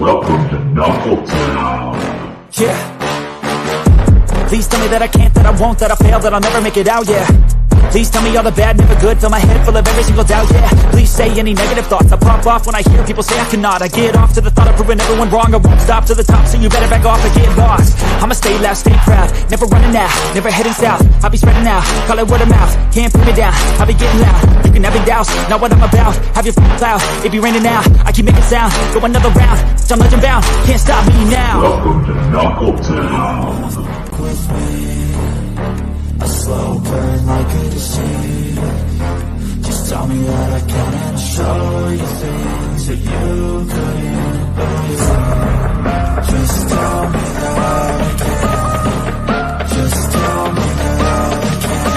Welcome to Knuckletown. Yeah. Please tell me that I can't, that I won't, that I fail, that I'll never make it out, yeah. Please tell me all the bad, never good, fill my head full of every single doubt, yeah. Please say any negative thoughts, I pop off when I hear people say I cannot. I get off to the thought of proving everyone wrong, I won't stop to the top, so you better back off and get lost. I'ma stay loud, stay proud, never running out, never heading south. I'll be spreading out, call it word of mouth, can't put me down, I'll be getting loud. You can have it douse, not what I'm about, have your cloud, it be raining now, I keep making sound, go another round, I'm legend bound, can't stop me now. Welcome to Knuckletown. A slow burn like a disease. Just tell me that I can and I'll show you things that you couldn't believe. Just tell me that I can. Just tell me that I can.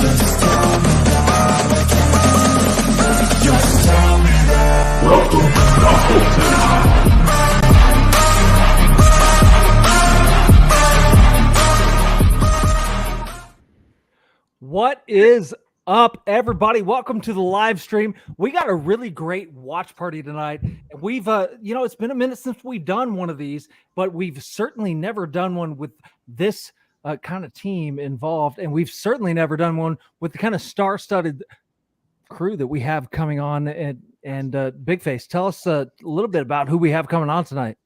Just tell me that I can. Just tell me that. Welcome to Knuckletown. What is up, everybody? Welcome to the live stream. We got a really great watch party tonight. We've, it's been a minute since we've done one of these, but we've certainly never done one with this kind of team involved, and we've certainly never done one with the kind of star-studded crew that we have coming on. And Big Face, tell us a little bit about who we have coming on tonight.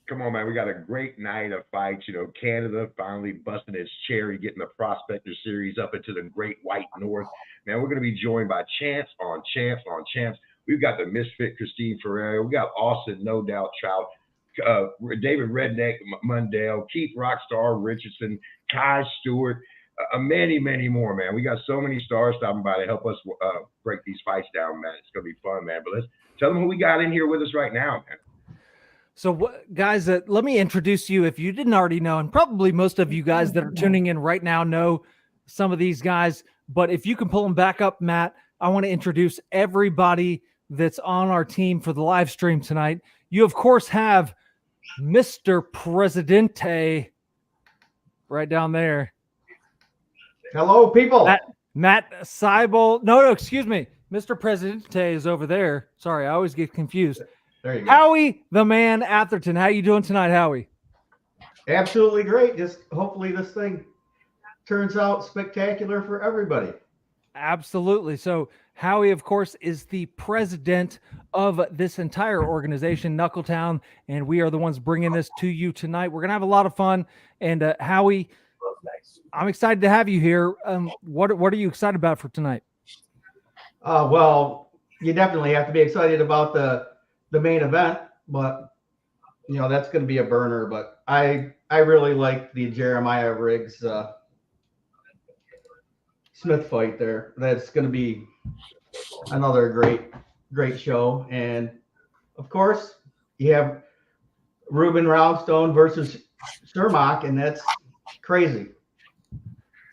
Come on, man. We got a great night of fights. Canada finally busting its cherry, getting the Prospector Series up into the Great White North. Man, we're going to be joined by champs on champs on champs. We've got the misfit Christine Ferea. We got Austin No Doubt Trout, David Redneck Mundell, Keith Rockstar Richardson, Kai Stewart, many, many more, man. We got so many stars stopping by to help us break these fights down, man. It's going to be fun, man. But let's tell them who we got in here with us right now, man. So, guys, let me introduce you if you didn't already know, and probably most of you guys that are tuning in right now know some of these guys, but if you can pull them back up, Matt, I want to introduce everybody that's on our team for the live stream tonight. You, of course, have Mr. Presidente right down there. Hello, people. Matt Seibel. No, excuse me. Mr. Presidente is over there. Sorry, I always get confused. There you go. Howie, the man, Atherton. How you doing tonight, Howie? Absolutely great. Just hopefully this thing turns out spectacular for everybody. Absolutely. So Howie, of course, is the president of this entire organization, Knuckletown, and we are the ones bringing this to you tonight. We're going to have a lot of fun. And Howie, I'm excited to have you here. What are you excited about for tonight? Well, you definitely have to be excited about the main event, but that's going to be a burner. But I really like the Jeremiah Riggs Smith fight there. That's going to be another great show. And of course, you have Ruben Roundstone versus Shermock, and that's crazy.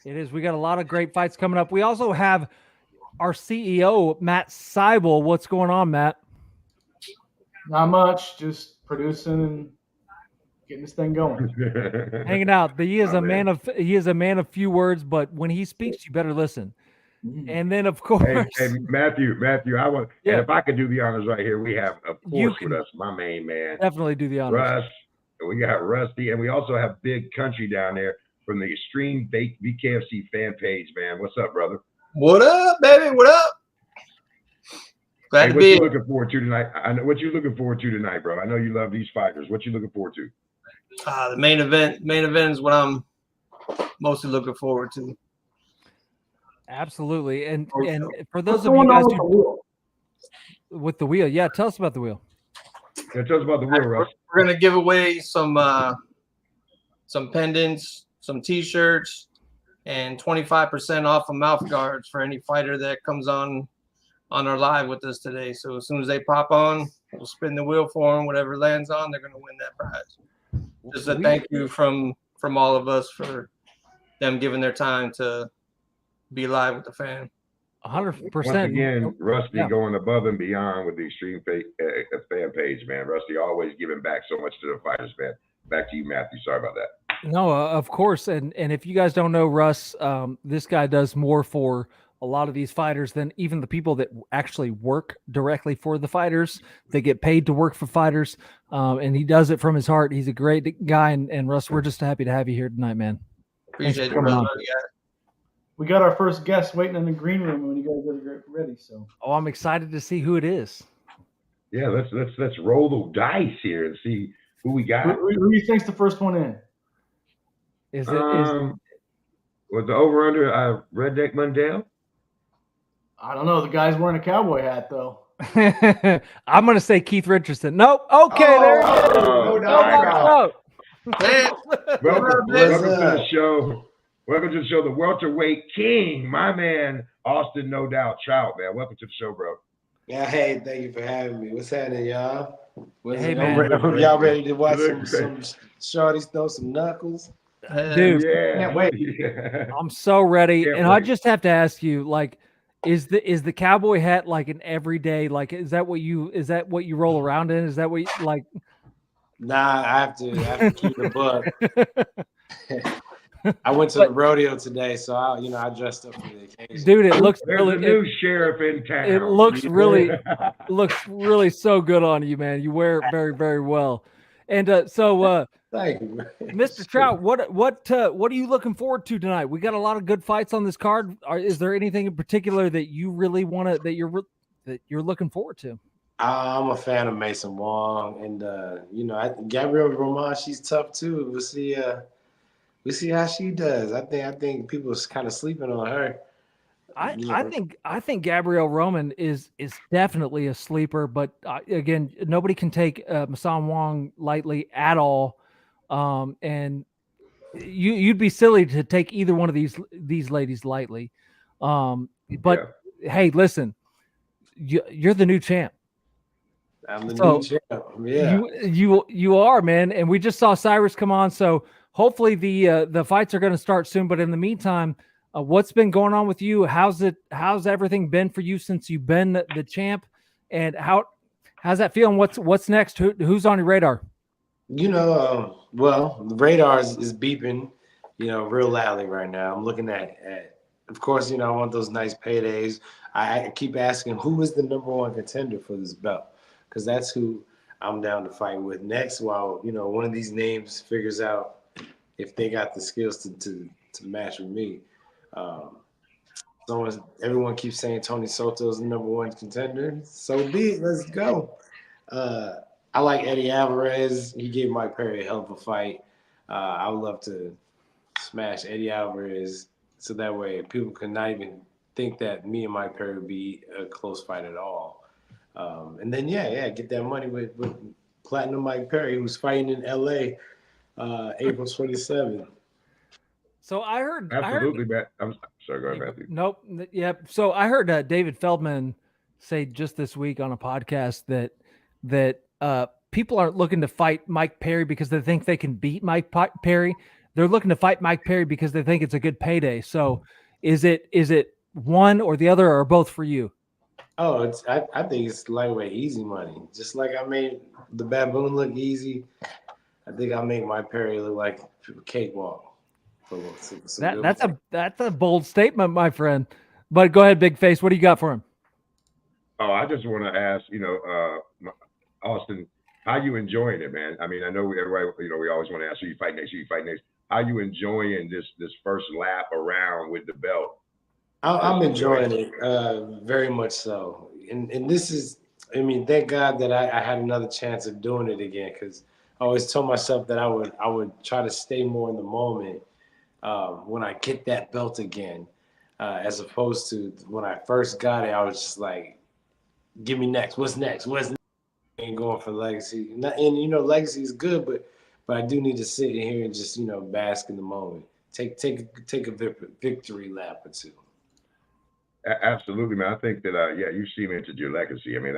It is. We got a lot of great fights coming up. We also have our CEO, Matt Seibel. What's going on, Matt? Not much, just producing and getting this thing going. Hanging out. He is a man of few words, but when he speaks, you better listen. And then, of course, hey Matthew, I want. Yeah. And if I could do the honors right here, we have, of course, with us my main man. Definitely do the honors. Russ. We got Rusty, and we also have Big Country down there from the Extreme BKFC fan page. Man, what's up, brother? What up, baby? What up? Hey, what you looking forward to tonight? I know what you're looking forward to tonight, bro. I know you love these fighters. What you looking forward to? The main event. Main event is what I'm mostly looking forward to. Absolutely. And for those of you guys with the wheel, yeah, tell us about the wheel. Yeah, tell us about the wheel, Russ. We're gonna give away some pendants, some T-shirts, and 25% off of mouth guards for any fighter that comes on our live with us today. So as soon as they pop on, we'll spin the wheel for them. Whatever lands on, they're going to win that prize. Just a thank you from all of us for them giving their time to be live with the fan. 100%. Once again, Rusty going above and beyond with the Extreme fan page, man. Rusty always giving back so much to the fighters, man. Back to you, Matthew. Sorry about that. No, of course. And if you guys don't know Russ, this guy does more for a lot of these fighters than even the people that actually work directly for the fighters. They get paid to work for fighters, and he does it from his heart. He's a great guy, and Russ, we're just happy to have you here tonight, man. Appreciate for you, coming brother. on. Yeah. We got our first guest waiting in the green room when you guys get ready. So Oh, I'm excited to see who it is. Yeah, let's roll the dice here and see who we got. who do you think's the first one in? Is it? Was the over under Redneck Mundell? I don't know. The guy's wearing a cowboy hat though. I'm going to say Keith Richardson. Nope. Okay, there it is. Oh, No. Welcome to the show. Welcome to the show, the welterweight king, my man, Austin No Doubt Trout, man. Welcome to the show, bro. Yeah, hey, thank you for having me. What's happening, y'all? Hey, man. Y'all ready to watch some shorties throw some knuckles? Dude, Yeah. Can't wait. Yeah. I'm so ready. Can't And I wait. just have to ask you, like, is the cowboy hat like an everyday, like, is that what you roll around in? Is that what you like? Nah, I have to keep the book. I went to the rodeo today, so I dressed up for the occasion. Dude, it looks There's really a new sheriff in town. it looks really so good on you, man. You wear it very, very well. And Thank you, man. Mr. Trout, what are you looking forward to tonight? We got a lot of good fights on this card. Is there anything in particular that you really want that you're looking forward to? I'm a fan of Mason Wong, and Gabrielle Roman, she's tough too. We'll see how she does. I think people are kind of sleeping on her. I think Gabrielle Roman is definitely a sleeper, but again, nobody can take Masan Wong lightly at all. And you'd be silly to take either one of these ladies lightly. But hey, listen, you're the new champ. I'm the new champ. Yeah. You are, man. And we just saw Cyrus come on, so hopefully the fights are going to start soon. But in the meantime, what's been going on with you? How's everything been for you since you've been the champ? And how's that feeling? What's next? Who's on your radar? Well, the radar is beeping, real loudly right now. I'm looking at of course, I want those nice paydays. I keep asking who is the number one contender for this belt, because that's who I'm down to fight with next. While one of these names figures out if they got the skills to match with me. Everyone keeps saying Tony Soto is the number one contender. So be it. Let's go. I like Eddie Alvarez. He gave Mike Perry a hell of a fight. I would love to smash Eddie Alvarez so that way people could not even think that me and Mike Perry would be a close fight at all. And then, get that money with Platinum Mike Perry, who's fighting in L.A. April 27th. So I heard Absolutely, Matt. I'm sorry, go ahead, Matthew. Nope. Yep. So I heard David Feldman say just this week on a podcast that people aren't looking to fight Mike Perry because they think they can beat Mike Perry. They're looking to fight Mike Perry because they think it's a good payday. So is it one or the other or both for you? Oh, I think it's lightweight, easy money. Just like I made the Baboon look easy, I think I make Mike Perry look like a cakewalk. That's a bold statement, my friend. But go ahead, Big Face. What do you got for him? Oh, I just want to ask, Austin, how you enjoying it, man? I mean, I know everybody, we always want to ask who you fight next, How you enjoying this first lap around with the belt? I'm enjoying it, very much so. And this is, thank God that I had another chance of doing it again, because I always told myself that I would try to stay more in the moment when I get that belt again, as opposed to when I first got it, I was just like, give me next. What's next? And going for legacy. And legacy is good, but I do need to sit in here and just, bask in the moment. Take a victory lap or two. Absolutely, man. I think that you cemented your legacy. I mean,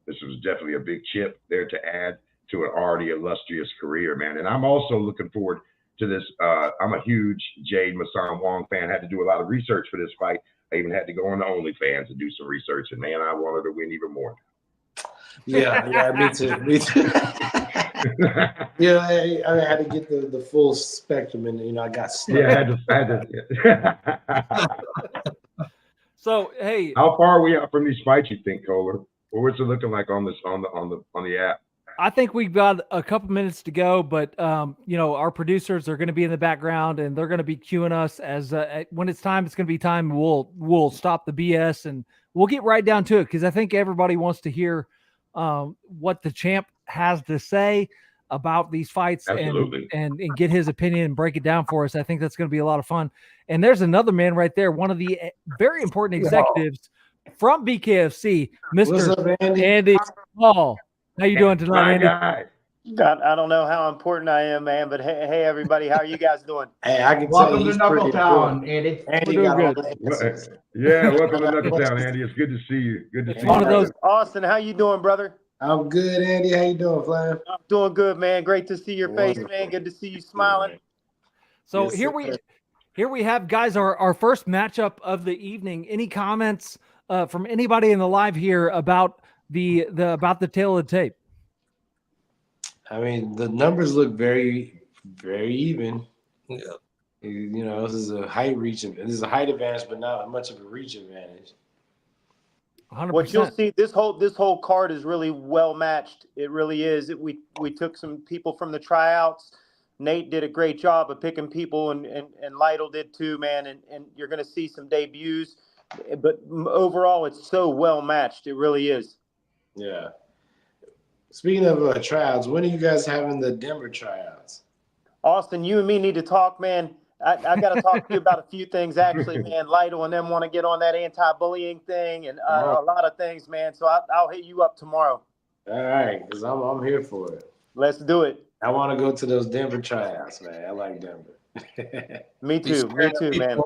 this was definitely a big chip there to add to an already illustrious career, man. And I'm also looking forward to this. I'm a huge Jade Masan Wong fan. Had to do a lot of research for this fight. I even had to go on to OnlyFans and do some research, and man, I wanted to win even more. Yeah, me too. I had to get the full spectrum, and I got stuck. Yeah, I had to. So hey, How far are we out from these fights, you think, Kohler? Or what's it looking like on the app? I think we've got a couple minutes to go, but our producers are going to be in the background and they're going to be queuing us as when it's time. It's going to be time. We'll stop the BS and we'll get right down to it because I think everybody wants to hear what the champ has to say about these fights and get his opinion and break it down for us. I think that's going to be a lot of fun. And there's another man right there, one of the very important executives from BKFC, Mr. Andy Hall. How you doing tonight, Andy? God, I don't know how important I am, man, but hey, everybody, how are you guys doing? Hey, I can Welcome tell you to Knuckle Town, Andy. Andy We're got doing all good. the answers. Yeah, welcome to Knuckle Town, Andy. It's good to see you. Good to see One you. of those. Austin, how you doing, brother? I'm good, Andy. How you doing, Flam? I'm doing good, man. Great to see your face, man. Good to see you smiling. So Yes, here we have, guys, our first matchup of the evening. Any comments from anybody in the live here about the tail of the tape? I mean, the numbers look very, very even. Yeah. You know, this is a height advantage, but not much of a reach advantage. 100%. What you'll see, this whole card is really well matched. It really is. We took some people from the tryouts. Nate did a great job of picking people, and Lytle did too, man. And you're going to see some debuts, but overall, it's so well matched. It really is. Yeah. Speaking of tryouts, when are you guys having the Denver tryouts? Austin, you and me need to talk, man. I got to talk to you about a few things, actually, man. Lytle and them want to get on that anti-bullying thing and a lot of things, man. So I'll hit you up tomorrow. All right, because I'm here for it. Let's do it. I want to go to those Denver tryouts, man. I like Denver. Me too, man.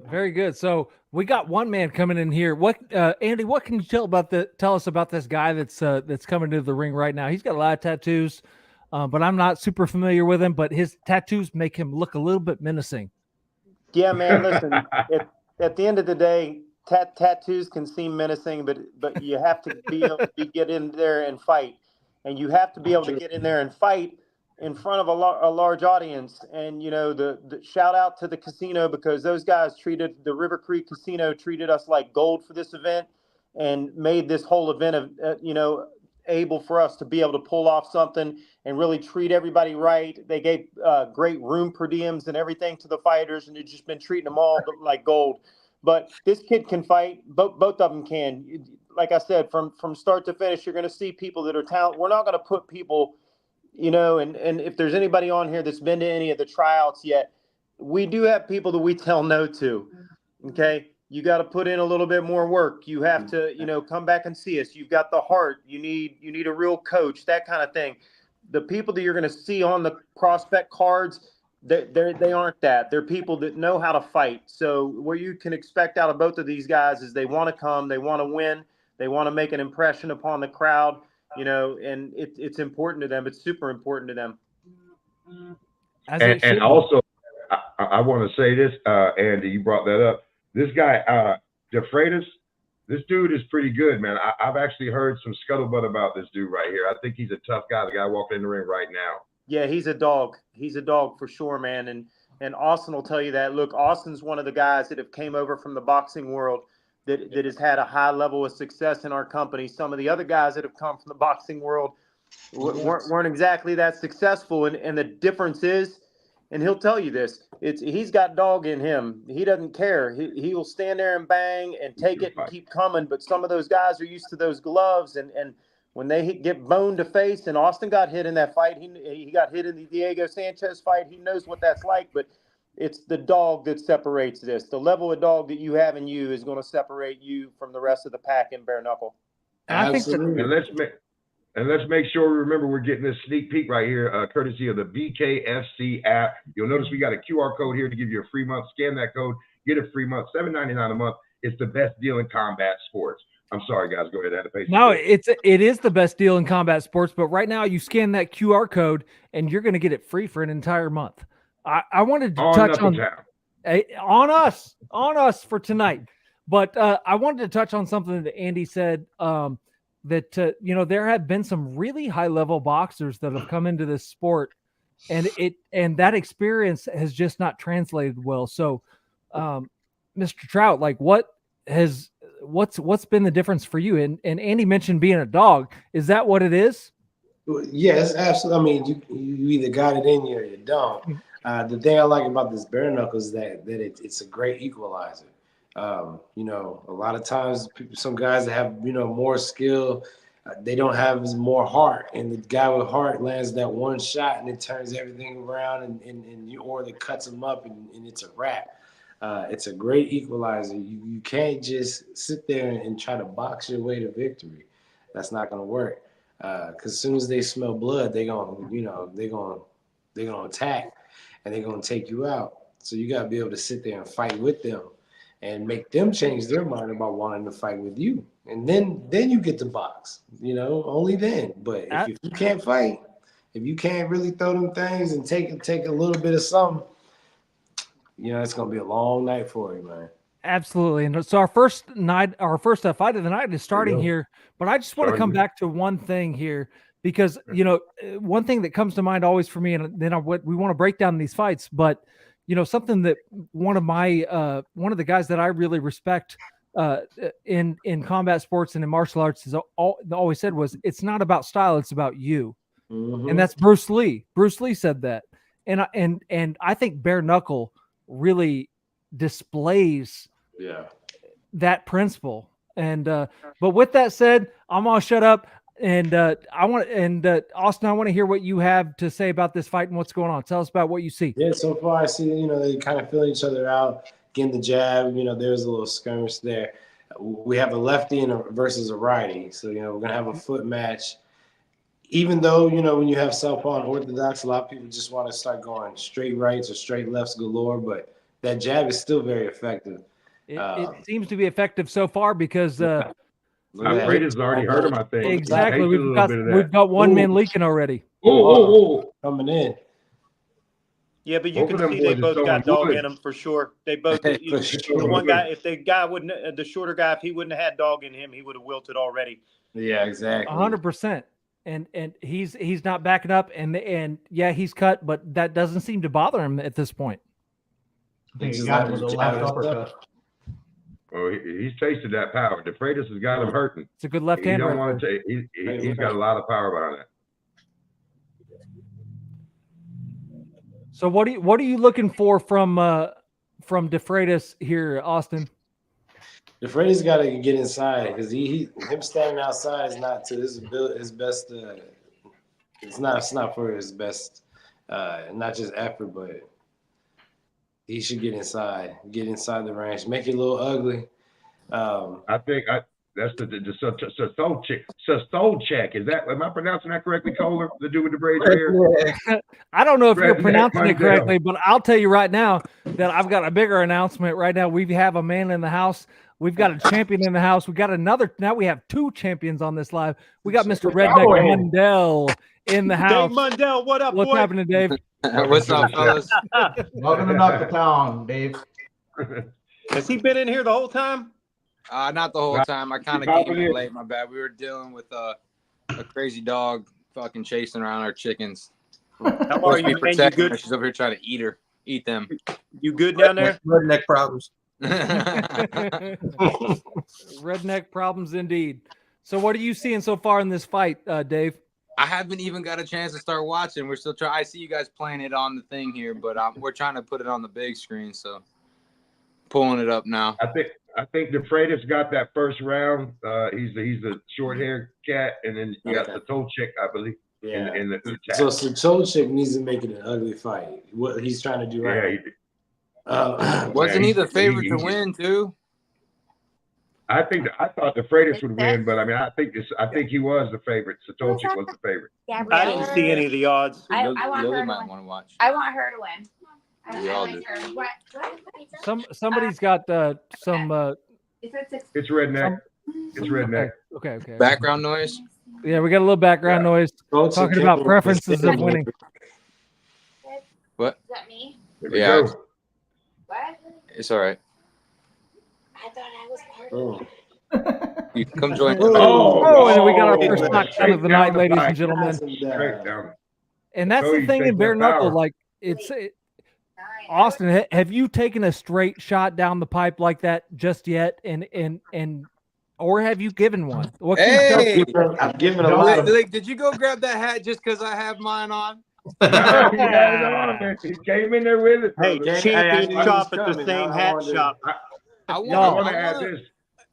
Very good. So we got one man coming in here. What, Andy? What can you tell us about this guy that's coming to the ring right now? He's got a lot of tattoos, but I'm not super familiar with him. But his tattoos make him look a little bit menacing. Yeah, man. Listen, at the end of the day, tattoos can seem menacing, but you have to be able to get in there and fight, and you have to be able to get in there and fight in front of a large audience. And the shout out to the casino, because those guys the River Creek Casino treated us like gold for this event and made this whole event able for us to be able to pull off something and really treat everybody right. They gave great room per diems and everything to the fighters, and they've just been treating them all like gold. But this kid can fight. Both of them can. Like I said, from start to finish, you're going to see people that are talented. We're not going to put people, and if there's anybody on here that's been to any of the tryouts yet, we do have people that we tell no to. Okay. You got to put in a little bit more work. You have to, come back and see us. You've got the heart. You need a real coach, that kind of thing. The people that you're going to see on the prospect cards, they aren't that. They're people that know how to fight. So what you can expect out of both of these guys is they want to come, they want to win, they want to make an impression upon the crowd, and it's important to them. It's super important to them. And also, I want to say this, Andy, you brought that up. This guy, DeFreitas, this dude is pretty good, man. I've actually heard some scuttlebutt about this dude right here. I think he's a tough guy, the guy walking in the ring right now. Yeah, he's a dog. He's a dog for sure, man. And Austin will tell you that. Look, Austin's one of the guys that have came over from the boxing world that has had a high level of success in our company. Some of the other guys that have come from the boxing world weren't exactly that successful. And the difference is, and he'll tell you this, he's got dog in him. He doesn't care. He will stand there and bang and take it and keep coming. But some of those guys are used to those gloves, and when they get boned to face, and Austin got hit in that fight, he got hit in the Diego Sanchez fight. He knows what that's like, but it's the dog that separates this. The level of dog that you have in you is going to separate you from the rest of the pack in bare knuckle. Absolutely. And let's make sure we remember we're getting this sneak peek right here, courtesy of the BKFC app. You'll notice we got a QR code here to give you a free month. Scan that code, get a free month, $7.99 a month. It's the best deal in combat sports. I'm sorry, guys. Go ahead. I had to pay. No, it is the best deal in combat sports. But right now, you scan that QR code, and you're going to get it free for an entire month. I wanted to touch on us for tonight, but I wanted to touch on something that Andy said. That there have been some really high level boxers that have come into this sport, and that experience has just not translated well. So Mr. Trout, like what's been the difference for you? And Andy mentioned being a dog. Is that what it is? Yes, absolutely. I mean, you either got it in you or you don't. The thing I like about this bare knuckle is that it's a great equalizer. You know, a lot of times some guys that have, you know, more skill, they don't have as more heart, and the guy with heart lands that one shot and it turns everything around or it cuts him up and it's a wrap. It's a great equalizer. You can't just sit there and try to box your way to victory. That's not going to work. Because as soon as they smell blood, they're gonna attack and they're gonna take you out. So you gotta be able to sit there and fight with them and make them change their mind about wanting to fight with you. And then you get the box, you know, only then. But if you can't fight, if you can't really throw them things and take a little bit of something, you know, it's gonna be a long night for you, man. Absolutely. And so our first fight of the night is starting here, but I just want to come back to one thing here because, you know, one thing that comes to mind always for me, and then we want to break down these fights, but, you know, something that one of the guys that I really respect in combat sports and in martial arts has always said was, it's not about style, it's about you. Mm-hmm. And that's Bruce Lee. Bruce Lee said that. And I think bare knuckle really displays that principle. And but with that said, I'm gonna shut up and Austin, I want to hear what you have to say about this fight and what's going on. Tell us about what you see. Yeah, so far I see, you know, they kind of feeling each other out, getting the jab, you know, there's a little skirmish there. We have a lefty versus a righty, so, you know, we're gonna have a foot match. Even though, you know, when you have southpaw and orthodox, a lot of people just want to start going straight rights or straight lefts galore, but that jab is still very effective. It seems to be effective so far because Freitas already hurt him, I think. Exactly. We've got one man leaking already. Coming in. Yeah, but you can see they both got dog in them for sure. They both. The one guy, if the guy wouldn't, the shorter guy, if he wouldn't have had dog in him, he would have wilted already. Yeah, exactly. 100%. And he's not backing up, and yeah, he's cut, but that doesn't seem to bother him at this point. I think he got him with a left uppercut. Oh, he's tasted that power. The Freitas has got him hurting. It's a good left hand. He don't want to take. He's got a lot of power behind that. So what are you looking for from De Freitas here, Austin? De Freitas got to get inside because him standing outside is not to his best. It's not for his best, not just effort, but he should get inside the range, make it a little ugly. I think that's the soul check. Is that, am I pronouncing that correctly, Kohler? The dude with the braids here? I don't know if you're pronouncing it correctly, but I'll tell you right now that I've got a bigger announcement right now. We have a man in the house. We've got a champion in the house. We got another. Now we have two champions on this live. We got Mr. Redneck Mundell in the house. Dave Mundell, what up, What's happening, Dave? What's up, fellas? Welcome to Knuckle Town, Dave. Has he been in here the whole time? Not the whole time. I kind of came in late. My bad. We were dealing with a crazy dog fucking chasing around our chickens. How are you, man? You good? She's over here trying to eat them. You good down there? Redneck problems. Redneck problems indeed. So what are you seeing so far in this fight, Dave? I haven't even got a chance to start watching. We're still trying. I see you guys playing it on the thing here, but we're trying to put it on the big screen. So pulling it up now. I think De Freitas got that first round. He's a short-haired cat, and then you got the toe check, I believe. Yeah. In the so Soto needs to make it an ugly fight. What he's trying to do right now. Wasn't he the favorite to win too? I thought De Freitas would win, but I mean, I think he was the favorite. Soto was the favorite. I didn't see any of the odds. I want Lily might want to watch. I want her to win. We all do. Somebody's got some. It's redneck. It's redneck. Okay. Background noise. Yeah, we got a little background noise talking about preferences of winning. What? Is that me? Yeah. What? It's all right. I thought I was part of it. You can come join. And we got our first knockdown of the night, ladies and gentlemen. Straight down. And that's the thing in bare knuckle, like Austin, have you taken a straight shot down the pipe like that just yet? Or have you given one? What can you tell Hey, I've given a lot of. did you go grab that hat just because I have mine on? He had it on, man. He came in there with it. Hey, brother. champions I knew shop he at was the coming. same I hat wanted to- shop. I I want want to add this.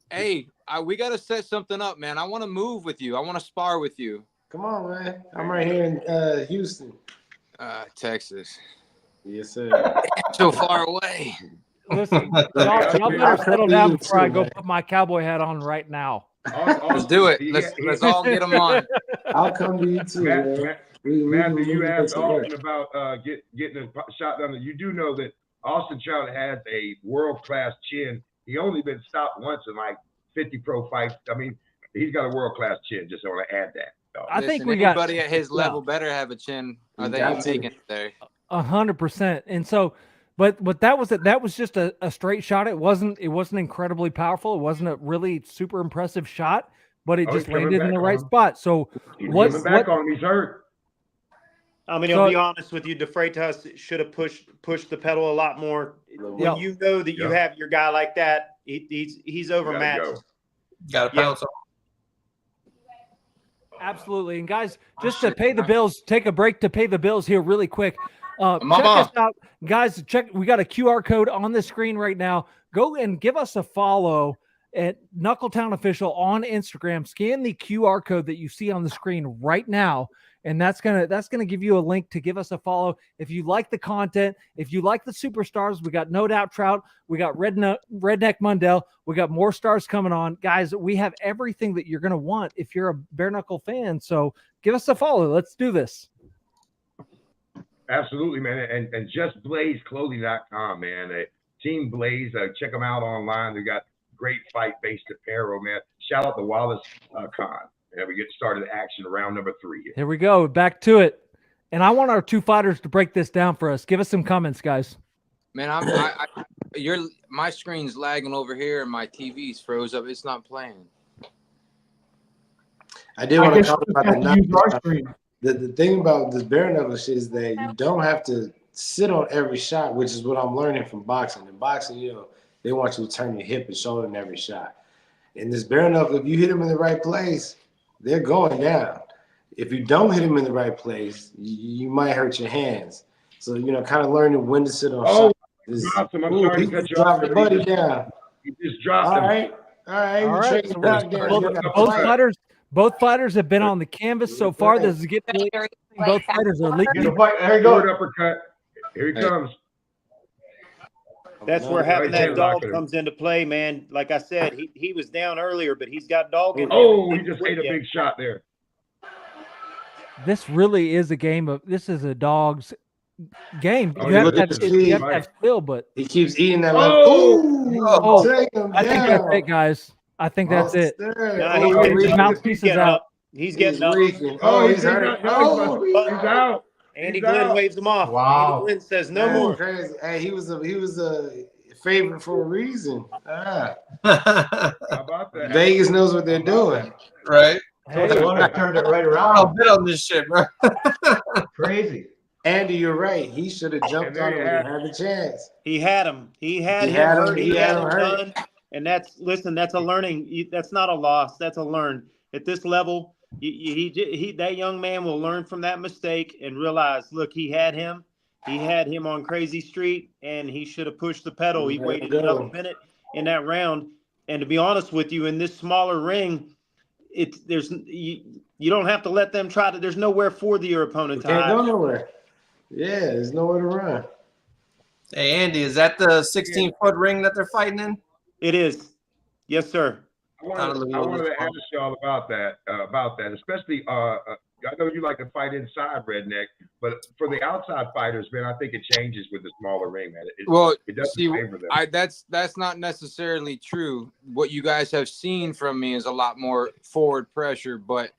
Hey, we got to set something up, man. I want to move with you. I want to spar with you. Come on, man. I'm right here in Houston. Texas. Yes, sir. So far away. Listen, y'all better settle down before I go put my cowboy hat on right now. Let's do it. Let's all get them on. I'll come to you too, man. Matthew, you asked Austin Austin about getting a shot down there. You do know that Austin Trout has a world-class chin. He only been stopped once in like 50 pro fights. I mean, he's got a world-class chin. Just want to add that. So. I think Listen, anybody at his level better have a chin. Or they ain't making it there. 100%. And so, but that was just a straight shot. It wasn't incredibly powerful. It wasn't a really super impressive shot, but it just landed in the right spot. So He's coming back on him. He's hurt. I mean, I'll be honest with you. De Freitas should have pushed the pedal a lot more. When you know that you have your guy like that, he's overmatched. Got to pounce on. Absolutely. And guys, just to pay the bills, take a break to pay the bills here really quick. Check us out, guys. We got a QR code on the screen right now. Go and give us a follow at Knuckletown Official on Instagram. Scan the QR code that you see on the screen right now, and that's gonna give you a link to give us a follow. If you like the content, if you like the superstars, we got No Doubt Trout, we got Redneck Mundell, we got more stars coming on, guys. We have everything that you're gonna want if you're a bare knuckle fan. So give us a follow. Let's do this. Absolutely, man. And justblazeclothing.com, man. Team Blaze, check them out online. They got great fight-based apparel, man. Shout out to Wallace Khan. And we get started action round number 3 here. Here we go. Back to it. And I want our two fighters to break this down for us. Give us some comments, guys. Man, my screen's lagging over here and my TV's froze up. It's not playing. I did want to talk about the thing about this bare knuckle shit is that you don't have to sit on every shot, which is what I'm learning from boxing. In boxing, they want you to turn your hip and shoulder in every shot. In this bare knuckle, if you hit them in the right place, they're going down. If you don't hit them in the right place, you might hurt your hands. So, kind of learning when to sit on shots. Dropped him. I'm sorry to cut you off. Drop the buddy down. He just dropped him. All right. Both fighters have been on the canvas so far. This is getting both fighters are leading. There you go. Uppercut. Here he comes. That's where having that dog comes into play, man. Like I said, he was down earlier, but he's got dog in him. Oh, he just ate a big shot there. This really is a game of. This is a dog's game. Oh, you have to have skill, but he keeps eating that. I think that's it, guys. I think that's it. His mouthpiece is out. He's getting up. He's hurt. He's out. Andy Glenn waves him off. Wow. Andy Glenn says no more. Crazy. Hey, he was a favorite for a reason. How about that? Vegas knows what they're doing. Right. Hey, the one that turned it right I'll around. bet on this shit, bro. Crazy. Andy, you're right. He should have jumped on him and had the chance. He had him. He had him done. And that's a learning. That's not a loss. That's a learn. At this level, that young man will learn from that mistake and realize, look, he had him on Crazy Street, and he should have pushed the pedal. He waited another minute in that round. And to be honest with you, in this smaller ring, you don't have to let them try to. There's nowhere for your opponent to hide. Can't go nowhere. Yeah, there's nowhere to run. Hey, Andy, is that the 16-foot ring that they're fighting in? It is. Yes, sir. I wanted to ask y'all about that, especially I know you like to fight inside, Redneck, but for the outside fighters, man, I think it changes with the smaller ring, man. It doesn't favor them. That's not necessarily true. What you guys have seen from me is a lot more forward pressure, but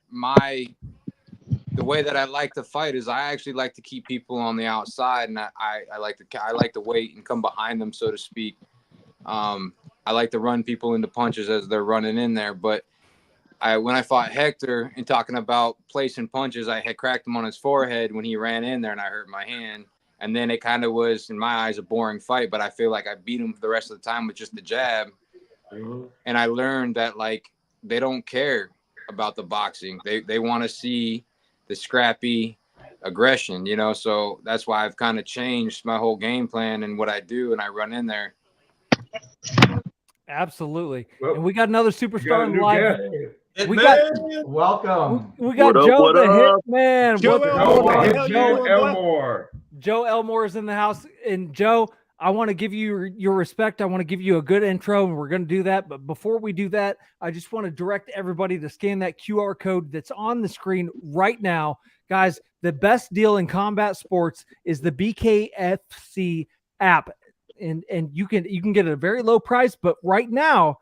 the way that I like to fight is I actually like to keep people on the outside, and I like to wait and come behind them, so to speak. I like to run people into punches as they're running in there, but when I fought Hector and talking about placing punches, I had cracked him on his forehead when he ran in there, and I hurt my hand. And then it kind of was, in my eyes, a boring fight, but I feel like I beat him the rest of the time with just the jab. And I learned that, like, they don't care about the boxing. They want to see the scrappy aggression, you know? So that's why I've kind of changed my whole game plan and what I do, and I run in there. Absolutely. Well, and we got another superstar in live. We welcome. We got What up, Joe what the up? Hitman. Joe What's Elmore. going on, Joe Elmore. Joe Elmore is in the house. And Joe, I want to give you your respect. I want to give you a good intro, and we're going to do that. But before we do that, I just want to direct everybody to scan that QR code that's on the screen right now. Guys, the best deal in combat sports is the BKFC app. And you can get a very low price, but right now,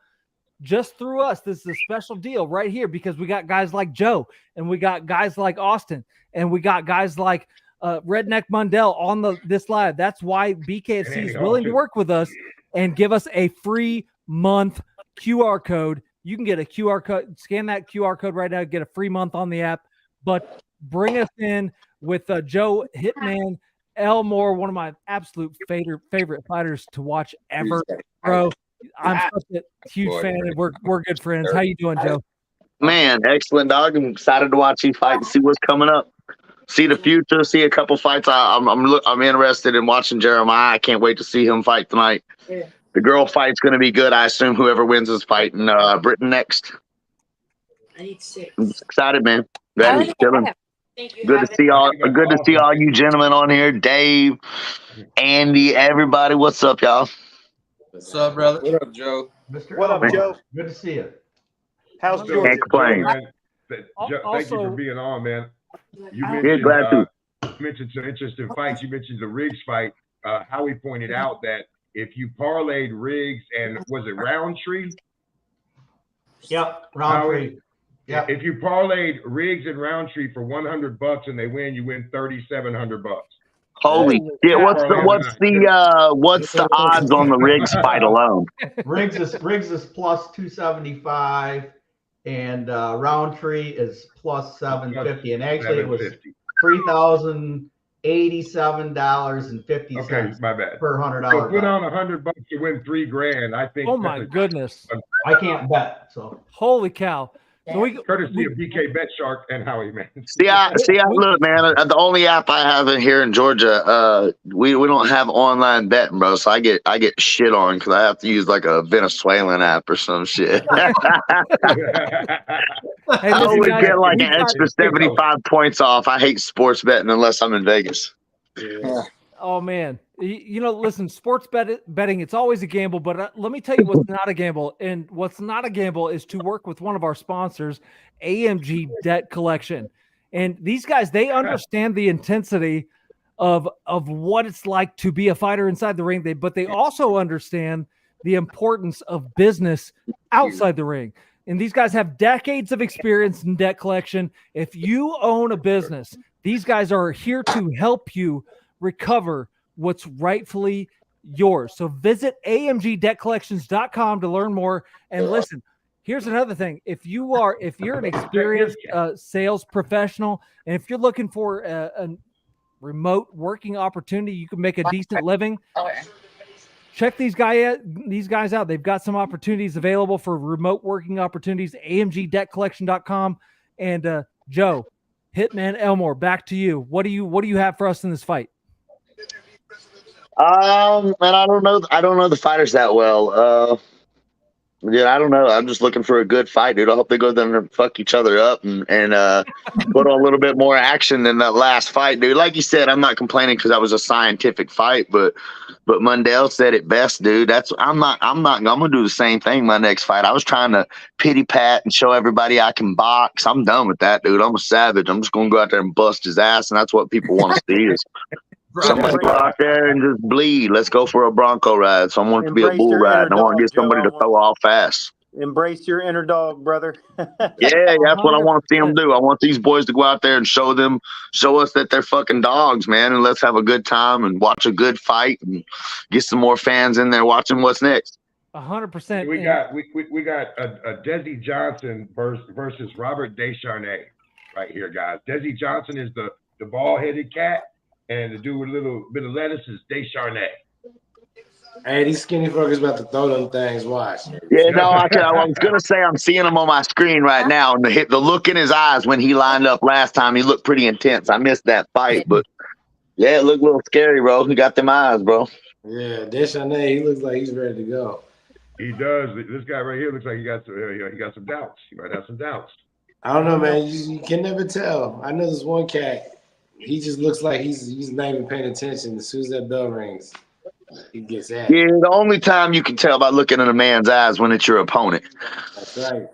just through us, this is a special deal right here because we got guys like Joe, and we got guys like Austin, and we got guys like Redneck Mundell on this live. That's why BKFC is willing to work with us and give us a free month QR code. You can get a QR code, scan that QR code right now, get a free month on the app. But bring us in with Joe Hitman Elmore, one of my absolute favorite fighters to watch ever, bro. I'm such a huge fan, and we're good friends. How you doing, Joe? Man, excellent, dog. I'm excited to watch you fight and see what's coming up. See the future. See a couple fights. I'm interested in watching Jeremiah. I can't wait to see him fight tonight. Yeah. The girl fight's going to be good. I assume whoever wins this fight in Britain next. I need 6. I'm excited, man. Ready, chilling. Good to see all. Good to see all you gentlemen on here. Dave, Andy, everybody. What's up, y'all? What's up, brother? What up, Joe? Mr. What up, Elmore, Joe? Good to see you. How's Joe, Georgia? Can't complain. Thank you for being on, man. You Yeah, glad to. mentioned some interesting fights. You mentioned the Riggs fight. Howie pointed out that if you parlayed Riggs and was it Roundtree? Yep, Roundtree. Yep. If you parlayed Riggs and Roundtree for $100 and they win, you win $3,700. Holy shit! What's the odds on the Riggs fight alone? Riggs is plus 275, and Roundtree is plus 750, and actually it was $3,087.50 Okay, my bad. per $100. So put on $100 to win $3,000. I think. Oh my goodness! I can't bet. So holy cow! So courtesy of BK Bet Shark and Howie, man. See, look, man. The only app I have in here in Georgia, we don't have online betting, bro. So I get shit on because I have to use like a Venezuelan app or some shit. Hey, I listen, always guys, get like we an got- extra 75 points off. I hate sports betting unless I'm in Vegas. Yeah. Oh man, listen, sports betting, it's always a gamble, but let me tell you what's not a gamble. And what's not a gamble is to work with one of our sponsors, AMG Debt Collection. And these guys, they understand the intensity of what it's like to be a fighter inside the ring, but they also understand the importance of business outside the ring. And these guys have decades of experience in debt collection. If you own a business, these guys are here to help you recover what's rightfully yours. So visit amgdebtcollections.com to learn more. And listen, here's another thing. If you're an experienced sales professional, and if you're looking for a remote working opportunity, you can make a decent living. Check these guys out. They've got some opportunities available for remote working opportunities. amgdebtcollection.com. And Joe, Hitman Elmore, back to you. What do you have for us in this fight? Man, I don't know the fighters that well. Yeah, I don't know. I'm just looking for a good fight, dude. I hope they go there and fuck each other up and put on a little bit more action than that last fight, dude. Like you said, I'm not complaining because that was a scientific fight, but Mundell said it best, dude. I'm gonna do the same thing my next fight. I was trying to pity pat and show everybody I can box. I'm done with that, dude. I'm a savage. I'm just gonna go out there and bust his ass, and that's what people want to see is somebody go out there and just bleed. Let's go for a Bronco ride. So I want it to be a bull ride, and I want to get somebody to throw off fast. Embrace your inner dog, brother. Yeah, that's what I want to see them do. I want these boys to go out there and show us that they're fucking dogs, man, and let's have a good time and watch a good fight and get some more fans in there watching what's next. 100%. We got a Desi Johnson versus Robert Descharnay right here, guys. Desi Johnson is the bald-headed cat, And the dude with a little bit of lettuce is Descharnay. Hey, these skinny fuckers about to throw them things. Watch. Yeah, no, I was gonna say I'm seeing him on my screen right now, and the look in his eyes when he lined up last time, he looked pretty intense. I missed that fight, but yeah, it looked a little scary, bro. He got them eyes, bro. Yeah, Descharnay, he looks like he's ready to go. He does. This guy right here looks like he got some doubts. He might have some doubts. I don't know, man. You can never tell. I know this one cat. He just looks like he's not even paying attention. As soon as that bell rings, he gets at it. Yeah, the only time you can tell by looking in a man's eyes when it's your opponent. That's right.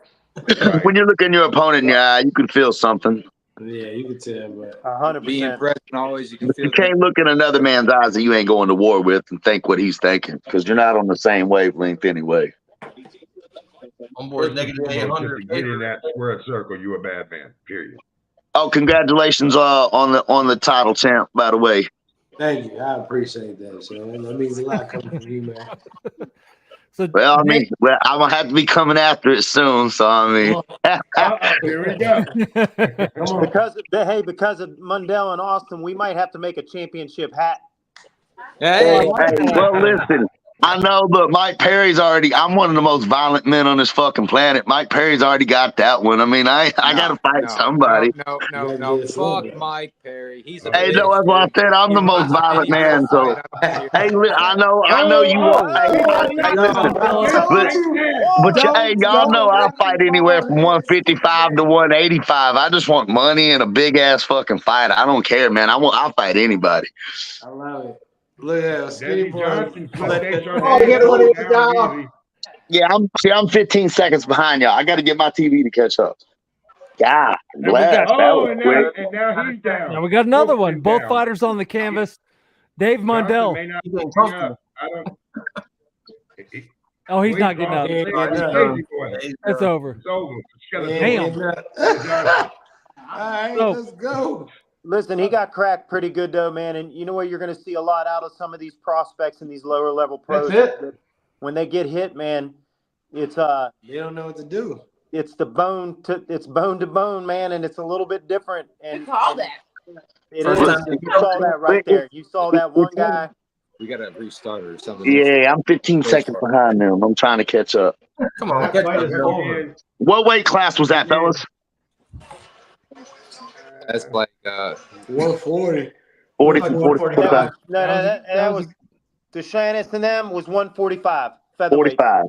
When you look in your opponent in your eye, you can feel something. Yeah, you can tell, but 100%. Being present always, you can But feel you can't look in another man's eyes that you ain't going to war with and think what he's thinking, because you're not on the same wavelength anyway. On board negative Just 800. to get in that square circle, you a bad man. Period. Oh, congratulations on the title, champ, by the way. thank you. I appreciate that, Shannon. That means a lot coming from you, man. So Well, I mean, I'm gonna have to be coming after it soon. So I mean, Here we go. Because of Mundell and Austin, we might have to make a championship hat. Hey, well, listen. I know, but Mike Perry's already. I'm one of the most violent men on this fucking planet. Mike Perry's already got that one. I mean, I gotta fight somebody. No. Fuck Mike Perry. He's a Hey, bitch, no, that's what I dude. said. I'm the most violent man. So, hey, I know you won't. Hey, listen, but hey, y'all know I'll fight anywhere from 155 to 185. I just want money and a big ass fucking fight. I don't care, man. I'll fight anybody. I love it. Look at that skinny boy. Yeah, I'm 15 seconds behind y'all. I got to get my TV to catch up. God bless. That was quick. And now he's down. Now we got another one. Both fighters on the canvas. Dave Mundell. Oh, he's not getting up. It's over. It's over. Damn. All right, let's go. Listen, he got cracked pretty good though, man. And you know what? You're going to see a lot out of some of these prospects and these lower level pros. That's it. When they get hit, man, it's they don't know what to do. It's bone to bone, man, and it's a little bit different. And Call that. It is. You saw that right there. You saw that one guy. We got to restart it or something. Yeah, I'm 15 seconds behind them. I'm trying to catch up. Come on, get this. What weight class was that, fellas? That's like 140. 40 to 45. That was the Shannon and them was 145. Featherweight. 45.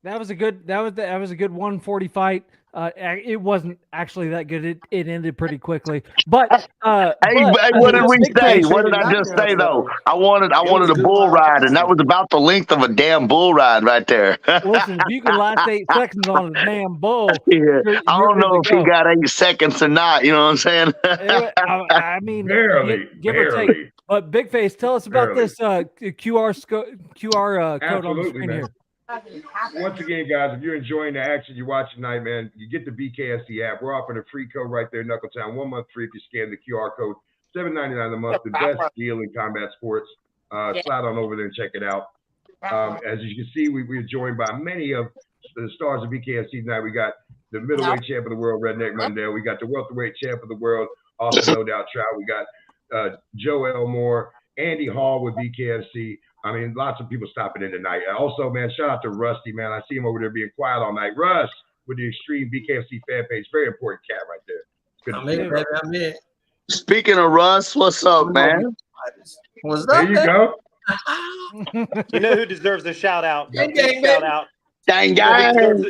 That was a good 140 fight. It wasn't actually that good. It ended pretty quickly. But what did we say? What did I just say though? I wanted a bull ride, and that was about the length of a damn bull ride right there. Listen, if you can last 8 seconds on a damn bull, yeah, I don't know if he got 8 seconds or not. You know what I'm saying? I mean, give or take. But Big Face, tell us about this QR code on the screen here. Once again, guys, if you're enjoying the action you're watching tonight, man, you get the BKFC app. We're offering a free code right there, Knuckletown. 1 month free if you scan the QR code. $7.99 a month. The best deal in combat sports. Slide on over there and check it out. As you can see, we're joined by many of the stars of BKFC tonight. We got the middleweight champ of the world, Redneck Mundell. We got the welterweight champ of the world, Austin No Doubt Trout. We got Joe Elmore, Andy Hall with BKFC. I mean, lots of people stopping in tonight. Also, man, shout out to Rusty, man. I see him over there being quiet all night. Russ with the Extreme BKFC fan page. Very important cat right there. Good to see you, brother. I'm in. Speaking of Russ, what's up, man? What's There up, you man? go. You know who deserves a shout out? Gang, Big gang, shout baby. out. Dang, You know guys. who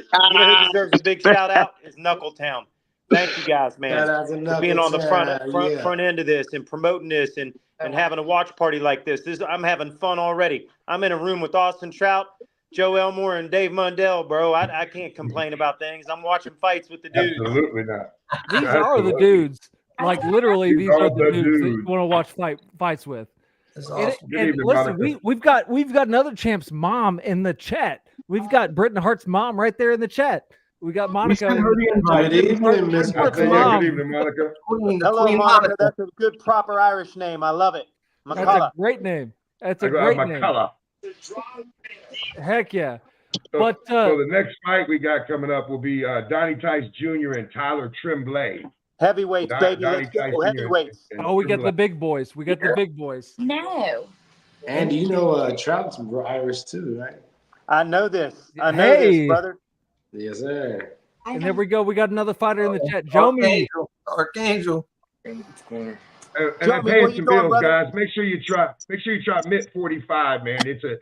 deserves a big shout out? Is Knuckletown. Thank you guys, man, Shout out to for being on the Knuckletown, front end of this and promoting this and having a watch party like this. I'm having fun already. I'm in a room with Austin Trout, Joe Elmore, and Dave Mundell, bro. I can't complain about things. I'm watching fights with the dudes. Absolutely not. These are the dudes. Like literally, these are the dudes that you dudes. want to watch fights with. That's And, awesome. Good and evening, listen, Monica. we've got another champ's mom in the chat. We've got Britton Hart's mom right there in the chat. We got Monica. Good evening, Miss Hart's Good mom. evening, Monica. Hello, Monica. That's a good, proper Irish name. I love it. That's McCullough. a great name. That's a I got great my name. color. Heck yeah. So, But so the next fight we got coming up will be Donnie Tice Jr. and Tyler Tremblay. Heavyweights, baby. Donnie Let's go. Tyson Heavyweights. and Oh, we got True the big boys. We got the big boys. No. And you know, Trout's Irish too, right? I know this. I know this, Hey. brother. Yes, sir. And there we go. We got another fighter in the chat. Jomi. Archangel. And Joey, I'm paying what you some doing, bills, brother? guys. Make sure you try Mint 45, man. It's a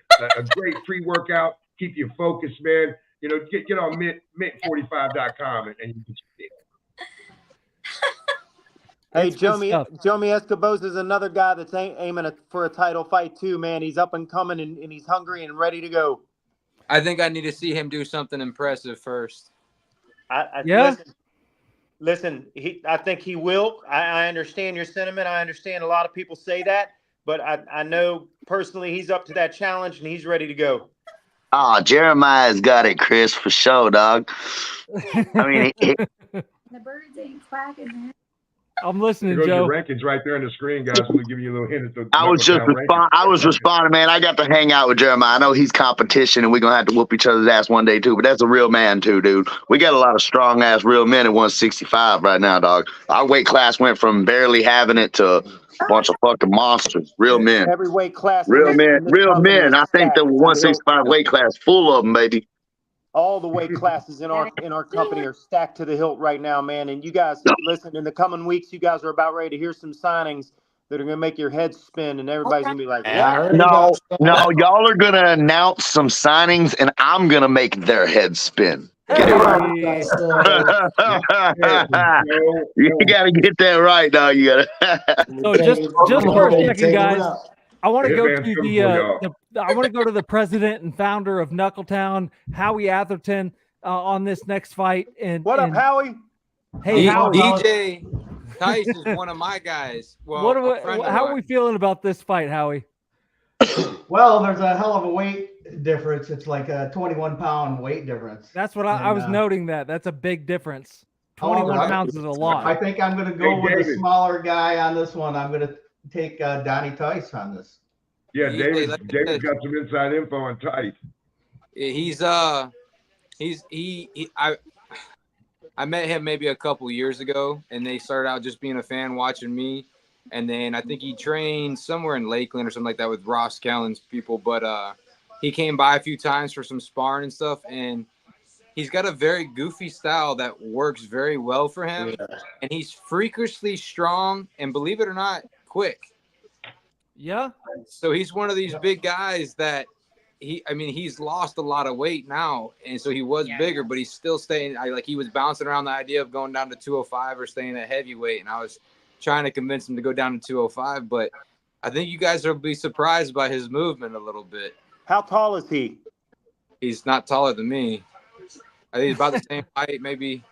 great pre-workout. Keep you focused, man. You know, get on mint45.com and you can see it. Hey, That's good stuff. Jomi Escobosa is another guy that's aiming for a title fight too, man. He's up and coming and he's hungry and ready to go. I think I need to see him do something impressive first. Yeah. Listen. I think he will. I understand your sentiment. I understand a lot of people say that, but I know personally he's up to that challenge and he's ready to go. Oh, Jeremiah's got it, Chris, for sure, dog. I mean, The birds ain't quacking, man. I'm listening, There goes Joe. your rankings right there on the screen, guys. I'm gonna give you a little hint at the. I was responding, man. I got to hang out with Jeremiah. I know he's competition, and we're gonna have to whoop each other's ass one day too. But that's a real man too, dude. We got a lot of strong ass real men at 165 right now, dog. Our weight class went from barely having it to a bunch of fucking monsters. Real men, Every weight class. real men, real men. I think the stacked. 165 weight class full of them, baby. All the weight classes in our company are stacked to the hilt right now, man. And you guys, listen, in the coming weeks, you guys are about ready to hear some signings that are going to make your head spin, and everybody's going to be like, what? No, y'all are gonna announce some signings, and I'm gonna make their heads spin. Get it right. You gotta get that right, dog. You gotta. So just for a second, guys, I want to go to I want to go to the president and founder of Knuckletown, Howie Atherton, on this next fight. And what up, Howie? Hey, Howie. DJ Tice is one of my guys. Well, how are we feeling about this fight, Howie? Well, there's a hell of a weight difference. It's like a 21-pound weight difference. That's what I was noting. That's a big difference. 21 pounds is a lot. I think I'm going to go with a smaller guy on this one. I'm going to take Donnie Tice on this. Yeah, David's got some inside info on Tice. I met him maybe a couple years ago, and they started out just being a fan watching me. And then I think he trained somewhere in Lakeland or something like that with Ross Kellen's people. But he came by a few times for some sparring and stuff. And he's got a very goofy style that works very well for him. Yeah. And he's freakishly strong and, believe it or not, quick. Yeah. So he's one of these big guys that he's lost a lot of weight now. And so he was bigger, but he's still staying. He was bouncing around the idea of going down to 205 or staying at heavyweight. And I was trying to convince him to go down to 205, but I think you guys will be surprised by his movement a little bit. How tall is he? He's not taller than me. I think he's about the same height, maybe.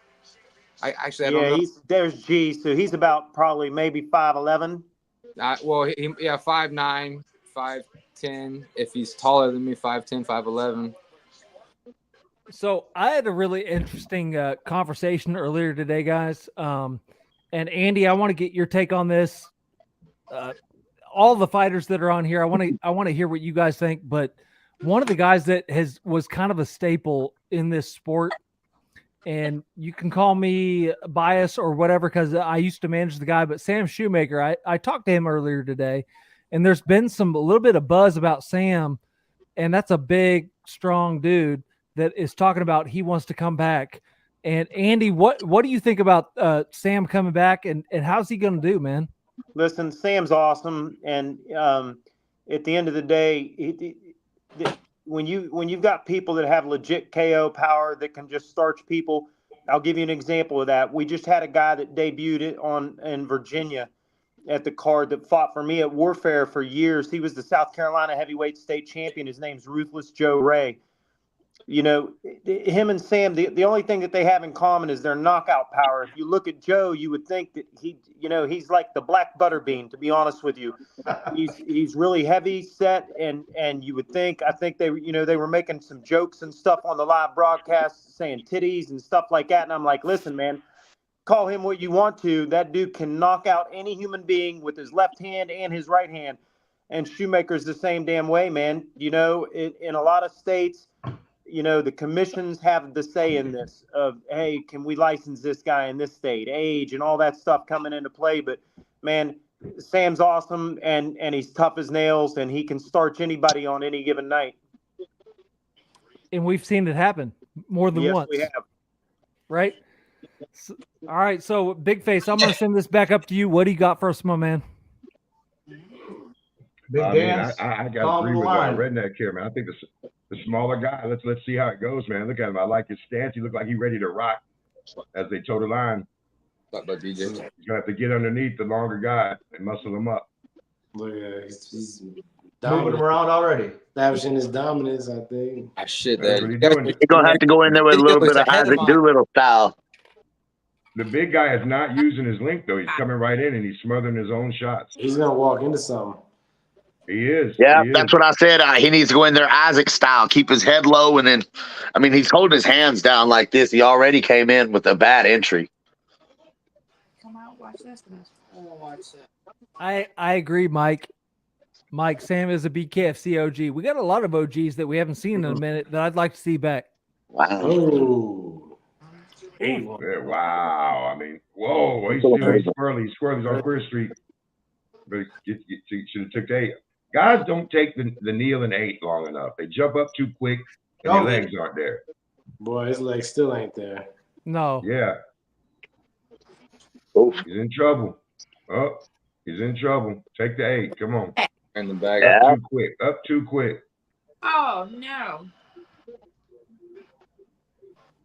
I don't know. There's G, so he's about probably maybe 5'11". 5'9", 5'10". If he's taller than me, 5'10", 5'11". So I had a really interesting conversation earlier today, guys. And Andy, I want to get your take on this. All the fighters that are on here, I want to hear what you guys think. But one of the guys that was kind of a staple in this sport, and you can call me biased or whatever because I used to manage the guy, but Sam Shoemaker, I talked to him earlier today, and there's been a little bit of buzz about Sam, and that's a big, strong dude that is talking about he wants to come back. And Andy, what do you think about Sam coming back, and how's he going to do, man? Listen, Sam's awesome, and at the end of the day, when you've got people that have legit KO power that can just starch people, I'll give you an example of that. We just had a guy that debuted in Virginia at the card that fought for me at Warfare for years. He was the South Carolina heavyweight state champion. His name's Ruthless Joe Ray. You know, him and Sam, the only thing that they have in common is their knockout power. If you look at Joe, you would think that he's like the black butterbean, to be honest with you. He's really heavy set, and you would think, I think they were making some jokes and stuff on the live broadcast saying titties and stuff like that. And I'm like, listen, man, call him what you want to. That dude can knock out any human being with his left hand and his right hand. And Shoemaker's the same damn way, man. You know, in a lot of states, the commissions have the say in this of, hey, can we license this guy in this state, age and all that stuff coming into play. But man, Sam's awesome and he's tough as nails and he can starch anybody on any given night. And we've seen it happen more than once. We have. Right? So, all right. So Big Face, I'm going to send this back up to you. What do you got for us, my man? Big dance. I got to agree with Redneck here, man. I think the smaller guy, let's see how it goes, man. Look at him. I like his stance. He looked like he's ready to rock as they toe the line. He's going to have to get underneath the longer guy and muscle him up. Look at he's moving him around already. Establishing his dominance, I think. Shit, You're going to have to go in there with a little bit of Isaac Doolittle style. The big guy is not using his length, though. He's coming right in and he's smothering his own shots. He's going to walk into something. He is. Yeah, that's what I said. He needs to go in there Isaac style, keep his head low, and then, I mean, he's holding his hands down like this. He already came in with a bad entry. Come out, watch this. I want to watch it. I agree, Mike. Sam is a BKFC OG. We got a lot of OGs that we haven't seen in a minute that I'd like to see back. Wow. Oh. Wow. I mean, whoa. He's squirrely. Squirrely's on Queer Street. But should have took the 8. Guys don't take the kneel and 8 long enough. They jump up too quick and their legs aren't there. Boy, his legs still ain't there. No. Yeah. He's in trouble. Oh, he's in trouble. Take the 8. Come on. In the bag. Up too quick. Up too quick. Oh no.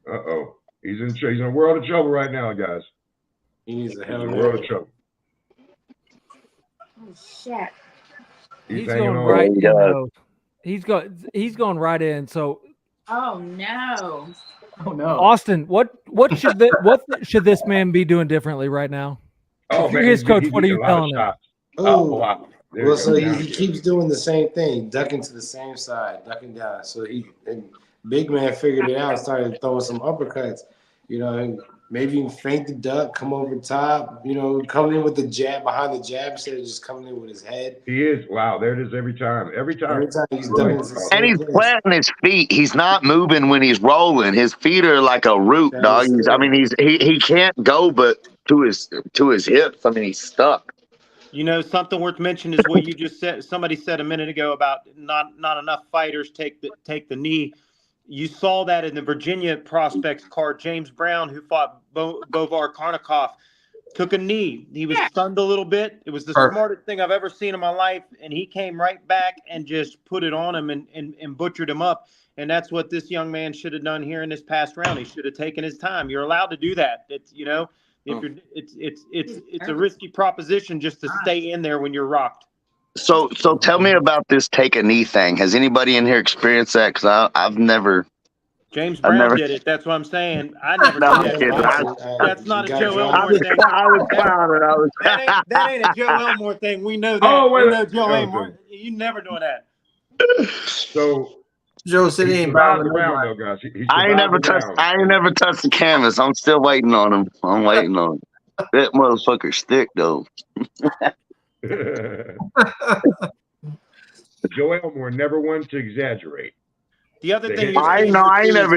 Uh-oh. He's in a world of trouble right now, guys. He needs a hell of a world of trouble. Oh shit. He's going right in though. He's going right in. So Oh no. Oh no. Austin, what should this man be doing differently right now? Oh, if you're his coach, what are you telling him? Oh, wow. Well, so he keeps doing the same thing, ducking to the same side, ducking down. So big man figured it out, started throwing some uppercuts. Maybe feint the duck, come over top. Coming in with the jab behind the jab instead of just coming in with his head. He is. Wow, there it is every time. Every time he's ducking. And he's planting his feet. He's not moving when he's rolling. His feet are like a root, dog. He can't go but to his hips. I mean, he's stuck. Something worth mentioning is what you just said. Somebody said a minute ago about not enough fighters take the knee. You saw that in the Virginia prospects card. James Brown, who fought Bovar Karnikov, took a knee. He was stunned a little bit. It was the smartest thing I've ever seen in my life, and he came right back and just put it on him and butchered him up. And that's what this young man should have done here in this past round. He should have taken his time. You're allowed to do that. It's it's a risky proposition just to stay in there when you're rocked. So tell me about this take a knee thing. Has anybody in here experienced that? Because I've never. James Brown did it. That's what I'm saying. I never did it. That's not a Joe Elmore thing. I was clowning. That ain't a Joe Elmore thing. We know that. Oh, wait, we know Joe Elmore. You never doing that. So Joe City ain't around though, guys. I ain't never touched the canvas. I'm still waiting on him. That motherfucker's thick though. Joe Elmore never wanted to exaggerate. The other thing I ain't never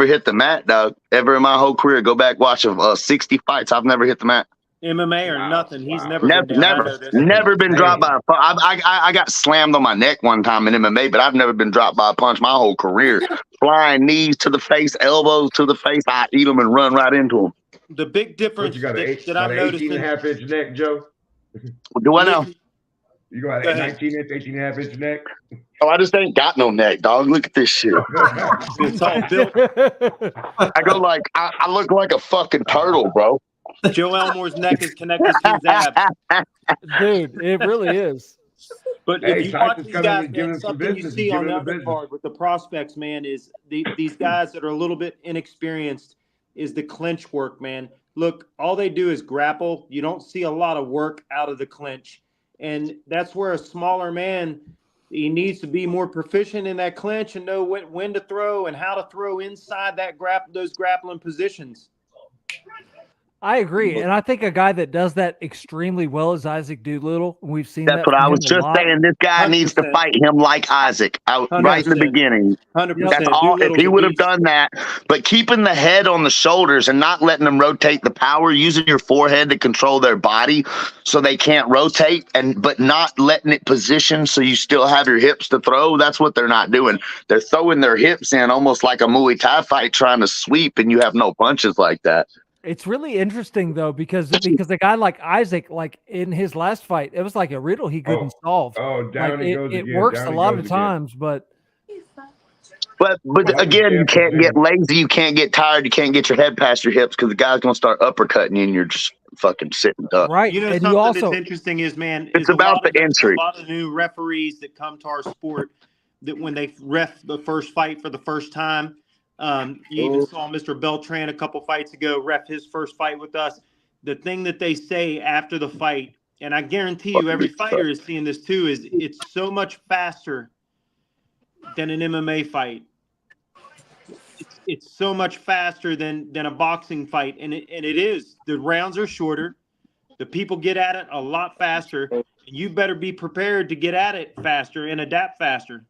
hit the mat, dog. Ever in my whole career. Go back, watch 60 fights. I've never hit the mat. MMA or nothing. He's never been dropped by a punch. I got slammed on my neck one time in MMA, but I've never been dropped by a punch my whole career. Flying knees to the face, elbows to the face. I eat them and run right into them. The big difference that I'm noticing. 18.5-inch neck, Joe. Do I know? You got an 18.5-inch neck? Oh, I just ain't got no neck, dog. Look at this shit. It's all built. I look like a fucking turtle, bro. Joe Elmore's neck is connected to his abs. Dude, it really is. But if you watch these guys, man, something you see on the other card with the prospects, man, is these guys that are a little bit inexperienced is the clinch work, man. Look, all they do is grapple. You don't see a lot of work out of the clinch. And that's where a smaller man, he needs to be more proficient in that clinch and know when to throw and how to throw inside those grappling positions. I agree, and I think a guy that does that extremely well is Isaac Doolittle. We've seen That's that. what from I him was a just lot. saying. This guy needs to 100%. fight him like Isaac out right in the 100%. beginning. 100%. That's all. If Doolittle's he a would have beast. done that, but keeping the head on the shoulders and not letting them rotate the power, using your forehead to control their body so they can't rotate, but not letting it position so you still have your hips to throw. That's what they're not doing. They're throwing their hips in almost like a Muay Thai fight, trying to sweep, and you have no punches like that. It's really interesting though because a guy like Isaac, like in his last fight, it was like a riddle he couldn't solve. Oh, down Like he goes it again. works Down a he lot goes of again. times, but But again, you can't get lazy, you can't get tired, you can't get your head past your hips because the guy's gonna start uppercutting you, and you're just fucking sitting up. right. You know, and something you also that's interesting is, man, It's is about the entry. A lot of new referees that come to our sport that when they ref the first fight for the first time, you even saw Mr. Beltran a couple fights ago ref his first fight with us. The thing that they say after the fight, and I guarantee you every fighter is seeing this too, is it's so much faster than an MMA fight. It's so much faster than a boxing fight, and it is. The rounds are shorter. The people get at it a lot faster. And you better be prepared to get at it faster and adapt faster.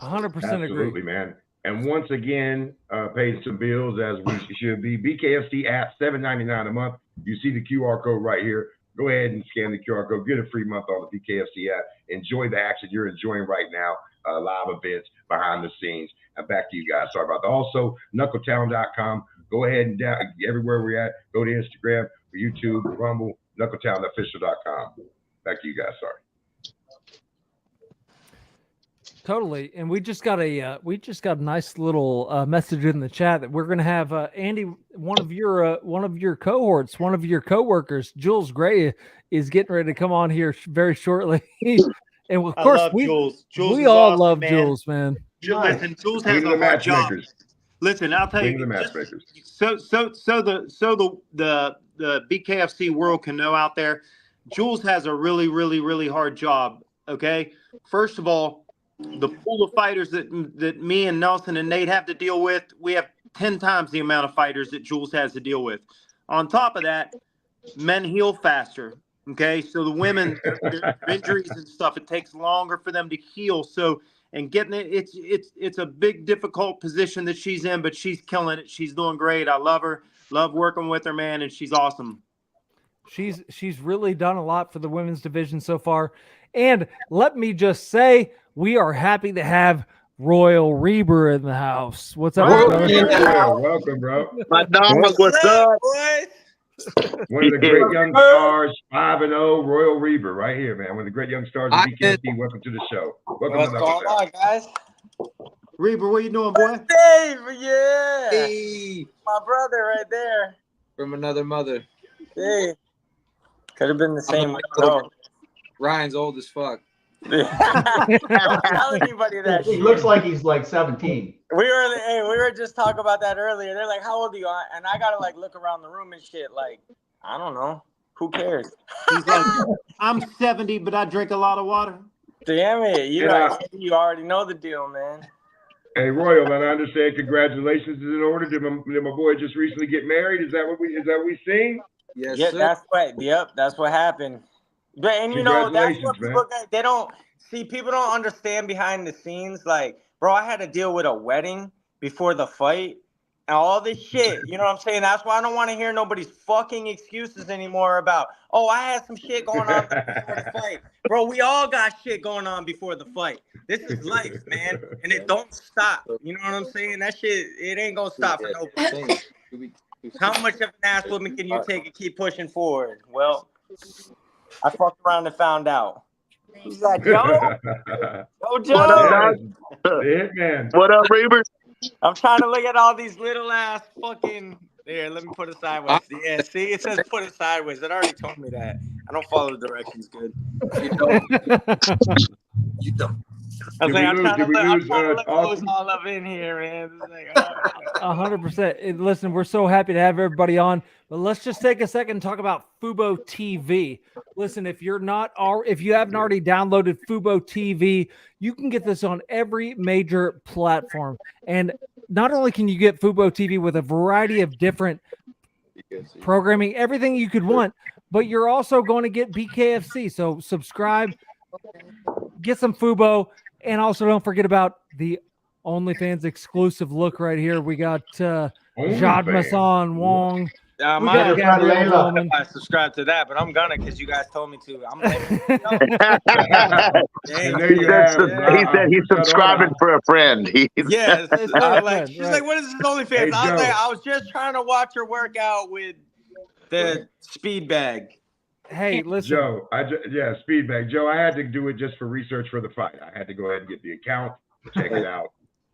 100% Absolutely, agree. man. And once again, paying some bills as we should be. BKFC app, $7.99 a month. You see the QR code right here. Go ahead and scan the QR code. Get a free month on the BKFC app. Enjoy the action you're enjoying right now. Live events, behind the scenes. And back to you guys. Sorry about that. Also, knuckletown.com. Go ahead and everywhere we're at. Go to Instagram, YouTube, Rumble, knuckletownofficial.com. Back to you guys. Sorry. Totally. And we just got a nice little message in the chat that we're going to have Andy, one of your cohorts, one of your coworkers, Jewlz Grey, is getting ready to come on here very shortly. And of course, we all awesome, love man. Jewlz, man. Listen, Jewlz Queen has of a the hard job. matchmakers. Listen, I'll tell Queen you. of the matchmakers. So the BKFC world can know out there, Jewlz has a really, really, really hard job. Okay, first of all, the pool of fighters that me and Nelson and Nate have to deal with, we have 10 times the amount of fighters that Jewlz has to deal with. On top of that, men heal faster. Okay, so the women, their injuries and stuff, it takes longer for them to heal. So, and getting it, it's a big, difficult position that she's in, but she's killing it. She's doing great. I love her. Love working with her, man, and she's awesome. She's really done a lot for the women's division so far. And let me just say, we are happy to have Royal Reber in the house. What's up, brother? Welcome, bro. My dog, what's up? One of the great young stars, 5-0, Royal Reber, right here, man. One of the great young stars of BKFC. Welcome to the show. Welcome What's to going on, guys? Reber, what you doing, boy? Dave, yeah. Hey, My brother right there. from another mother. Hey. Could have been the same. Ryan's old as fuck. Don't tell anybody that He shit. looks like he's like 17. We were just talking about that earlier. They're like, "How old are you?" And I gotta like look around the room and shit. Like, I don't know. Who cares? He's like, I'm 70, but I drink a lot of water. Damn it! You already know the deal, man. Hey, Royal, man, I understand. Congratulations is in order. Did my boy just recently get married? Is that what we seen? Yes, Yeah, sir. that's right. Yep, that's what happened. But and you know that's what people they don't see. People don't understand behind the scenes. Like, bro, I had to deal with a wedding before the fight and all this shit. You know what I'm saying? That's why I don't want to hear nobody's fucking excuses anymore about, oh, I had some shit going on before the fight. Bro, we all got shit going on before the fight. This is life, man, and it don't stop. You know what I'm saying? That shit, it ain't gonna stop for nobody. How much of an ass woman can you take and keep pushing forward? Well, I fucked around and found out. Who's that, Joe? Oh, Joe. What up, Reber? I'm trying to look at all these little ass fucking. Here, let me put it sideways. Yeah, see, it says put it sideways. It already told me that. I don't follow the directions good. You don't. I was like, I'm trying to look those all up in here, man. It's like, 100%. Listen, we're so happy to have everybody on, but let's just take a second and talk about Fubo TV. Listen, if you haven't already downloaded Fubo TV, you can get this on every major platform. And not only can you get Fubo TV with a variety of different programming, everything you could want. But you're also going to get BKFC. So subscribe, get some Fubo, and also don't forget about the OnlyFans exclusive look right here. We got Jad Masan Wong. I We might got have Gabrielle Roman. I subscribe to that, but I'm gonna because you guys told me to. I'm He said he's subscribing for a friend. Yes. It's She's like, what is this OnlyFans? Hey, I was Joe. like, I was just trying to watch her work out with the speed bag. Hey, listen. Joe, speed bag. Joe, I had to do it just for research for the fight. I had to go ahead and get the account, check it out.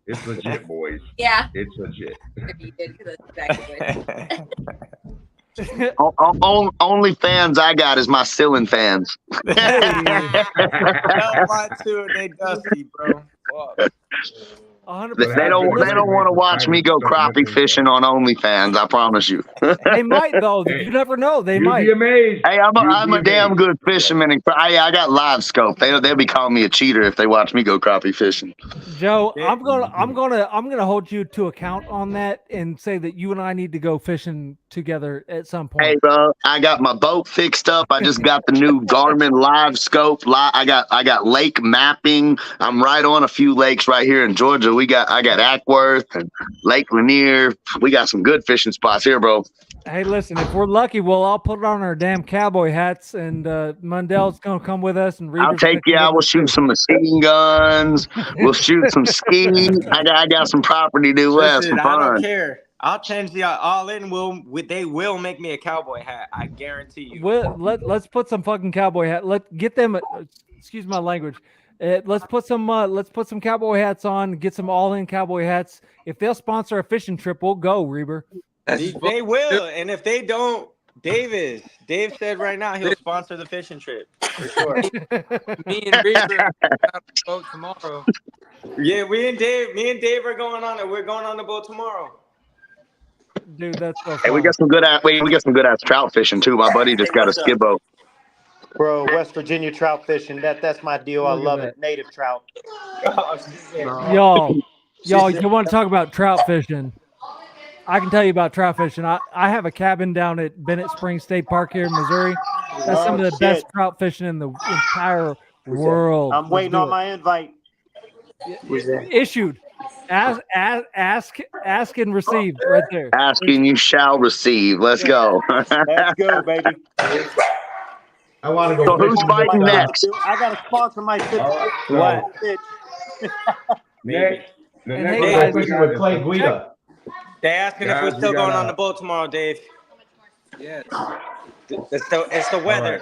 It's legit, boys. Yeah. It's legit. You did, 'cause that's exactly Only fans I got is my ceiling fans. Mine too, and they dusty, bro. Fuck. 100%. They don't want to watch me go crappie fishing on OnlyFans. I promise you. They might though. You never know. They might. Be amazed. Hey, I'm a damn good fisherman. And I got live scope. They'll be calling me a cheater if they watch me go crappie fishing. Joe, I'm gonna hold you to account on that and say that you and I need to go fishing together at some point. Hey, bro, I got my boat fixed up. I just got the new Garmin live scope. I got lake mapping. I'm right on a few lakes right here in Georgia. I got Ackworth and Lake Lanier. We got some good fishing spots here, bro. Hey, listen, if we're lucky, we'll all put on our damn cowboy hats, and Mundell's gonna come with us. And I'll take you out. We'll shoot some machine guns. We'll shoot some ski. I got some property due west for I fun. don't care. I'll change the all in. They will make me a cowboy hat. I guarantee you. Let's put some fucking cowboy hat. Get them. Excuse my language. Let's put some cowboy hats on. Get some all-in cowboy hats. If they'll sponsor a fishing trip, we'll go, Reber. They will, and if they don't, Dave said right now he'll sponsor the fishing trip for sure. Me and Reber are out the boat tomorrow. Yeah, me and Dave are going on it. We're going on the boat tomorrow. Dude, that's so fun. Hey, we got some good ass trout fishing too. My buddy just got a skid boat. Bro, West Virginia trout fishing. That's my deal. I love it. Native trout. Y'all, you want to talk about trout fishing? I can tell you about trout fishing. I have a cabin down at Bennett Springs State Park here in Missouri. That's some of the best trout fishing in the entire world. I'm waiting on my invite. Issued. Ask and receive right there. Asking you shall receive. Let's go. Let's go, baby. I want to go. So who's fighting next? I got to sponsor my trip. What? Next. The And next hey, one guys, we Fishing got with is- Clay Guida. They asking if Guys, we're we still going gotta- on the boat tomorrow, Dave. Yes. It's the weather.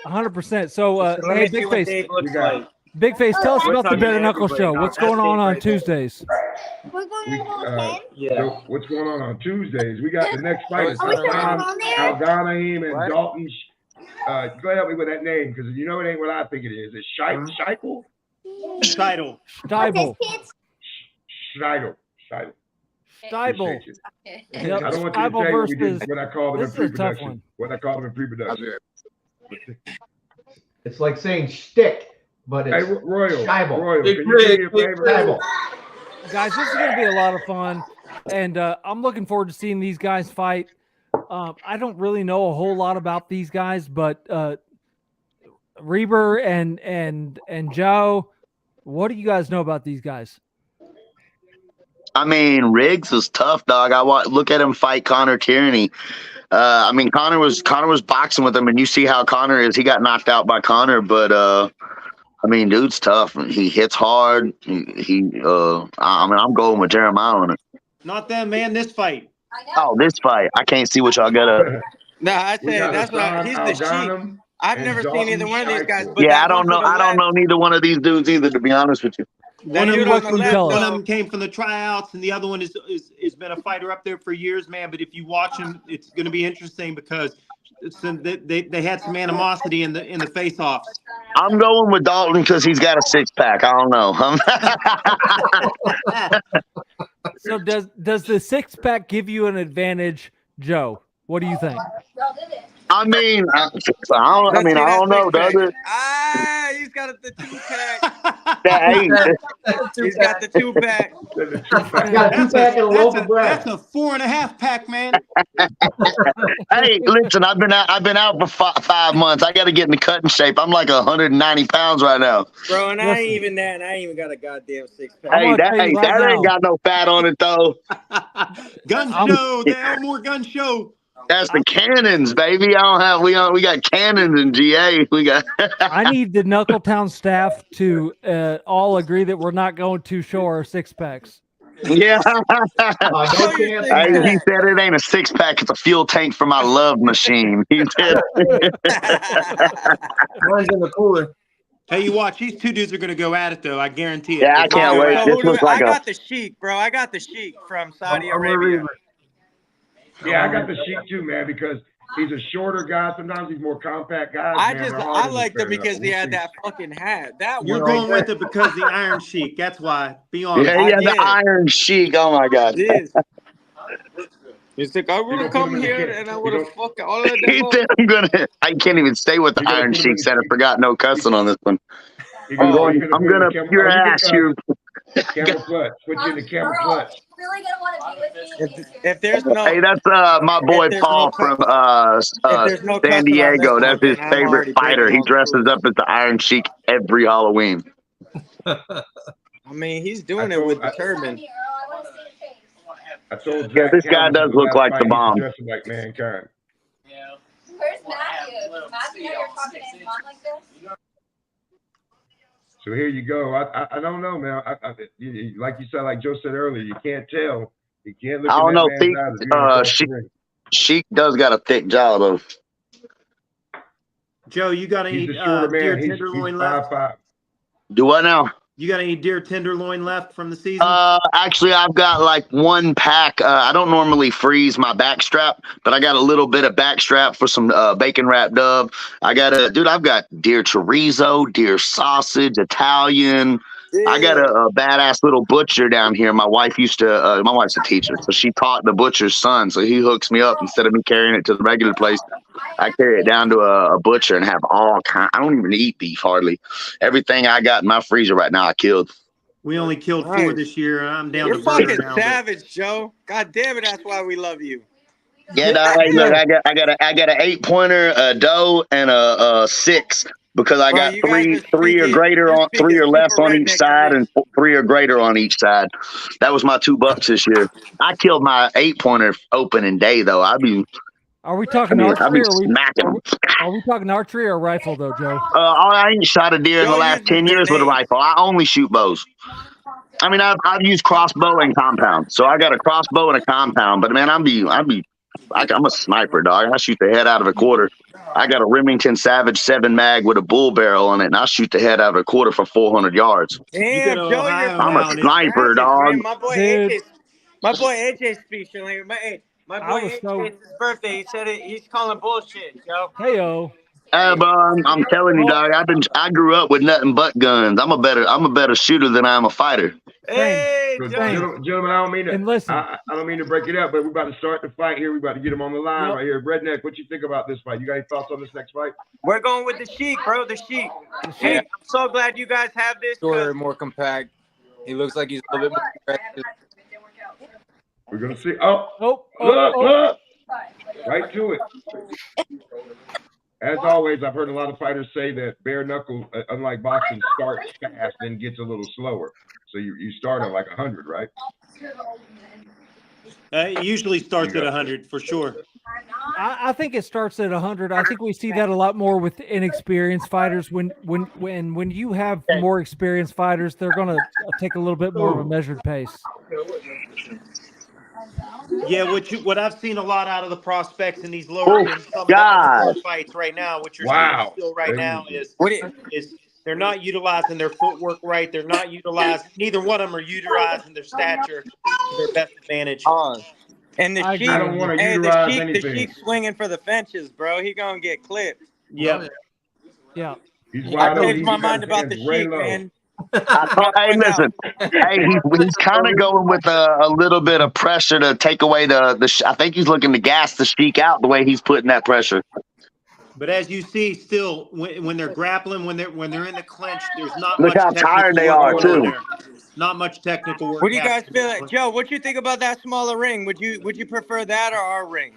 100%. So, Let hey, me see Big what Face, Dave looks You got- like. Big Face, tell us We're about the talking Bare to Knuckle everybody Show. now. What's That's going on Dave right there. Tuesdays? We're going We, to go Yeah. so what's going on Tuesdays? We got the next fight. Are we still on there? Al-Ghanaim and What? Dalton. Go ahead, help me with that name because you know it ain't what I think it is. It's Scheitel? Title. Steibel. Scheitel. Steibel. Appreciate you. Yep. I don't want you to Steibel say what we versus. did, what I called them in This is a tough pre-production. one. What I called them in I'll be pre-production. right It's like saying shtick, but Hey, it's Royal. Scheibel. Royal, Big can you do me a Rig, favor? Scheibel. Guys, this is going to be a lot of fun, and I'm looking forward to seeing these guys fight. I don't really know a whole lot about these guys, but Reber and Joe, what do you guys know about these guys? I mean, Riggs was tough, dog. Look at him fight Connor Tierney. I mean, Connor was boxing with him, and you see how Connor is. He got knocked out by Connor, but I mean, dude's tough. He hits hard. I mean, I'm going with Jeremiah on it. Not them, man. This fight. Oh, this fight, I can't see what y'all got up. Nah, I We said got that's what he's the sheep. Al-Ghanem I've and never seen Dalton either one of these guys. Scheitel. But Yeah, that I don't one know. to the I don't left- know neither one of these dudes either, to be honest with you. One of dude them on the left, tell us. One of them came from the tryouts, and the other one is been a fighter up there for years, man. But if you watch him, it's going to be interesting because they had some animosity in the face-offs. I'm going with Dalton because he's got a six-pack. I don't know. So does the 6-pack give you an advantage, Joe? What do you think? I mean, I Let's see I that don't know, does six-pack. it? Ah, he's got the 2-pack. He's got the 2-pack. Got a 2-pack and a loaf of bread. That's a 4.5 pack, man. Hey, listen, I've been out for 5 months. I got to get in the cutting shape. I'm like 190 pounds right now. Bro, and I ain't even that, and I ain't even got a goddamn 6-pack. Hey, that ain't got no fat on it though. Gun show, the Elmore Gun Show. That's the cannons, baby. I don't have. We got cannons in GA. We got. I need the Knuckletown staff to all agree that we're not going to show our 6-packs. Yeah. Hey, he said it ain't a 6-pack. It's a fuel tank for my love machine. He said. Mine's in the cooler. Hey, you watch. These two dudes are going to go at it, though. I guarantee it. Yeah, I can't wait. This looks like I got the Sheik, bro. I got the Sheik from Saudi Arabia. Yeah, I got the Sheik too, man, because he's a shorter guy. Sometimes he's more compact guy. I liked him because he had that fucking hat. You're going with it because the Iron Sheik. That's why. Be honest. Yeah, the Iron Sheik. Oh my God. He's like, I would have come here and I would have fucked all of them. He said, I can't even stay with the Iron Sheik. Said I forgot no cussing on this one. I'm gonna pure ass you. Camel clutch. Put you in the camel clutch. Really gonna want to be with me? If there's no, hey, that's my boy Paul from San Diego. That's his favorite fighter. He dresses up as the Iron Sheik every Halloween. I mean, he's doing it with the turban. I told yeah, this guy does look like the bomb. Dressing like mankind. Yeah. Where's Matthew? Matthew, you're talking to his mom like this? So here you go. I don't know, man. Like you said, like Joe said earlier, you can't tell. You can't look. I don't know. Sheik does got a thick jaw though. Joe, you got any deer tenderloin left? 5'5". Do what now? You got any deer tenderloin left from the season? Actually, I've got like 1 pack. I don't normally freeze my back strap, but I got a little bit of back strap for some bacon wrapped dub. I've got deer chorizo, deer sausage, Italian. Yeah. I got a badass little butcher down here. My wife's a teacher, so she taught the butcher's son. So he hooks me up instead of me carrying it to the regular place. I carry it down to a butcher and have all kind. I don't even eat beef hardly. Everything I got in my freezer right now, I killed. We only killed 4 this year, and I'm down You're to burger fucking now. savage, Joe. God damn it, that's why we love you. Yeah, hey, look, I got an 8-pointer, a doe, and a 6 because I got three or greater on 3 or less on each side, and 3 or greater on each side. That was my $2 this year. I killed my 8-pointer opening day though. Are we talking archery? Are we talking archery or rifle though, Joe? I ain't shot a deer in the last 10 years with a rifle. I only shoot bows. I mean, I've used crossbow and compound, so I got a crossbow and a compound. But man, I'm a sniper, dog. I shoot the head out of a quarter. I got a Remington Savage 7 mag with a bull barrel on it, and I shoot the head out of a quarter for 400 yards. Damn, Joe, I'm a sniper, dog. My boy AJ speaks. My boy AJ's birthday. He said he's calling bullshit, Joe. Heyo. Hey, bro, I'm telling you, dog. I grew up with nothing but guns. I'm a better shooter than I am a fighter. Hey, gentlemen, I don't mean to. And listen, I don't mean to break it up, but we're about to start the fight here. We're about to get him on the line right here. Redneck, what you think about this fight? You got any thoughts on this next fight? We're going with the Sheik, bro. The Sheik. Yeah. I'm so glad you guys have this. Shorter, more compact. He looks like he's a little bit more aggressive. We're gonna see. Look. Right to it. As always, I've heard a lot of fighters say that bare knuckle, unlike boxing, starts fast and gets a little slower. So you start at like 100, right? It usually starts at 100 for sure. I think it starts at 100. I think we see that a lot more with inexperienced fighters. When you have more experienced fighters, they're going to take a little bit more of a measured pace. Yeah, what I've seen a lot out of the prospects in these lower fights right now, what you're seeing still right now is they're not utilizing their footwork right. They're not utilizing, neither one of them are utilizing their stature to their best advantage. And the Sheik, the Sheik swinging for the fences, bro. He gonna get clipped. Yeah. I changed my mind about the Sheik, man. Hey, listen. Hey, he's kind of going with a little bit of pressure to take away the. I think he's looking to gas the Sheik out the way he's putting that pressure. But as you see, still when they're grappling, when they're in the clinch, there's not Look much how technical tired they work are, going on too. there. Not much technical work. What do you guys happening. feel like, Joe? What you think about that smaller ring? Would you prefer that or our ring?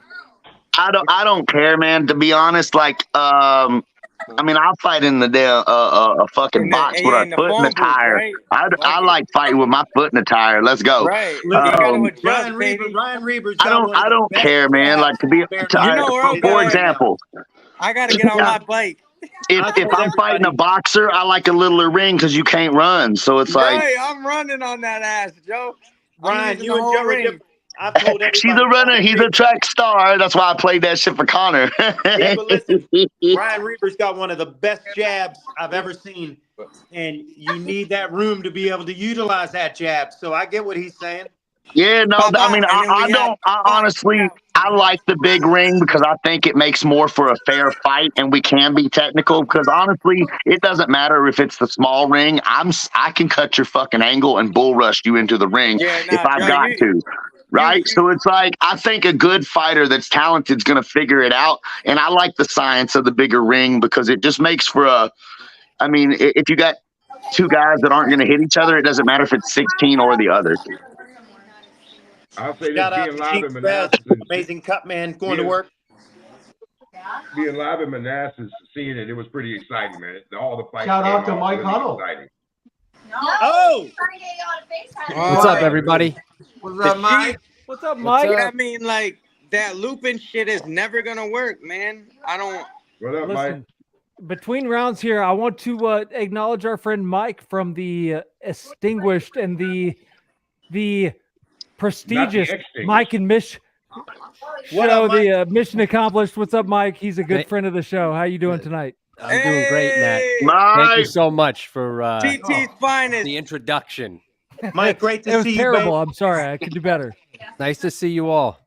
I don't care, man. To be honest, like I mean, I'll fight in the damn a fucking box with a in the foot in the phone booth, tire. right? I like fighting with my foot in the tire. Let's go. Right. You gotta adjust, Ryan baby. Reber's I don't care, man. Like to be You know where I'm for going. example, I gotta get on my bike. if I'm fighting a boxer, I like a littler ring because you can't run. So it's like Right, I'm running on that ass, Joe. Ryan, you and Joe are different. I've told everybody. she's a runner. He's a track star. That's why I played that shit for Connor. Yeah, but listen, Ryan Reber's got one of the best jabs I've ever seen, and you need that room to be able to utilize that jab. So I get what he's saying. Yeah, no, I mean, I honestly, I like the big ring because I think it makes more for a fair fight and we can be technical because honestly, it doesn't matter if it's the small ring. I can cut your fucking angle and bull rush you into the ring if I've got to. Right. So it's like, I think a good fighter that's talented is going to figure it out. And I like the science of the bigger ring because it just makes for I mean, if you got two guys that aren't going to hit each other, it doesn't matter if it's 16 or the other. I'll say Shout this, out being to live Chief in Fez, Manassas, amazing cut man, going to work. Being live in Manassas, seeing it was pretty exciting, man. All the fights. Shout out came to Mike really Huddle. exciting. Oh! What's up, everybody? What's up, Mike? What's up, Mike? I mean, like, that looping shit is never gonna work, man. I don't. What up, Listen, between rounds here, I want to acknowledge our friend Mike from the extinguished and the prestigious extinguished. Mike and Mish show, the Mission Accomplished. What's up, Mike? He's a good friend of the show. How you doing tonight? I'm doing great, Matt. Mike. Thank you so much for TT's finest. the introduction. Mike, great to It was see you, terrible. babe. I'm sorry. I could do better. Nice to see you all.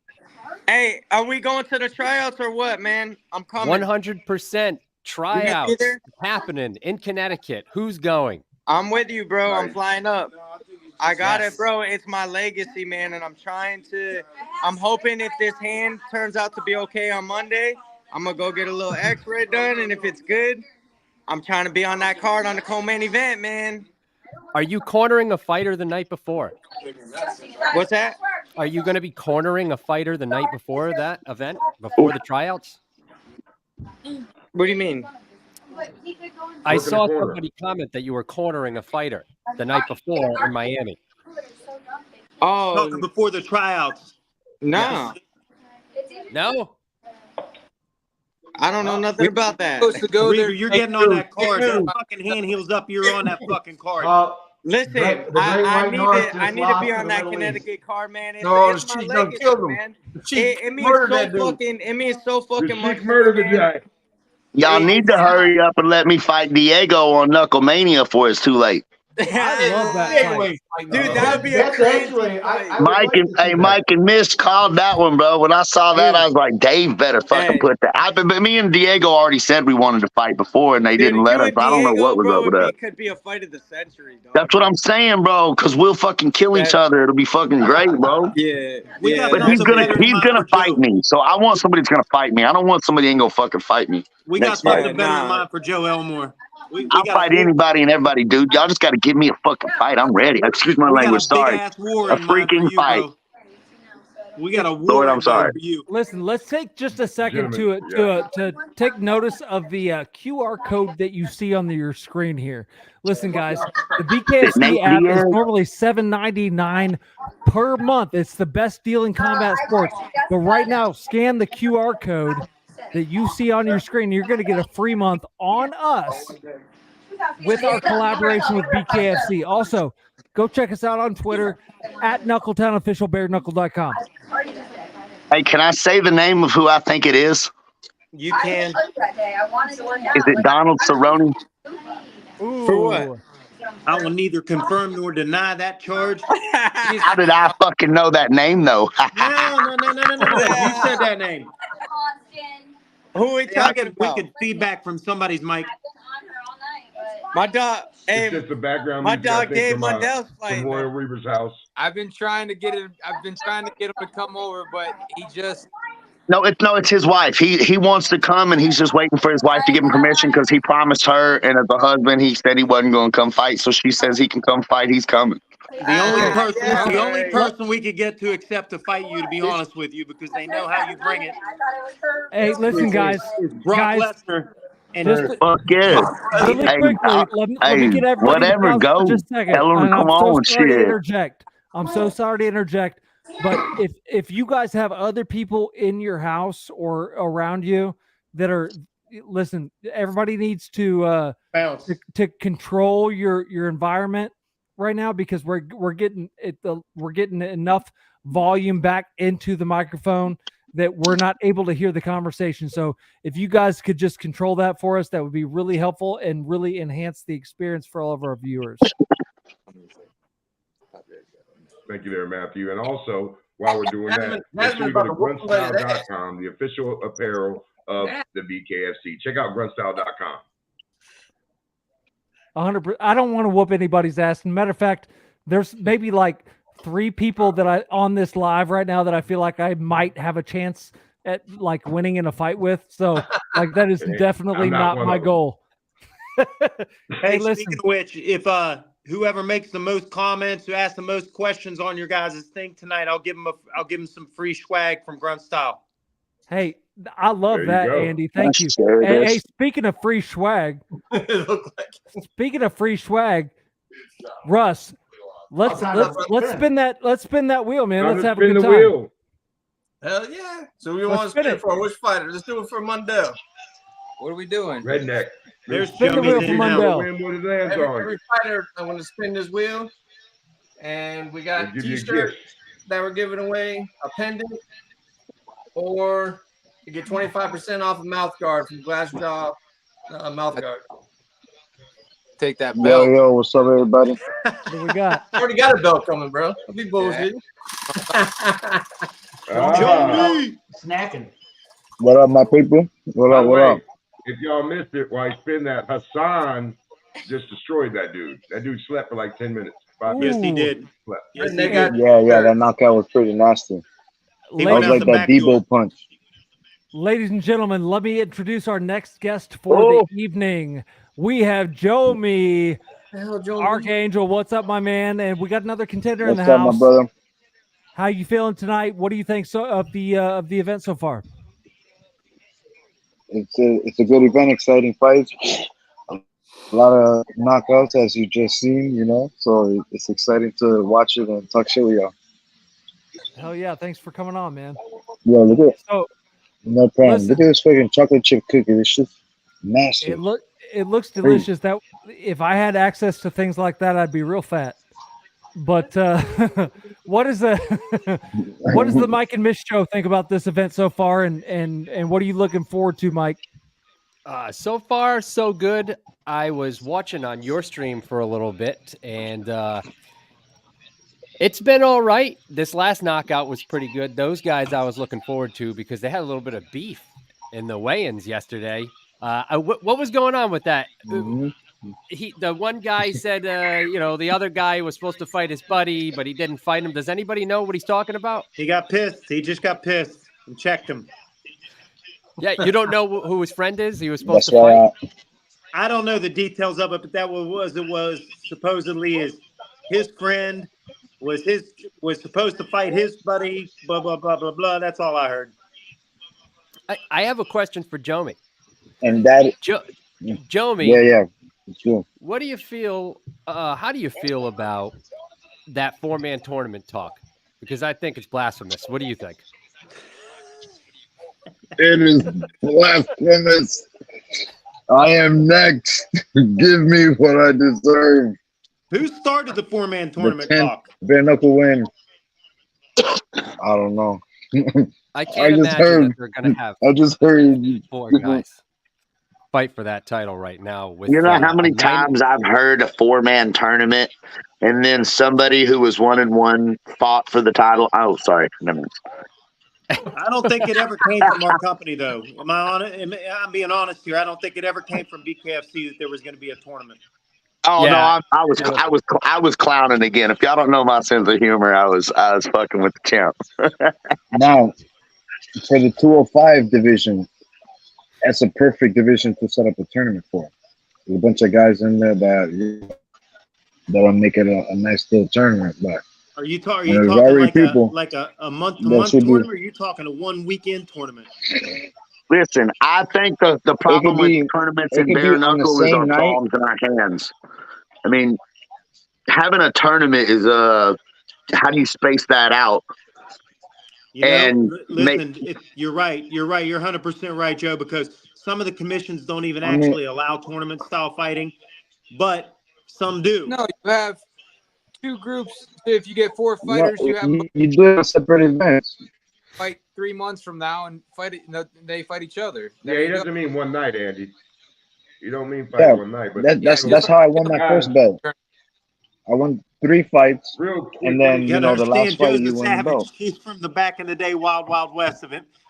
Hey, are we going to the tryouts or what, man? I'm coming. 100% tryouts happening in Connecticut. Who's going? I'm with you, bro. I'm flying up. I got it, bro. It's my legacy, man, and I'm hoping if this hand turns out to be okay on Monday, I'm going to go get a little x-ray done, and if it's good, I'm trying to be on that card on the co-main event, man. Are you cornering a fighter the night before? What's that? Are you going to be cornering a fighter the night before that event, before the tryouts? What do you mean? I saw somebody comment that you were cornering a fighter the night before in Miami. Oh, before the tryouts. No. No? I don't know nothing about that. Reber, you're getting on that card. That fucking hand heals up. You're on that fucking card. Listen, I need to be on that Connecticut card, man. It's my legacy, man. It means so fucking much. Y'all need to hurry up and let me fight Diego on Knucklemania before it's too late. I love that fight. Dude, that would be a crazy fight. Mike and Mish called that one, bro. When I saw that, I was like, Dave better fucking put that. But me and Diego already said we wanted to fight before, and they didn't let us. I don't know what was up with that. It could be a fight of the century, dog. That's what I'm saying, bro. Because we'll fucking kill each other. It'll be fucking great, bro. Yeah. But he's gonna fight me. So I want somebody that's gonna fight me. I don't want somebody that ain't gonna fucking fight me. We got something better in mind for Joe Elmore. I'll fight anybody and everybody, dude. Y'all just got to give me a fucking fight. I'm ready. Excuse my language. Sorry. A freaking fight. We got a war. Lord, I'm sorry. For you. Listen, let's take just a second to take notice of the QR code that you see on your screen here. Listen, guys, the BKFC app is normally $7.99 per month. It's the best deal in combat sports. But right now, scan the QR code that you see on your screen. You're going to get a free month on us with our collaboration with BKFC. Also, go check us out on Twitter at KnuckletownOfficial, BareKnuckle.com. Hey, can I say the name of who I think it is? You can. Is it Donald Cerrone? For what? I will neither confirm nor deny that charge. How did I fucking know that name, though? No. You said that name. Who are we talking about? We could feedback from somebody's mic. My dog, It's just the background. my music, I dog think, Dave from, Mundell's playing. from Royal Reaver's house. I've been trying to get him to come over, but It's his wife. He wants to come, and he's just waiting for his wife to give him permission because he promised her. And as a husband, he said he wasn't going to come fight. So she says he can come fight. He's coming. The only person we could get to accept to fight you, to be honest with you, because they know how you bring it. Hey, listen, guys. Is Brock Lesnar. And Fuck yeah. Really quickly, let me get everybody whatever, go. just a second. Tell him to come on, shit. I'm so sorry to interject, but if you guys have other people in your house or around you that are, listen, everybody needs to control your environment right now, because we're getting enough volume back into the microphone that we're not able to hear the conversation. So if you guys could just control that for us, that would be really helpful and really enhance the experience for all of our viewers. Thank you there, Matthew. And also, while we're doing that, make sure you go to grunstyle.com, the official apparel of the BKFC. Check out grunstyle.com. 100%. I don't want to whoop anybody's ass. Matter of fact, there's maybe like 3 people that I on this live right now that I feel like I might have a chance at like winning in a fight with. So like that is definitely not my goal. Hey, speaking of which, if whoever makes the most comments, who asks the most questions on your guys' thing tonight, I'll give him some free swag from Grunt Style. Hey, I love that, Andy. Thank you. Hey, speaking of free swag, Russ, let's spin that wheel, man. Let's have a good time. Wheel. Hell yeah! So we want to spin it for which fighter? Let's do it for Mundell. What are we doing? Redneck. There's spin the wheel for Mundell. Every fighter, I want to spin this wheel, and we got T-shirts that we're giving away, a pendant, or you get 25% off a mouth guard from Glass Jaw Mouth Guard. Take that belt. Yo, what's up, everybody? What do we got? I already got a belt coming, bro. Don't be bullshit. Snacking. What up, my people? What up? If y'all missed it, while I spin that, Hassan just destroyed that dude. That dude slept for like 10 minutes. Yes, he did. Yes, yeah, that knockout was pretty nasty. It was like that Debo punch. Ladies and gentlemen, let me introduce our next guest for the evening. We have Jomi, Archangel. What's up, my man? And we got another contender in the house. What's up, my brother? How you feeling tonight? What do you think of the event so far? It's a good event, exciting fights. A lot of knockouts, as you just seen, you know. So it's exciting to watch it and talk shit with y'all. Hell yeah! Thanks for coming on, man. Yeah, look at it. So, no problem. Look at this fucking chocolate chip cookie. This shit's massive. It looks delicious. That if I had access to things like that, I'd be real fat. But what does the Mike and Mish show think about this event so far, and what are you looking forward to, Mike? So far, so good. I was watching on your stream for a little bit, and it's been all right. This last knockout was pretty good. Those guys I was looking forward to because they had a little bit of beef in the weigh-ins yesterday. What was going on with that? Mm-hmm. The one guy said, the other guy was supposed to fight his buddy, but he didn't fight him. Does anybody know what he's talking about? He got pissed. He just got pissed and checked him. Yeah, you don't know who his friend is? He was supposed to fight? I don't know the details of it, but that was supposedly his friend was supposed to fight his buddy, blah, blah, blah, blah, blah. That's all I heard. I have a question for Jomi. And that Jomi. Yeah. Sure. What do you feel? How do you feel about that 4-man tournament talk? Because I think it's blasphemous. What do you think? It is blasphemous. I am next. Give me what I deserve. Who started the 4-man tournament talk? Bare knuckle win. I don't know. I can't imagine that they're going to have. I just heard 4 guys fight for that title right now. You know how many times I've heard a 4-man tournament, and then somebody who was 1-1 fought for the title. Oh, sorry, never mind. I don't think it ever came from our company, though. Am I honest? I'm being honest here. I don't think it ever came from BKFC that there was going to be a tournament. Oh yeah. No, I was clowning again. If y'all don't know my sense of humor, I was fucking with the champ. Now, for the 205 division, that's a perfect division to set up a tournament for. There's a bunch of guys in there that'll make it a nice little tournament. But Are you talking like a month-to-month tournament, or are you talking a 1 weekend tournament? Listen, I think the problem with tournaments in bare knuckle is our palms in our hands. I mean, having a tournament is how do you space that out? Listen, you're right. You're 100% right, Joe, because some of the commissions don't even actually allow tournament style fighting, but some do. No, you have two groups. If you get 4 fighters, you have you do have separate events. Fight 3 months from now and they fight each other. Yeah, he doesn't mean one night, Andy. You don't mean fight one night, but that's how I won my first belt. I won 3 fights, and then the last fight you won the belt. He's from the back in the day, wild west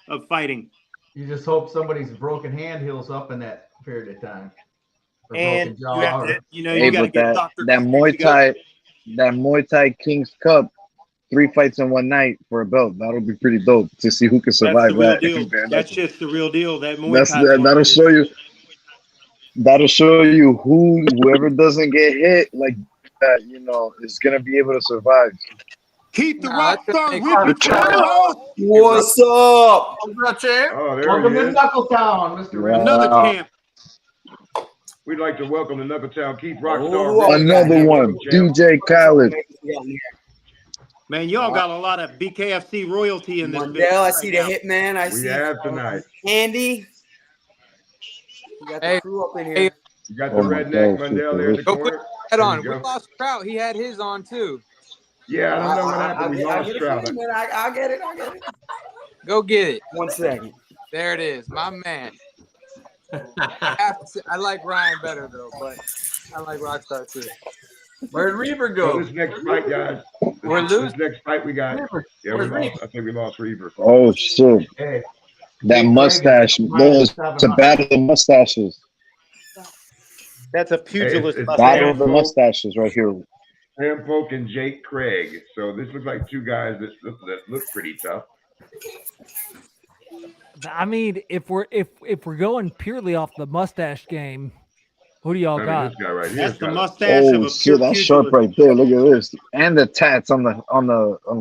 of fighting. You just hope somebody's broken hand heals up in that period of time. And you got to get that Muay Thai King's Cup, 3 fights in one night for a belt. That'll be pretty dope to see who can survive that. That's just the real deal. That'll show you whoever doesn't get hit like that, is gonna be able to survive. Keep the rock star What's up? Welcome to Knuckletown, Mr. Red. Another champ. We'd like to welcome to Knuckletown Keith Rockstar. Another one, DJ Khaled. Man, y'all got a lot of BKFC royalty in this. Mundell, I see the Hitman. I see tonight. Andy. You got the crew up in here. You got the redneck Mundell there in the corner. Put that on. We lost Trout. He had his on too. Yeah, I don't know what happened. We lost Trout. I get it. Go get it. 1 second. There it is, my man. I like Ryan better though, but I like Rockstar too. Where'd Reaver go? This next fight, guys. This next fight we got. Yeah, we lost. I think we lost Reaver. Oh shit! Hey, that mustache. It's a battle of the mustaches. That's a pugilist battle of the mustaches right here. Sam Polk and Jake Craig. So this looks like 2 guys that look pretty tough. I mean, if we're going purely off the mustache game, who do y'all got? This guy right here. That's the mustache of a shit, that's sharp right there. Look at this, and the tats on the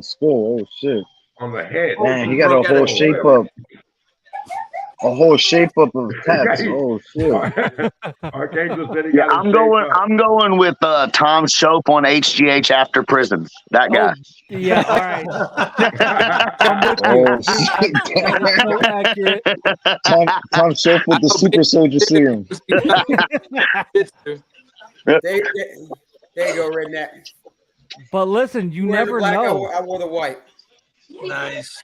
skull. Oh shit! On the head. Man, he got a whole shape up. A whole shape up of tats. Oh shit! Archangel said he got I'm going with Tom Shope on HGH After Prison. That guy. Yeah, all right. Tom Shope with the super soldier serum. There you go, redneck. But listen, you never know. I wore the white. Nice.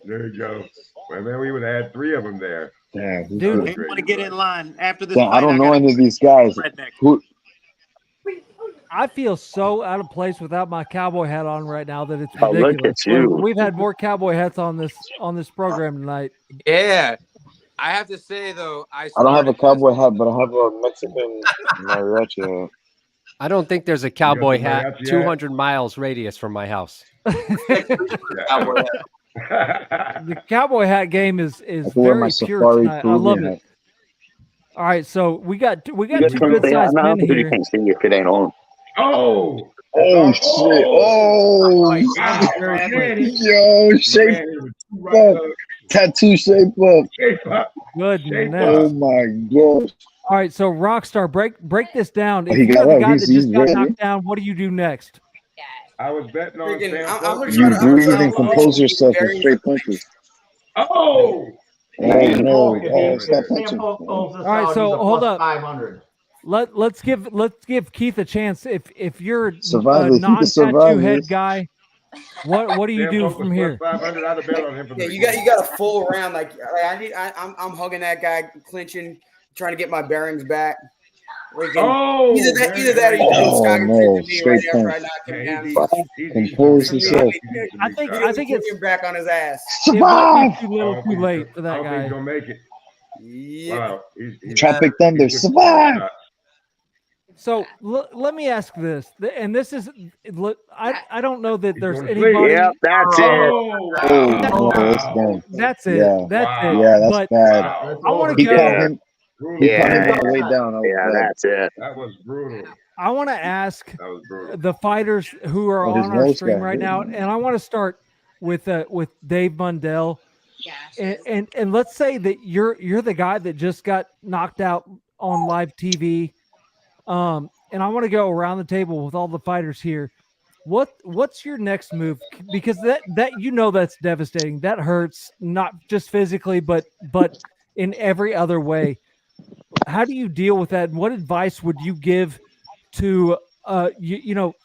There you go. Well, man, we would have had 3 of them there. Yeah, dude, you want to get in line after this? I don't know any of these guys. I feel so out of place without my cowboy hat on right now that it's ridiculous. Look at you. We've had more cowboy hats on this program tonight. Yeah, I have to say though, I don't have a cowboy hat, but I have a Mexican mariachi hat. I don't think there's a cowboy hat 200 miles radius from my house. The cowboy hat game is very pure tonight. I love it. All right, so we got 2 good sized men here. You can't see if it ain't on. Oh shit! Oh, yo, shape up, tattoo shape up. Good. Oh my god! All right, so Rockstar, break this down. If He you're got the up. guy He's that just got ready. knocked down, what do you do next? I was betting on You breathe and compose yourself with straight punches. Oh no! Oh, stop punching. All right, so hold up. 500. Let's give Keith a chance. If you're a Survival. non-tattoo head guy, what do you do from here? 500. I'd have bet on him from Yeah, you got a full round. I'm hugging that guy, clinching, trying to get my bearings back. Either that or you can no! Straight punch. Compose yourself. I think it's back on his ass. It might be too little, too late for that guy. He's gonna make it. Yeah. Wow. Tropic Thunder. Survive. So let me ask this, and this is, I don't know that there's going to anybody. Yep, that's That's bad. That's it. Yeah. That's it. Yeah, that's But bad. I want to He caught go. him. He caught him on the way down. That was Yeah, bad. that's it. That was brutal. I want to ask That was brutal. the fighters who are Oh, his on our nose stream got right hit. now, and I want to start with Dave Mundell. And let's say that you're the guy that just got knocked out on live TV. And I want to go around the table with all the fighters here. What's your next move? Because that that's devastating. That hurts, not just physically, but in every other way. How do you deal with that? And what advice would you give to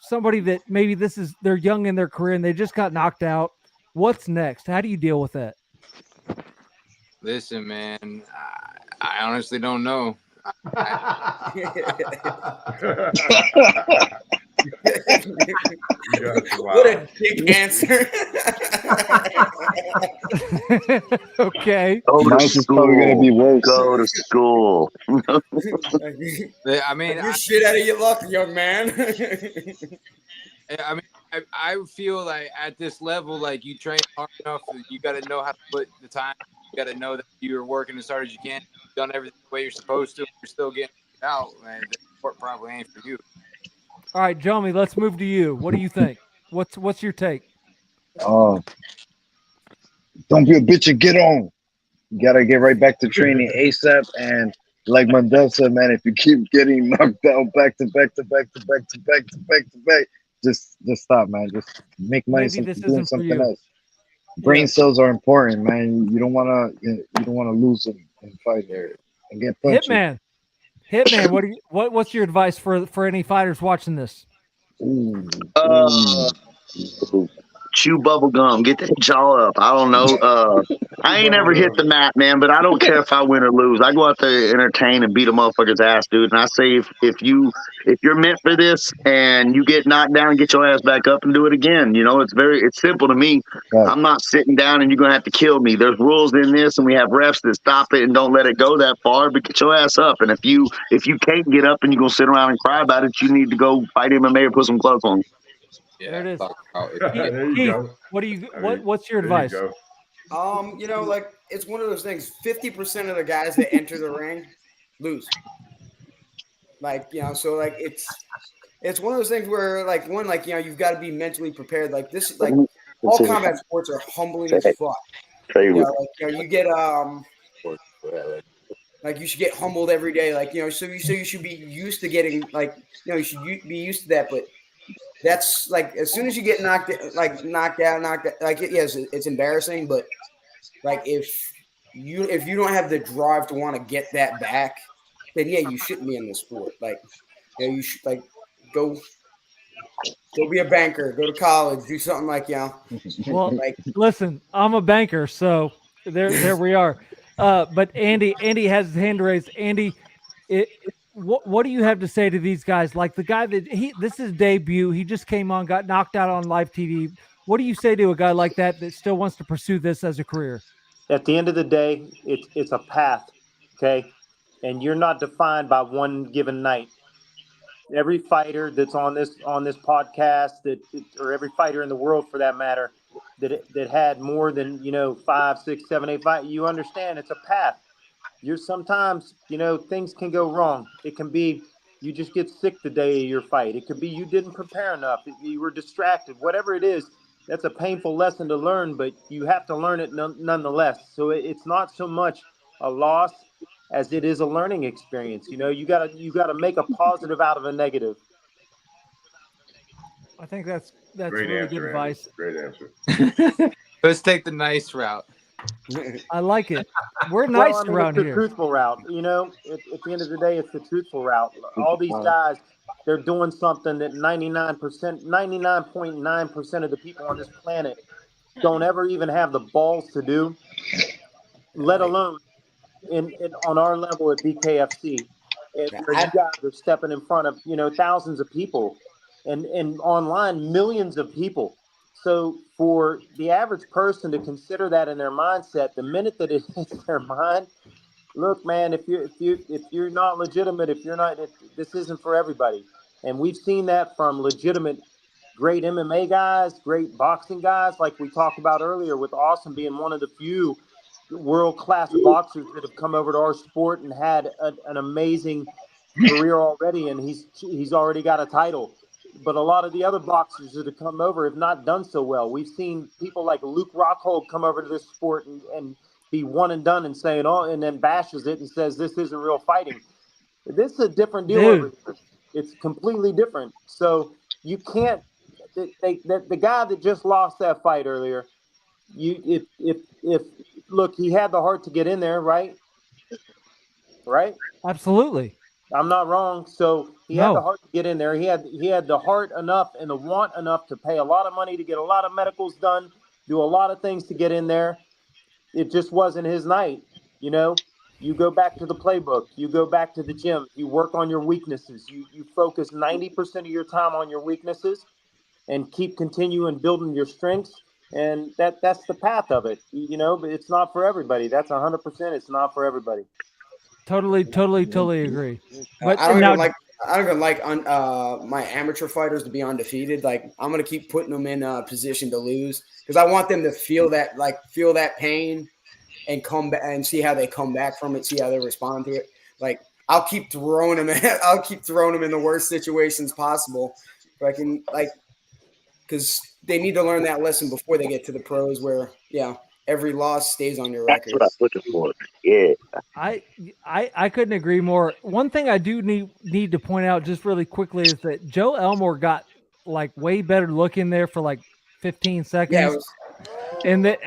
somebody that maybe they're young in their career and they just got knocked out? What's next? How do you deal with that? Listen, man, I honestly don't know. What a big answer. Okay. Mine's is probably gonna be worse. Go to school. I mean, you're shit out of your luck, young man. I mean, I feel like at this level, like you train hard enough, you got to know how to put the time. You got to know that you're working as hard as you can. You've done everything the way you're supposed to. You're still getting out, man. The sport probably ain't for you. All right, Jomi, let's move to you. What do you think? What's your take? Don't be a bitch and get on. You gotta get right back to training ASAP. And like Mundell said, man, if you keep getting knocked down back to back, just stop, man. Just make money doing something else. Brain cells are important, man. You don't wanna lose in fight there and get punched. Hitman, what's your advice for any fighters watching this? Chew bubble gum, get that jaw up. I don't know. I ain't ever hit the mat, man, but I don't care if I win or lose. I go out there, entertain, and beat a motherfucker's ass, dude. And I say, if you're meant for this and you get knocked down, get your ass back up and do it again. You know, it's simple to me. I'm not sitting down and you're gonna have to kill me. There's rules in this, and we have refs that stop it and don't let it go that far. But get your ass up. And if you can't get up and you're gonna sit around and cry about it, you need to go fight MMA or put some gloves on. There it is. There you go. What's your advice? Like it's one of those things. 50% of the guys that enter the ring lose. So like it's one of those things where you've got to be mentally prepared. Like this, like all combat sports are humbling as fuck. You get you should get humbled every day. So you should be used to getting you should be used to that, but. That's like as soon as you get knocked out, yes, it's embarrassing, but like if you don't have the drive to want to get that back, then yeah, you shouldn't be in the sport. You should go be a banker, go to college, do something Well, listen, I'm a banker, so there we are. But Andy has his hand raised. Andy, what do you have to say to these guys? Like the guy this is his debut. He just came on, got knocked out on live TV. What do you say to a guy like that still wants to pursue this as a career? At the end of the day, it's a path, okay? And you're not defined by one given night. Every fighter that's on this podcast, or every fighter in the world for that matter, that had more than 5, 6, 7, 8 fights, you understand it's a path. Sometimes, things can go wrong. It can be you just get sick the day of your fight. It could be you didn't prepare enough. You were distracted. Whatever it is, that's a painful lesson to learn, but you have to learn it nonetheless. So it's not so much a loss as it is a learning experience. You gotta make a positive out of a negative. I think that's Great really answer, good Andy. advice. Great answer. Let's take the nice route. I like it. We're nice around it's here. The truthful route. At the end of the day, it's the truthful route. All these guys, they're doing something that 99.9% of the people on this planet don't ever even have the balls to do, let alone on our level at BKFC. Where you guys are stepping in front of thousands of people, and online millions of people. So for the average person to consider that in their mindset, the minute that it hits their mind, look, man, if you're not legitimate, this isn't for everybody. And we've seen that from legitimate, great MMA guys, great boxing guys, like we talked about earlier, with Austin being one of the few world-class boxers that have come over to our sport and had an amazing career already, and he's already got a title. But a lot of the other boxers that have come over have not done so well. We've seen people like Luke Rockhold come over to this sport and be one and done and saying, oh, and then bashes it and says this isn't real fighting. This is a different deal over here. It's completely different. So you can't. The guy that just lost that fight earlier, if look, he had the heart to get in there, right? Right? Absolutely. I'm not wrong. So he had the heart to get in there. He had the heart enough and the want enough to pay a lot of money to get a lot of medicals done, do a lot of things to get in there. It just wasn't his night. You know, you go back to the playbook, you go back to the gym, you work on your weaknesses. You focus 90% of your time on your weaknesses and keep continuing building your strengths. And that's the path of it, you know, but it's not for everybody. That's 100%. It's not for everybody. Totally agree. But I don't even like my amateur fighters to be undefeated. Like, I'm gonna keep putting them in a position to lose because I want them to feel that pain and come back and see how they come back from it, see how they respond to it. Like, I'll keep throwing them in the worst situations possible. But I can, like, because they need to learn that lesson before they get to the pros, where every loss stays on your record. That's what I'm looking for. Yeah. I couldn't agree more. One thing I do need to point out just really quickly is that Joe Elmore got like way better looking there for like 15 seconds. And Hey,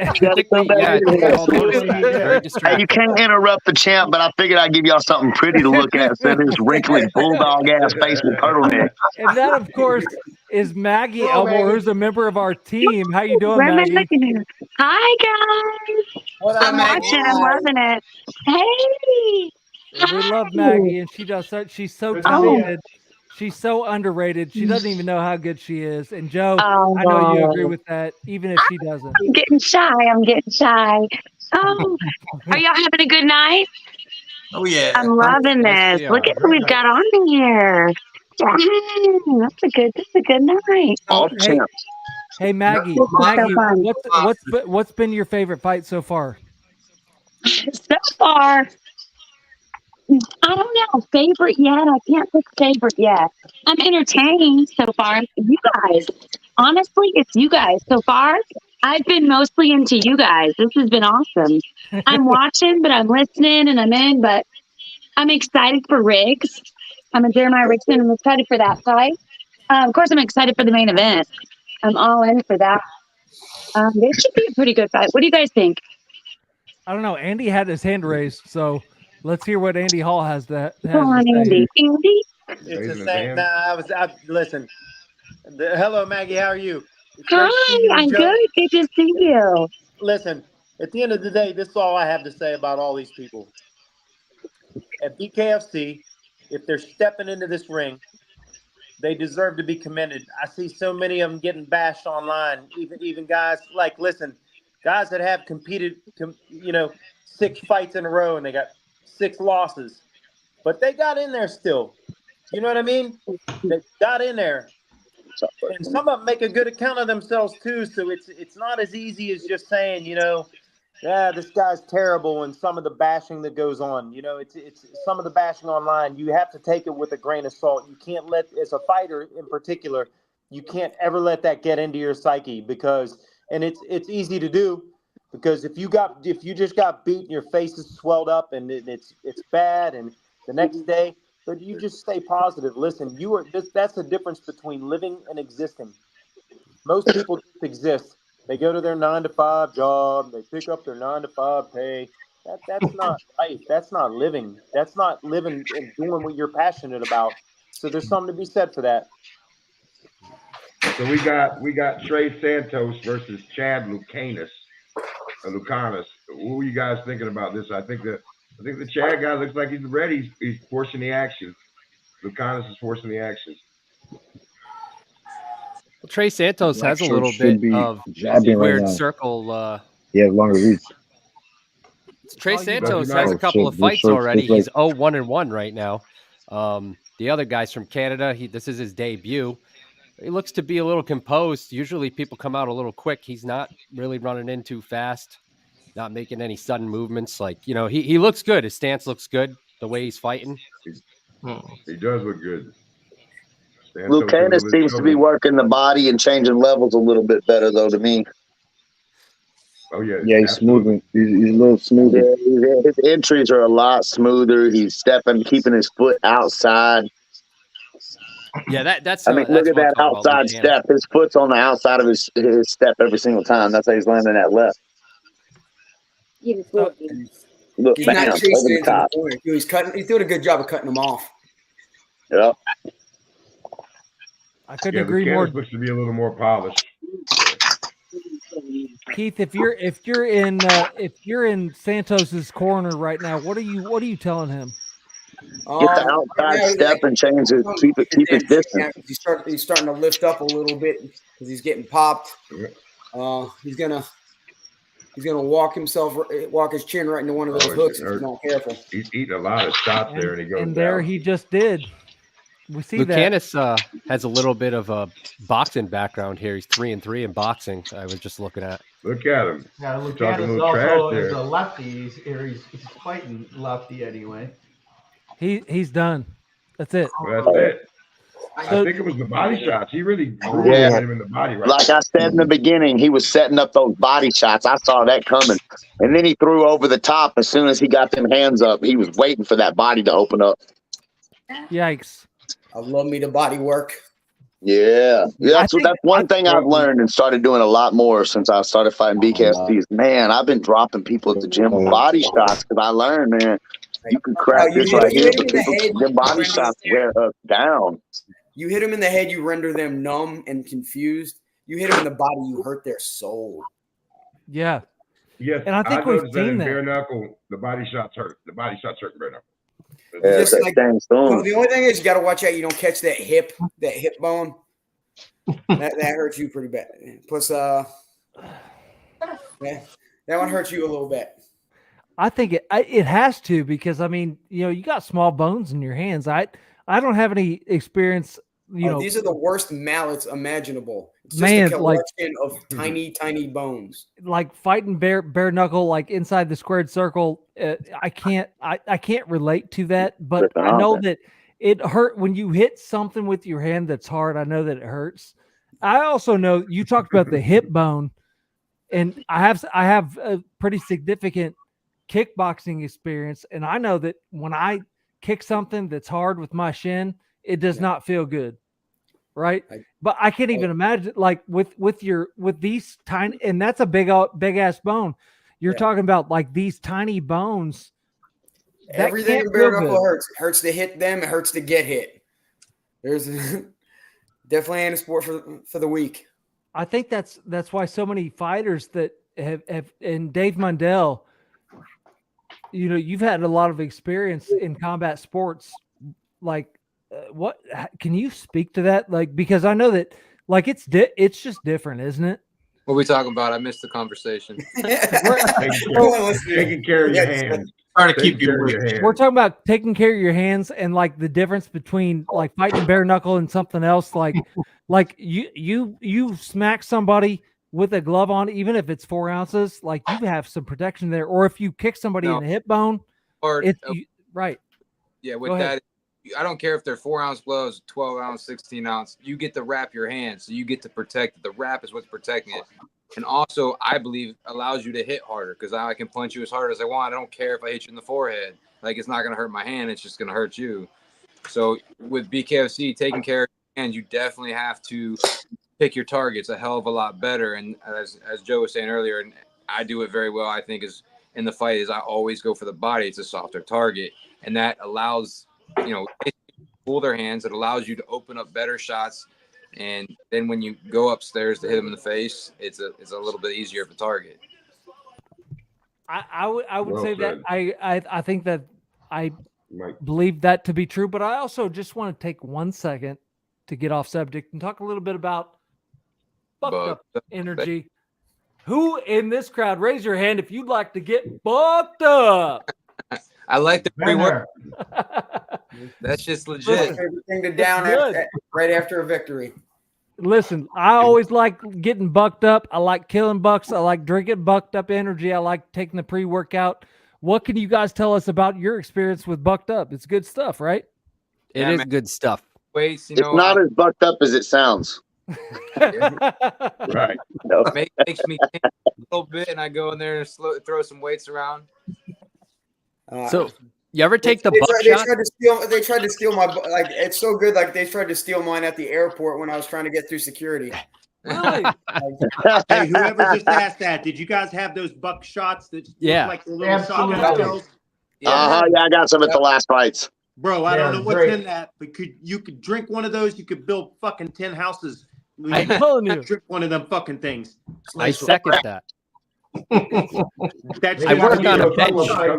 you can't interrupt the champ, but I figured I'd give y'all something pretty to look at instead of this wrinkly bulldog ass face with turtleneck. And that, of course, is Maggie Elmore, who's a member of our team. How you doing, Where am I Maggie? looking at? Hi, guys. I'm watching. I'm loving it. Hey. We love Maggie, and she's so talented. She's so underrated. She doesn't even know how good she is. And Joe, I know you agree with that, even if she doesn't. I'm getting shy. Oh, are y'all having a good night? Oh yeah. I'm loving this. Look at who we've got on here. That's a good night. Hey Maggie, what's been your favorite fight so far? So far, I don't know. Favorite yet? I can't pick favorite yet. I'm entertained so far. You guys. Honestly, it's you guys. So far, I've been mostly into you guys. This has been awesome. I'm watching, but I'm listening and I'm in, but I'm excited for Riggs. I'm a Jeremiah Richardson. I'm excited for that fight. Of course, I'm excited for the main event. I'm all in for that. This should be a pretty good fight. What do you guys think? I don't know. Andy had his hand raised, so let's hear what Andy Hall has to say. Come on, Andy. Andy? It's the same. Listen. Hello, Maggie. How are you? Hi, I'm good. Good to see you. Listen, at the end of the day, this is all I have to say about all these people. At BKFC, if they're stepping into this ring, they deserve to be commended. I see so many of them getting bashed online, even guys like, listen, guys that have competed, 6 fights in a row and they got 6 losses, but they got in there still. You know what I mean? They got in there. And some of them make a good account of themselves too. So it's not as easy as just saying, this guy's terrible, and some of the bashing that goes on. It's some of the bashing online. You have to take it with a grain of salt. You can't let, as a fighter in particular, you can't ever let that get into your psyche and it's easy to do because if you just got beat and your face is swelled up and it's bad, and the next day. But you just stay positive. Listen, that's the difference between living and existing. Most people just exist. They go to their 9-to-5 job. They pick up their 9-to-5 pay. That's not life. That's not living. That's not living and doing what you're passionate about. So there's something to be said for that. So we got Trey Santos versus Chad Lucanis. What were you guys thinking about this? I think the Chad guy looks like he's ready. He's forcing the action. Lucanis is forcing the action. Well, Trey Santos has a little bit of jabbing weird right now. circle. He has longer reach. Trey all you need. Santos has a couple of fights already. He's 0-1-1 right now. The other guy's from Canada. This is his debut. He looks to be a little composed. Usually people come out a little quick. He's not really running in too fast, not making any sudden movements. Like, you know, he looks good. His stance looks good, the way he's fighting. He does look good. Lucanus seems to be working the body and changing levels a little bit better, though, to me. Oh, yeah. Yeah, he's smoothing. He's a little smoother. Yeah, his entries are a lot smoother. He's keeping his foot outside. Yeah, that's. I mean, look at that outside step. His foot's on the outside of his step every single time. That's how he's landing that left. Look, He's bam, not over chasing the into the top. corner. He's doing a good job of cutting them off. Yep. I couldn't agree Lucanus more. looks to be a little more polished. Keith, if you're in Santos's corner right now, what are you telling him? Get the outside step and change it. Keep it distant. He's starting to lift up a little bit because he's getting popped. He's gonna walk his chin right into one of those hooks if he's not careful. He's eating a lot of shots there, and he goes And there down. he just did. We see Lucanus has a little bit of a boxing background here. He's 3-3 in boxing. I was just looking at. Look at him. Yeah, Talking a Lucanus little trash also there. is a lefty. He's fighting lefty anyway. He's done. That's it. That's it. I think it was the body shots. He really grew him in the body right Like I said in the beginning, he was setting up those body shots. I saw that coming. And then he threw over the top. As soon as he got them hands up, he was waiting for that body to open up. Yikes. I love me to body work. Yeah. That's one thing I've learned and started doing a lot more since I started fighting BKFC. Man, I've been dropping people at the gym with body shots because I learned, man, you can crack this right here, but their body shots wear us down. You hit them in the head, you render them numb and confused. You hit them in the body, you hurt their soul. Yeah. Yes, and I think we've noticed that in seen that. bare knuckle, the body shots hurt. The body shots hurt in bare knuckle. Just like, the only thing is you got to watch out you don't catch that hip bone. that hurts you pretty bad. Plus, that one hurts you a little bit. I think it has to, because I mean, you know, you got small bones in your hands. I don't have any experience. You know, these are the worst mallets imaginable. It's just Man, a collection of tiny bones. like fighting bare knuckle, like inside the squared circle. I can't relate to that, but I know that it hurt when you hit something with your hand that's hard. I know that it hurts. I also know you talked about the hip bone, and I have a pretty significant kickboxing experience, and I know that when I kick something that's hard with my shin, it does not feel good. Right. But I can't even imagine, like with these tiny, and that's a big ass bone. You're talking about like these tiny bones. Everything in bare knuckle hurts. It hurts to hit them. It hurts to get hit. There's definitely ain't a sport for the weak. I think that's why so many fighters that have and Dave Mundell, you know, you've had a lot of experience in combat sports. Like, what can you speak to that? Like, because I know that, like, it's just different, isn't it? What are we talking about? I missed the conversation. Taking care of your hands. Trying to keep you. We're talking about taking care of your hands and like the difference between like fighting bare knuckle and something else. Like you smack somebody with a glove on, even if it's 4 ounces, like you have some protection there. Or if you kick somebody in the hip bone, right. Yeah, with that, I don't care if they're 4 ounce gloves, 12 ounce, 16 ounce. You get to wrap your hands, so you get to protect it. The wrap is what's protecting it. And also, I believe, allows you to hit harder, because I can punch you as hard as I want. I don't care if I hit you in the forehead. Like, it's not going to hurt my hand. It's just going to hurt you. So with BKFC, taking care of your hands, you definitely have to pick your targets a hell of a lot better. And as Joe was saying earlier, and I do it very well, I think, is in the fight, is I always go for the body. It's a softer target. And that allows, you know, pull their hands. It allows you to open up better shots. And then when you go upstairs to hit them in the face, it's a little bit easier of a target. I would say that I think that I believe that to be true, but I also just want to take 1 second to get off subject and talk a little bit about Bucked Up Energy. Who in this crowd, raise your hand if you'd like to get bucked up. I like the Been pre-work. there. That's just My legit. favorite thing to down right after a victory. Listen, I always like getting bucked up. I like killing bucks. I like drinking bucked up energy. I like taking the pre-workout. What can you guys tell us about your experience with bucked up? It's good stuff, right? It is good stuff. Weights, you It's know, not as bucked up as it sounds. Right. No. makes me think a little bit, and I go in there and throw some weights around. So you ever take the They buckshot? They tried to steal my like. It's so good. Like they tried to steal mine at the airport when I was trying to get through security. Really? Hey, whoever just asked that, did you guys have those buck shots that Yeah. look like the little Absolutely. shotgun shells? Yeah, I got some at the last fights. Bro, I don't Yeah, know what's great. in that, but you could drink one of those, you could build fucking 10 houses. I'm telling you. Drink one of them fucking things. I second that. That's I worked on a bench.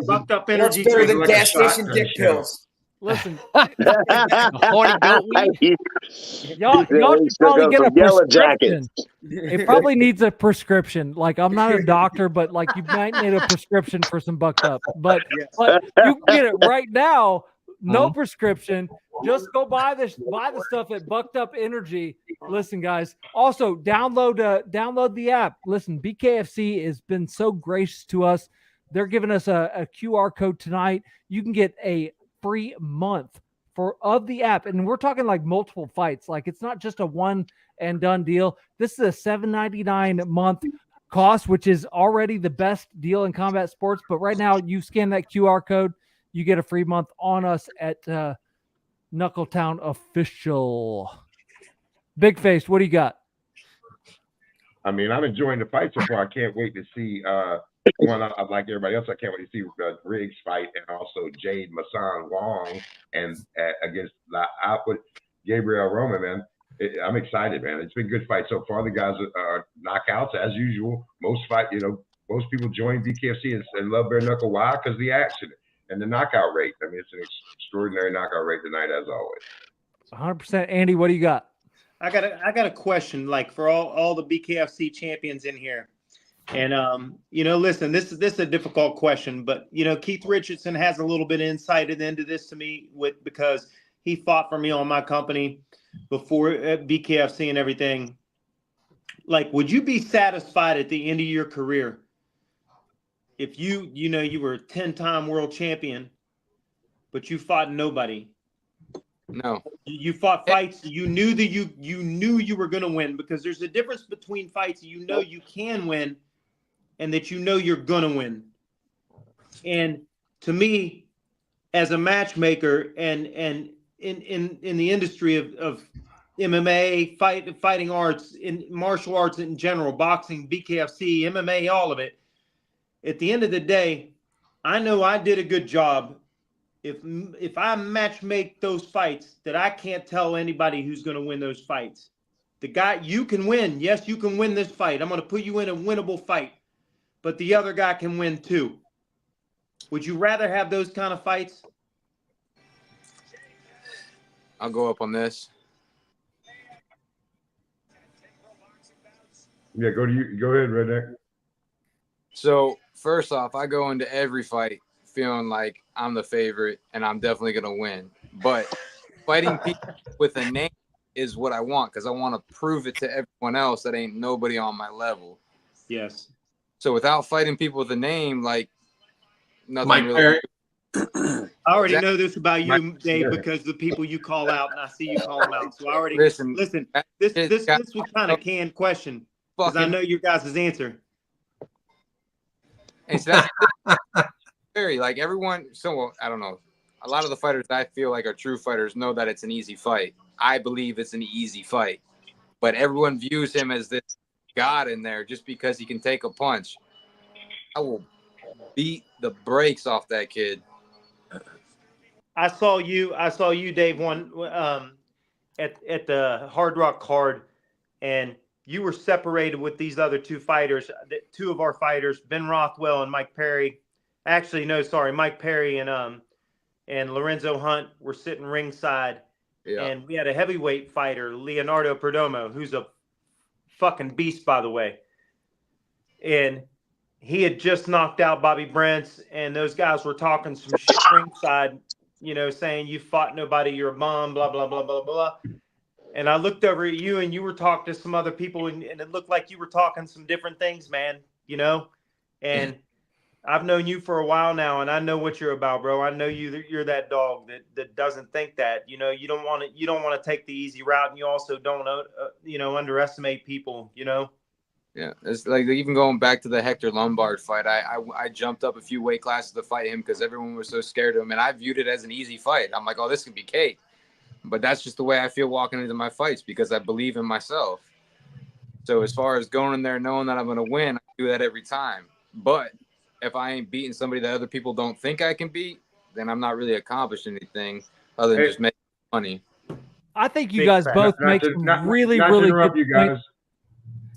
Bucked up That's energy better drink. than like a gas station shotgun dick shell. pills. Listen, Horny goat weed. y'all should probably get a Yellow prescription. Jackets. It probably needs a prescription. Like, I'm not a doctor, but like you might need a prescription for some bucked up. But you can get it right now. No prescription. Just go buy the stuff at Bucked Up Energy. Listen, guys. Also, download the app. Listen, BKFC has been so gracious to us. They're giving us a QR code tonight. You can get a free month of the app, and we're talking like multiple fights. Like, it's not just a one and done deal. This is a $7.99 month cost, which is already the best deal in combat sports. But right now, you scan that QR code, you get a free month on us at Knuckletown Official. Big Face, what do you got? I mean, I'm enjoying the fight so far. I can't wait to see one. Like everybody else, I can't wait to see Riggs fight, and also Jade Masan Wong and against Gabriel Roman. Man, I'm excited, man. It's been a good fight so far. The guys are knockouts as usual. Most people join BKFC and love bare knuckle. Why? Because the action and the knockout rate. I mean, it's an extraordinary knockout rate tonight, as always. 100%. Andy, what do you got? I got a question, like for all the BKFC champions in here. And listen, this is a difficult question, but Keith Richardson has a little bit of insight into this to me because he fought for me on my company before at BKFC and everything. Like, would you be satisfied at the end of your career if you were a 10-time world champion, but you fought nobody? No. You fought fights you knew that you knew you were going to win, because there's a difference between fights you can win and that you're going to win. And to me, as a matchmaker and in the industry of MMA, fighting arts, in martial arts in general, boxing, BKFC, MMA, all of it, at the end of the day, I know I did a good job. If I match make those fights, that I can't tell anybody who's going to win those fights. The guy, you can win. Yes, you can win this fight. I'm going to put you in a winnable fight, but the other guy can win too. Would you rather have those kind of fights? I'll go up on this. Yeah, go ahead, Redneck. So first off, I go into every fight feeling like I'm the favorite and I'm definitely going to win. But fighting people with a name is what I want, because I want to prove it to everyone else that ain't nobody on my level. Yes. So without fighting people with a name, like nothing Mike really. I already know this about you, Dave, because the people you call out, and I see you call them out. So I already listen. This was kind of canned question, because I know your guys' answer. And so that's very like everyone. So I don't know. A lot of the fighters I feel like are true fighters know that it's an easy fight. I believe it's an easy fight, but everyone views him as this god in there just because he can take a punch. I will beat the brakes off that kid. I saw you, Dave, at the Hard Rock card, and you were separated with these other two fighters, two of our fighters, Ben Rothwell and Mike Perry. Actually, no, sorry, Mike Perry and Lorenzo Hunt were sitting ringside, and we had a heavyweight fighter, Leonardo Perdomo, who's a fucking beast, by the way. and he had just knocked out Bobby Brents, and those guys were talking some shit ringside, saying you fought nobody, you're a bum, blah, blah, blah, blah, blah. And I looked over at you, and you were talking to some other people, and it looked like you were talking some different things, man, and I've known you for a while now, and I know what you're about, bro. I know you're that dog that doesn't think that, you don't want to take the easy route, and you also don't, underestimate people, Yeah, it's like even going back to the Hector Lombard fight. I jumped up a few weight classes to fight him because everyone was so scared of him, and I viewed it as an easy fight. I'm like, oh, this could be cake. But that's just the way I feel walking into my fights because I believe in myself. So as far as going in there knowing that I'm going to win, I do that every time. But if I ain't beating somebody that other people don't think I can beat, then I'm not really accomplished anything other than just making money. I think you guys both make some really good you guys. points.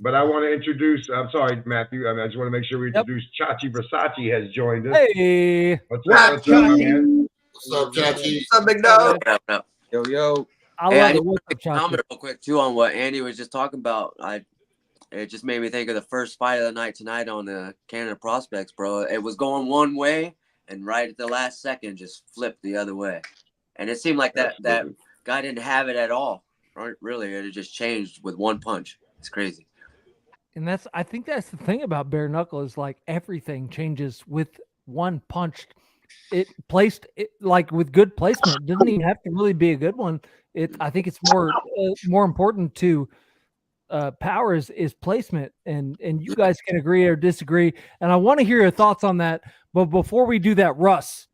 But I want to introduce, I'm sorry, Matthew. I just want to make sure we introduce Chachi Versace has joined us. Hey. What's up, my man? What's up, Chachi? What's up, big dog? Yo. Hey, I need to comment real quick, too, on what Andy was just talking about. It just made me think of the first fight of the night tonight on the Canada Prospects, bro. It was going one way, and right at the last second, just flipped the other way. And it seemed like that guy didn't have it at all. Really, it just changed with one punch. It's crazy. And I think that's the thing about bare knuckle is like everything changes with one punch. It placed it like with good placement. It doesn't even have to really be a good one. I think it's more important to power is placement, and you guys can agree or disagree. And I want to hear your thoughts on that. But before we do that, Russ,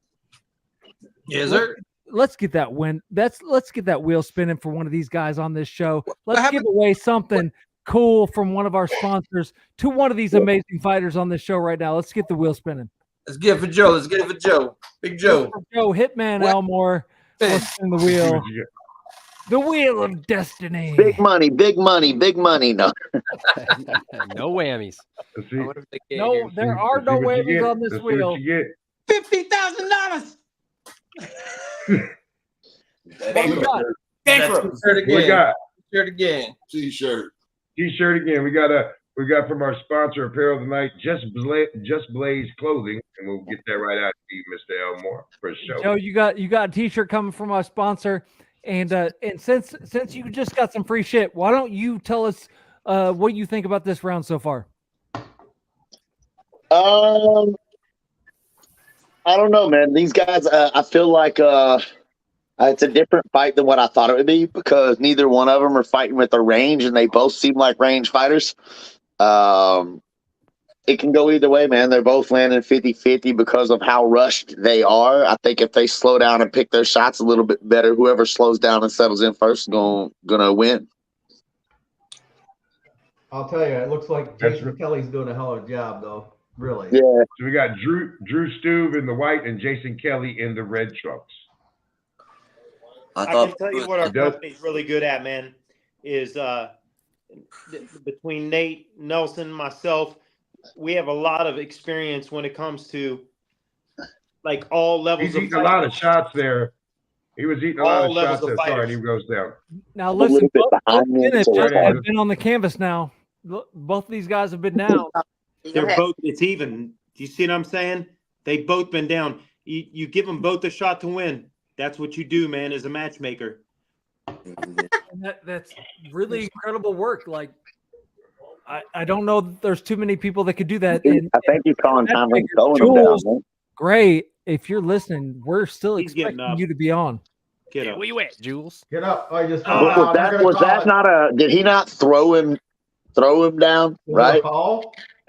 yes, sir. Let's get that win. Let's get that wheel spinning for one of these guys on this show. Let's give away something cool from one of our sponsors to one of these amazing fighters on this show right now. Let's get the wheel spinning. Let's get it for Joe. Let's get it for Joe. Big Joe. Joe, Hitman Elmore. Let's spin the wheel. The wheel of destiny. Big money, big money, big money. No. No whammies. No, there are no whammies on this wheel. $50,000. We got T-shirt again. T-shirt again. We got from our sponsor apparel tonight, Just Blaze Clothing, and we'll get that right out to you, Mr. Elmore, for sure. Joe, you got a T-shirt coming from our sponsor, and since you just got some free shit, why don't you tell us what you think about this round so far? I don't know, man. These guys, I feel like it's a different fight than what I thought it would be because neither one of them are fighting with the range, and they both seem like range fighters. It can go either way, man. They're both landing 50-50 because of how rushed they are. I think if they slow down and pick their shots a little bit better, whoever slows down and settles in first is gonna win. I'll tell you, it looks like Jason Kelly's doing a hell of a job, though. Really. Yeah. So we got Drew Stuve in the white and Jason Kelly in the red trunks. I can tell you what our company's really good at, man, is between Nate, Nelson, myself, we have a lot of experience when it comes to like all levels He's of eating a lot of shots there. He was eating a lot of shots there. Sorry, he goes down. Now listen, both minutes have been on the canvas now. Both of these guys have been down. They're both. It's even. Do you see what I'm saying? They've both been down. You give them both a shot to win. That's what you do, man, as a matchmaker. And that's really incredible work. Like, I don't know that there's too many people that could do that. I think you're calling time for going down, man. Great. If you're listening, we're still expecting you to be on. Get up. Where you at, Jewlz? Get up. I just was that not a? Did he not throw him down? Right.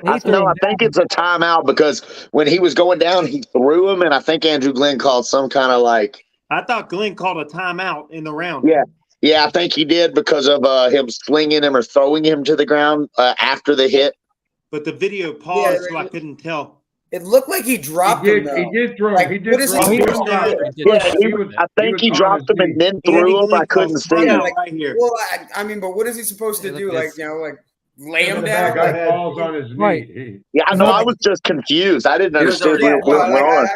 I think it's a timeout because when he was going down, he threw him, and I think Andrew Glenn called some kind of like. I thought Glenn called a timeout in the round. Yeah, I think he did because of him slinging him or throwing him to the ground after the hit. But the video paused, so I couldn't tell. It looked like he dropped him. He did throw him. Like, He did throw him. I think he dropped him and then threw him. I couldn't see him. Well, I mean, but what is he supposed to do? Like, lay him down? Guy falls on his knee. Right. Yeah, I know. I was just confused. I didn't understand what went on.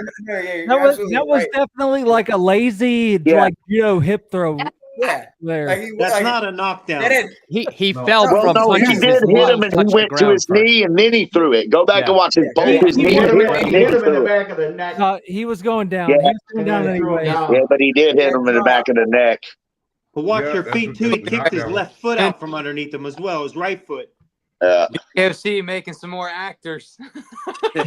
That was definitely like a lazy, hip throw. Yeah. There. Like, That's not a knockdown. He fell Well, from no, he punches. did His hit lung him, and he touched the went to ground his first. knee, and then he threw it. Go back and watch his both his He knee hit him, and he then hit he him in the threw it. back of the neck. He was going down. Yeah. He was going down Yeah, he threw him anyway. down. Yeah, but he did hit him in the back of the neck. But watch Yeah, your that's feet what- too. He that's the kicked his knockdown. left foot out from underneath him as well, his right foot. BKFC making some more actors. Hey.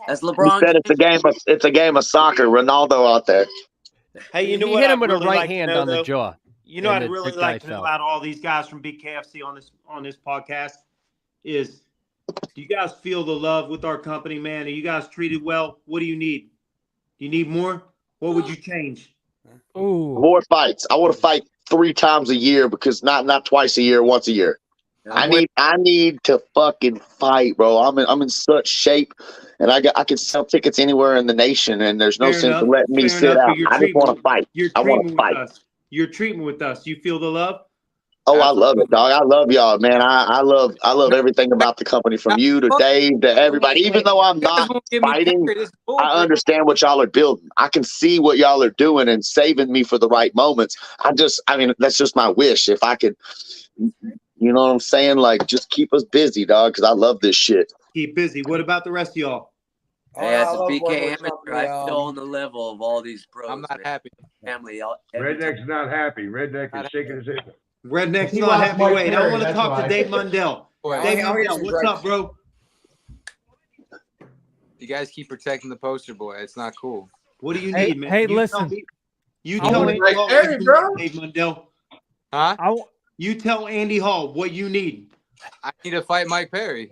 That's He LeBron. said it's a game of soccer. Ronaldo out there. Hey, you know He what? hit him I'd with a really right like to hand know, on the though? jaw. You know, and I'd the really big like guy to know fell. out of all these guys from BKFC on this podcast is, do you guys feel the love with our company, man? Are you guys treated well? What do you need? Do you need more? What would you change? Ooh. More fights. I want to fight 3 times a year because not twice a year, once a year. I need to fucking fight, bro. I'm in such shape, and I can sell tickets anywhere in the nation, and there's no Fair sense enough. in letting me Fair sit enough, out. but your I just want to fight. Your I want treatment to with fight. us. Your treatment with us. You feel the love? Oh, I love it, dog. I love y'all, man. I love everything about the company, from you to Dave to everybody. Even though I'm not fighting, I understand what y'all are building. I can see what y'all are doing and saving me for the right moments. I mean, that's just my wish. If I could, you know what I'm saying? Like, just keep us busy, dog, because I love this shit. Keep busy. What about the rest of y'all? Hey, as I a love BK working with amateur, company, I feel on the level of all these pros. I'm not happy. Family, every time. Redneck's not happy. Redneck is shaking his head. Redneck's He not lost happy. Mike Wait, I Perry, want to that's talk why. to Dave Mundell. Dave I'll hear Mundell, some what's gripes. up, bro? You guys keep protecting the poster boy. It's not cool. What do you Hey, need, man? hey, You listen. You I tell wanna- Andy Hall what you need, Dave Mundell. Huh? You tell Andy Hall what you need. I need to fight Mike Perry.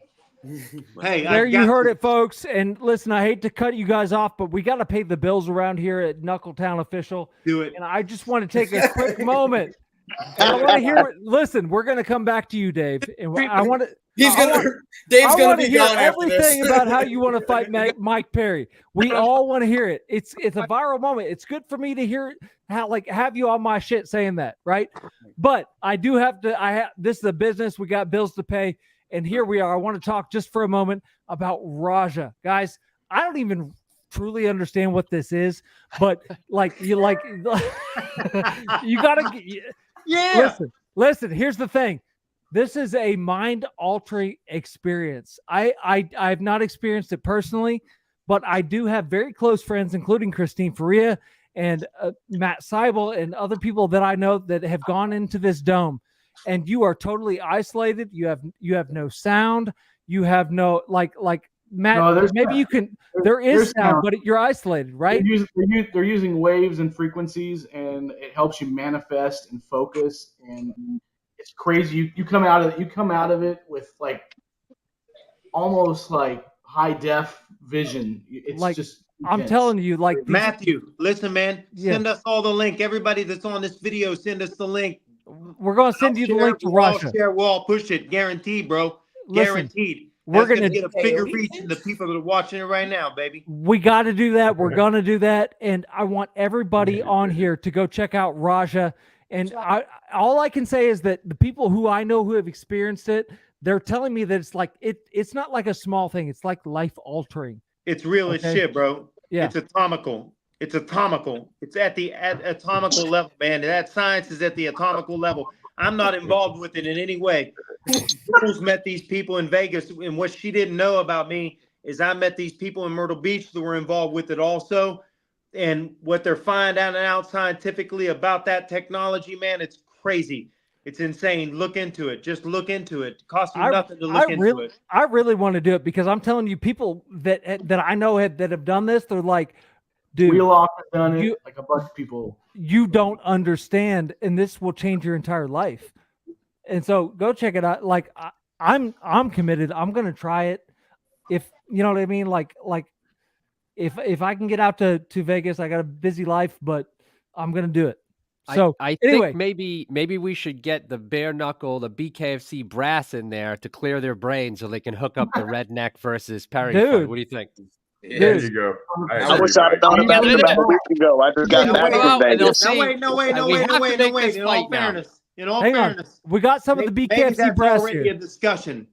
Hey, There you heard it, folks. And listen, I hate to cut you guys off, but we got to pay the bills around here at Knuckletown Official. Do it. And I just want to take a quick moment. And I want to hear. Listen, we're going to come back to you, Dave. And I want to. He's I gonna. want- Dave's I gonna want to be hear gone after this. everything about how you want to fight Mike Perry. We all want to hear it. It's a viral moment. It's good for me to hear how have you on my shit saying that, right? But I do have to. This is a business. We got bills to pay, and here we are. I want to talk just for a moment about Raja, guys. I don't even truly understand what this is, but you gotta. Yeah. Listen. Here's the thing. This is a mind-altering experience. I've not experienced it personally, but I do have very close friends, including Christine Ferea and Matt Seibel and other people that I know that have gone into this dome. And you are totally isolated. You have no sound. You have no like Matt. No, maybe you can. There is there's sound, sound. but you're isolated, right? They're using waves and frequencies, and it helps you manifest and focus. And it's crazy. You come out of it with like almost like high def vision. It's Like, just. I'm intense. telling you, like Matthew, listen, man. Yeah. Send us all the link. Everybody that's on this video, send us the link. We're going to send you the Share link it, to we'll all Russia. share, we'll all push it. Guaranteed, bro. Listen, Guaranteed. we're That's gonna get a bigger reach than the people that are watching it right now, baby. We got to do that. We're going to do that. And I want everybody on here to go check out Raja. And all I can say is that the people who I know who have experienced it, they're telling me that it's like, it's not like a small thing. It's like life altering. It's real as shit, bro. Yeah. It's atomical. It's atomical. It's at atomical level, man. That science is at the atomical level. I'm not involved with it in any way. Jewlz met these people in Vegas, and what she didn't know about me is I met these people in Myrtle Beach that were involved with it also. And what they're finding out scientifically about that technology, man, it's crazy. It's insane. Look into it. Just look into it. It costs you nothing to look into it. I really want to do it because I'm telling you, people that I know that have done this, they're like, dude, Wheelock has done it, like a bunch of people. You don't understand, and this will change your entire life. And so go check it out. Like I'm committed. I'm gonna try it. If you know what I mean, like if I can get out to Vegas, I got a busy life, but I'm gonna do it. So I anyway, think maybe we should get the bare knuckle, the BKFC brass in there to clear their brains so they can hook up the redneck versus Perry fight. Dude. What do you think? There you go. I wish I'd have thought about it about a week ago. I just got back from Vegas. No, wait. In all fairness, we got some of the maybe BKFC that's brass already here. a discussion.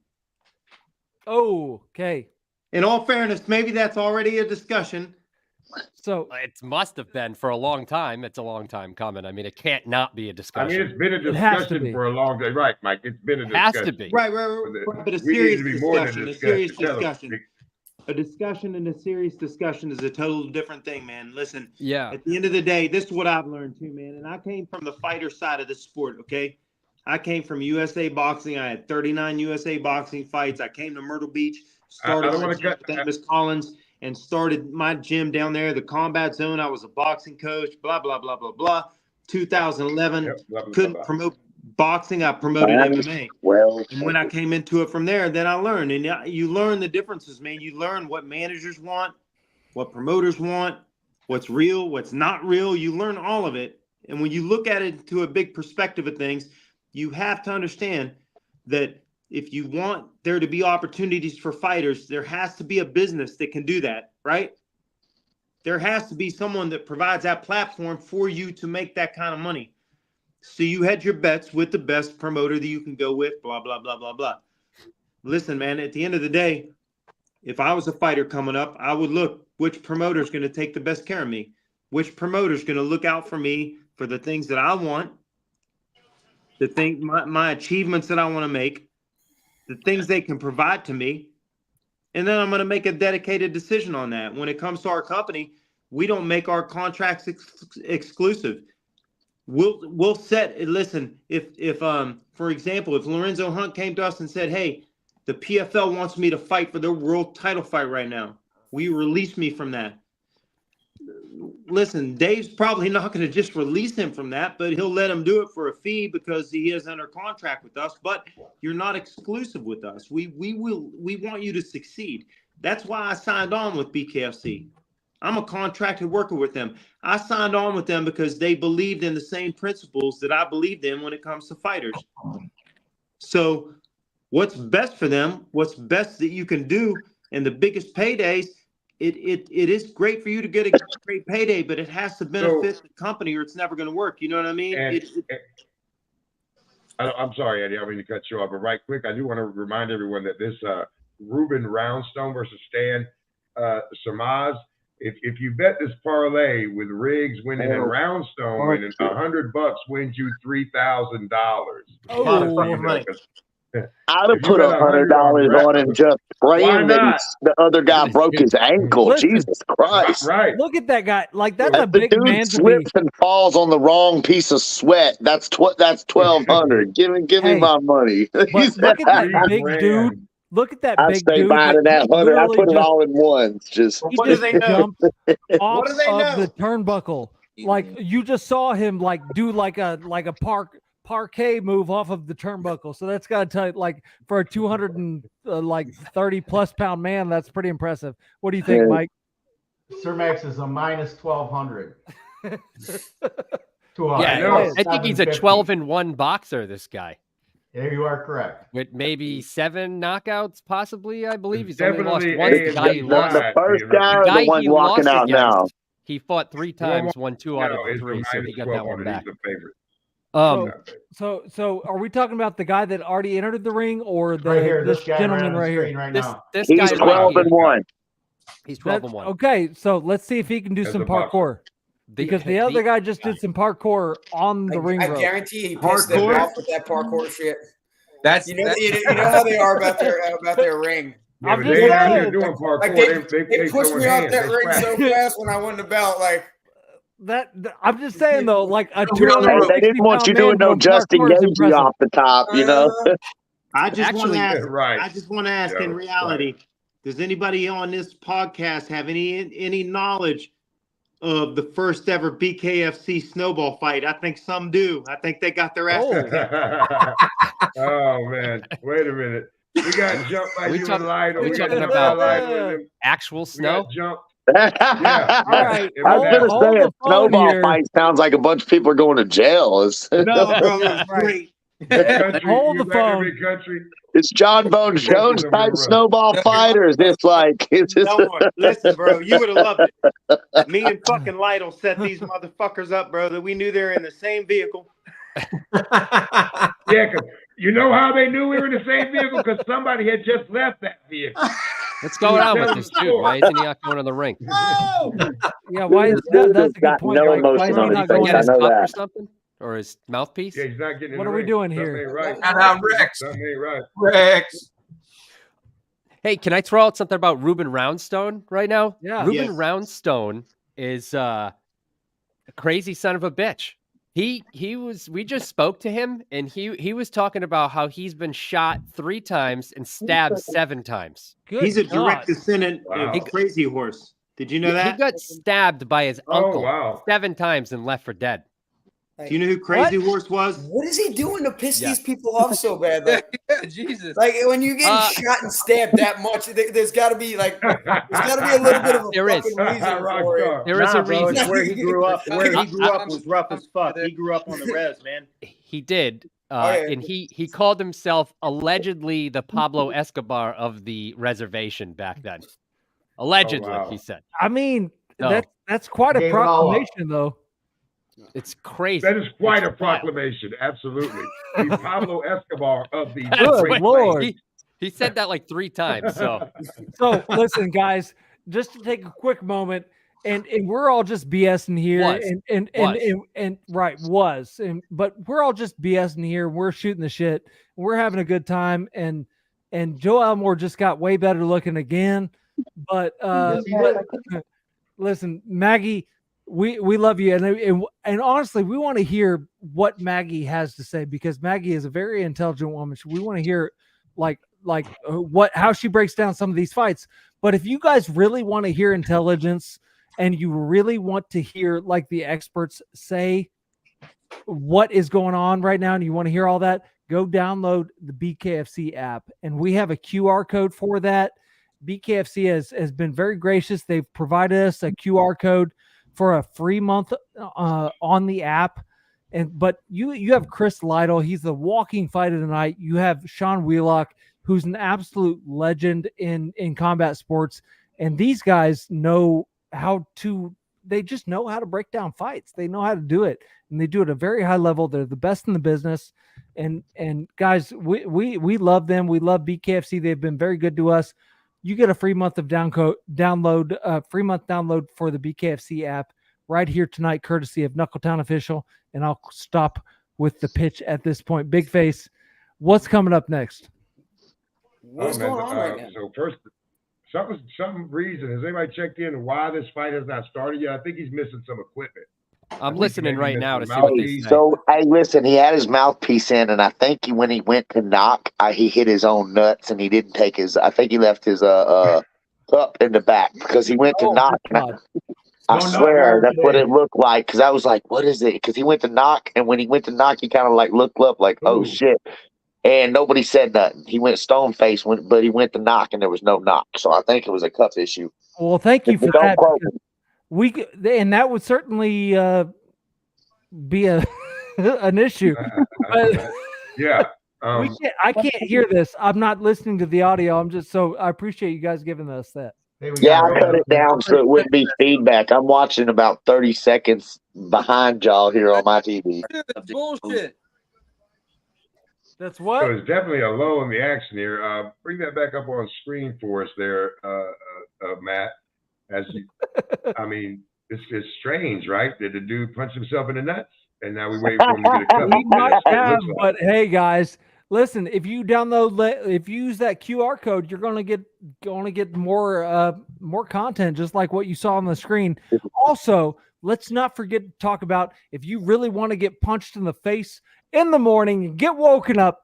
Oh, okay. In all fairness, maybe that's already a discussion. So it must have been for a long time. It's a long time coming. I mean, it can't not be a discussion. I mean, it's been a discussion for a long time. Right, Mike. It's been a discussion. Has to be. Right. But a serious discussion. A discussion and a serious discussion is a total different thing, man. Listen. Yeah. At the end of the day, this is what I've learned too, man. And I came from the fighter side of the sport. Okay. I came from USA Boxing. I had 39 USA Boxing fights. I came to Myrtle Beach, started with Miss Collins, and started my gym down there, the Combat Zone. I was a boxing coach, blah, blah, blah, blah, blah. 2011, couldn't promote boxing. I promoted MMA. And when I came into it from there, then I learned. And you learn the differences, man. You learn what managers want, what promoters want, what's real, what's not real. You learn all of it. And when you look at it to a big perspective of things, you have to understand that if you want there to be opportunities for fighters, there has to be a business that can do that, right? There has to be someone that provides that platform for you to make that kind of money. So you hedge your bets with the best promoter that you can go with, blah, blah, blah, blah, blah. Listen, man, at the end of the day, if I was a fighter coming up, I would look which promoter is going to take the best care of me, which promoter is going to look out for me for the things that I want, the thing, my achievements that I want to make, the things they can provide to me, and then I'm going to make a dedicated decision on that. When it comes to our company, we don't make our contracts exclusive. We'll set. Listen, if for example, if Lorenzo Hunt came to us and said, "Hey, the PFL wants me to fight for their world title fight right now, will you release me from that?" Listen, Dave's probably not going to just release him from that, but he'll let him do it for a fee because he is under contract with us. But you're not exclusive with us. We want you to succeed. That's why I signed on with BKFC. I'm a contracted worker with them. I signed on with them because they believed in the same principles that I believed in when it comes to fighters. So what's best for them, what's best that you can do, and the biggest paydays, it is great for you to get a great payday, but it has to benefit the company or it's never going to work. You know what I mean? I'm sorry, Eddie. I don't mean to cut you off, but right quick, I do want to remind everyone that this Ruben Roundstone versus Stan Samaz, if you bet this parlay with Riggs winning and Roundstone winning, $100 wins you $3,000. A lot of fucking money. I'd have put $100 on him just praying that the other guy broke his ankle. Listen, Jesus Christ! Right. Look at that guy. Like that's a The big dude man to be. slips and falls on the wrong piece of sweat. That's $1,200. Give me my money. But look at that big dude. Look at that I big stay dude. buying that 100. I put it all in one. He just jumped off of the turnbuckle. Like you just saw him like do like a parquet move off of the turnbuckle. So that's got to tell you, like for a 230 plus pound man, that's pretty impressive. What do you think, Mike? Sir Max is a minus 1,200. Yeah, I think he's a 12-1 boxer. This guy. Yeah, you are correct. With maybe 7 knockouts, possibly. I believe he's Definitely only lost once. The guy he lost. The first guy or the one he walking lost out against, now? He fought 3 times, won 2 out of the 3, so he got that one back. So are we talking about the guy that already entered the ring, or Right here, this this guy gentleman right on the right screen here? right now. This He's guy 12-1. He's 12-1. Okay, so let's see if he can do As some a boxer. parkour. Because the other guy just did some parkour on the ring I rope. guarantee he pissed them off with that parkour shit. That's you know how they are about their ring. Yeah, but they ain't out there doing parkour. Like they pushed me off that ring so fast when I won the belt. Like that, I'm just saying though, like a They didn't want you doing no Justin Gagey off the top, you know. I just want to ask. Right. I just want to ask. In reality, does anybody on this podcast have any knowledge of the first ever BKFC snowball fight? I think some do. I think they got their asses. Oh man! Wait a minute. We got jumped by you and Lido. We talking about actual snow? Jumped. Yeah. All right. I was gonna say a snowball fight sounds like a bunch of people are going to jail. No, bro, it's great. Hold the phone. It's John Bones Jones type snowball fight, or is this like? Listen, bro, you would have loved it. Me and fucking Lytle set these motherfuckers up, bro. That we knew they were in the same vehicle. Yeah, because you know how they knew we were in the same vehicle? Because somebody had just left that vehicle. What's going on with this dude? Why isn't he not going to the ring? Yeah, why is that's a good point. No Mike. Why emotion is he on his not face. going? I His know cup or that. something? Or his mouthpiece? Yeah, he's not getting in What the are we ring. doing Something here? ain't right. And I'm Rex. Something ain't right. Rex. Hey, can I throw out something about Ruben Roundstone right now? Yeah. Ruben Yes. Roundstone is a crazy son of a bitch. We just spoke to him and he was talking about how he's been shot 3 times and stabbed 7 times. Good He's a God. direct descendant Wow. of Crazy Horse. Did you know He that? got stabbed by his Oh, uncle wow. 7 times and left for dead. Do you know who Crazy Horse was? What is he doing to piss Yeah. these people off so bad? Like, Yeah, Jesus. like when you get shot and stabbed that much, there's got to be a little bit of a There is. fucking reason for it. There is a bro, reason. it's where he grew up. Where he grew up was rough as fuck. He grew up on the res, man. He did. yeah. And he called himself allegedly the Pablo Escobar of the reservation back then. Allegedly, wow. he said. I mean, No. that's quite a Gave it all up. proclamation, though. It's crazy. That is quite It's a proclamation. Absolutely. The Pablo Escobar of the Good Great Lord. Plains. He said that like 3 times. So So listen, guys, just to take a quick moment, and we're all just BSing here, but we're all just BSing here. We're shooting the shit. We're having a good time, and Joe Elmore just got way better looking again. But listen, Maggie, we love you, and honestly, we want to hear what Maggie has to say because Maggie is a very intelligent woman. We want to hear how she breaks down some of these fights. But if you guys really want to hear intelligence and you really want to hear like the experts say what is going on right now, and you want to hear all that, go download the BKFC app, and we have a QR code for that. BKFC has been very gracious. They've provided us a QR code for a free month on the app. But you have Chris Lytle. He's the walking fight of the night. You have Sean Wheelock, who's an absolute legend in combat sports. And these guys know they just know how to break down fights. They know how to do it. And they do it at a very high level. They're the best in the business. And guys, we love them. We love BKFC. They've been very good to us. You get a free month of download for the BKFC app right here tonight, courtesy of Knuckletown Official. And I'll stop with the pitch at this point. Big Face, what's coming up next? What's going on right now? So first, some reason, has anybody checked in why this fight has not started yet? I think he's missing some equipment. I'm listening right now to see what they say. So, hey, listen, he had his mouthpiece in, and I think when he went to knock, he hit his own nuts, and he didn't take I think he left his cup in the back because he went to knock. I swear that's what it looked like because I was like, what is it? Because he went to knock, and when he went to knock, he kind of like looked up like, oh, shit. And nobody said nothing. He went stone face, but he went to knock, and there was no knock. So I think it was a cup issue. Well, thank you for that. And that would certainly be an issue. But yeah. I can't hear this. I'm not listening to the audio. I appreciate you guys giving us that. Yeah, I cut it down so it wouldn't be feedback. I'm watching about 30 seconds behind y'all here on my TV. That's bullshit. That's what? So there's definitely a low in the action here. Bring that back up on screen for us there, Matt. I mean, it's strange, right? Did the dude punch himself in the nuts? And now we wait for him to get a cup. He might have, but hey, guys, listen. If you use that QR code, you're going to get more content, just like what you saw on the screen. Also, let's not forget to talk about if you really want to get punched in the face in the morning and get woken up,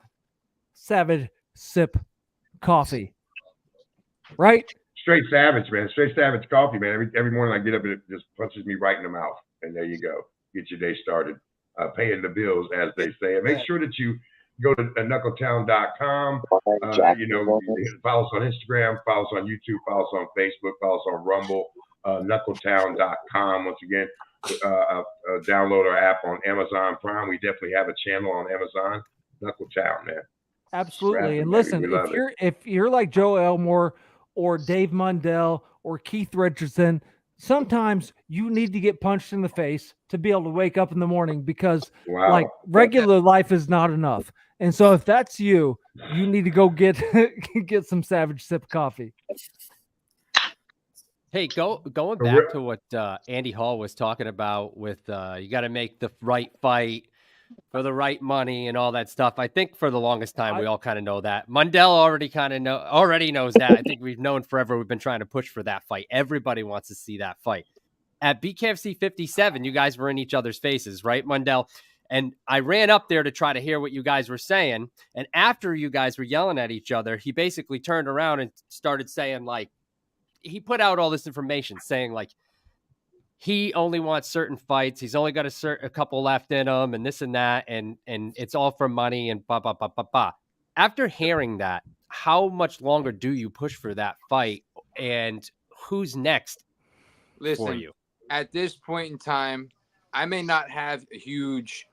Savage Sip Coffee, right? Straight Savage, man. Straight Savage coffee, man. Every morning I get up and it just punches me right in the mouth. And there you go. Get your day started. Paying the bills, as they say. And make sure that you go to knuckletown.com. Follow us on Instagram, follow us on YouTube, follow us on Facebook, follow us on Rumble, knuckletown.com. Once again, download our app on Amazon Prime. We definitely have a channel on Amazon. Knuckletown, man. Absolutely. And listen, if you're like Joe Elmore or Dave Mundell or Keith Richardson, sometimes you need to get punched in the face to be able to wake up in the morning because like regular life is not enough. And so if that's you, you need to go get some Savage Sip Coffee. Hey, going back to what Andy Hall was talking about with you got to make the right fight for the right money and all that stuff. I think for the longest time we all kind of know that. Mundell already knows that. I think we've known forever. We've been trying to push for that fight. Everybody wants to see that fight. At BKFC 57, you guys were in each other's faces, right, Mundell? And I ran up there to try to hear what you guys were saying. And after you guys were yelling at each other, he basically turned around and started saying, like, he put out all this information saying, like, he only wants certain fights. He's only got a couple left in him and this and that. And it's all for money and blah, blah, blah, blah, blah. After hearing that, how much longer do you push for that fight? And who's next for you? At this point in time, I may not have a huge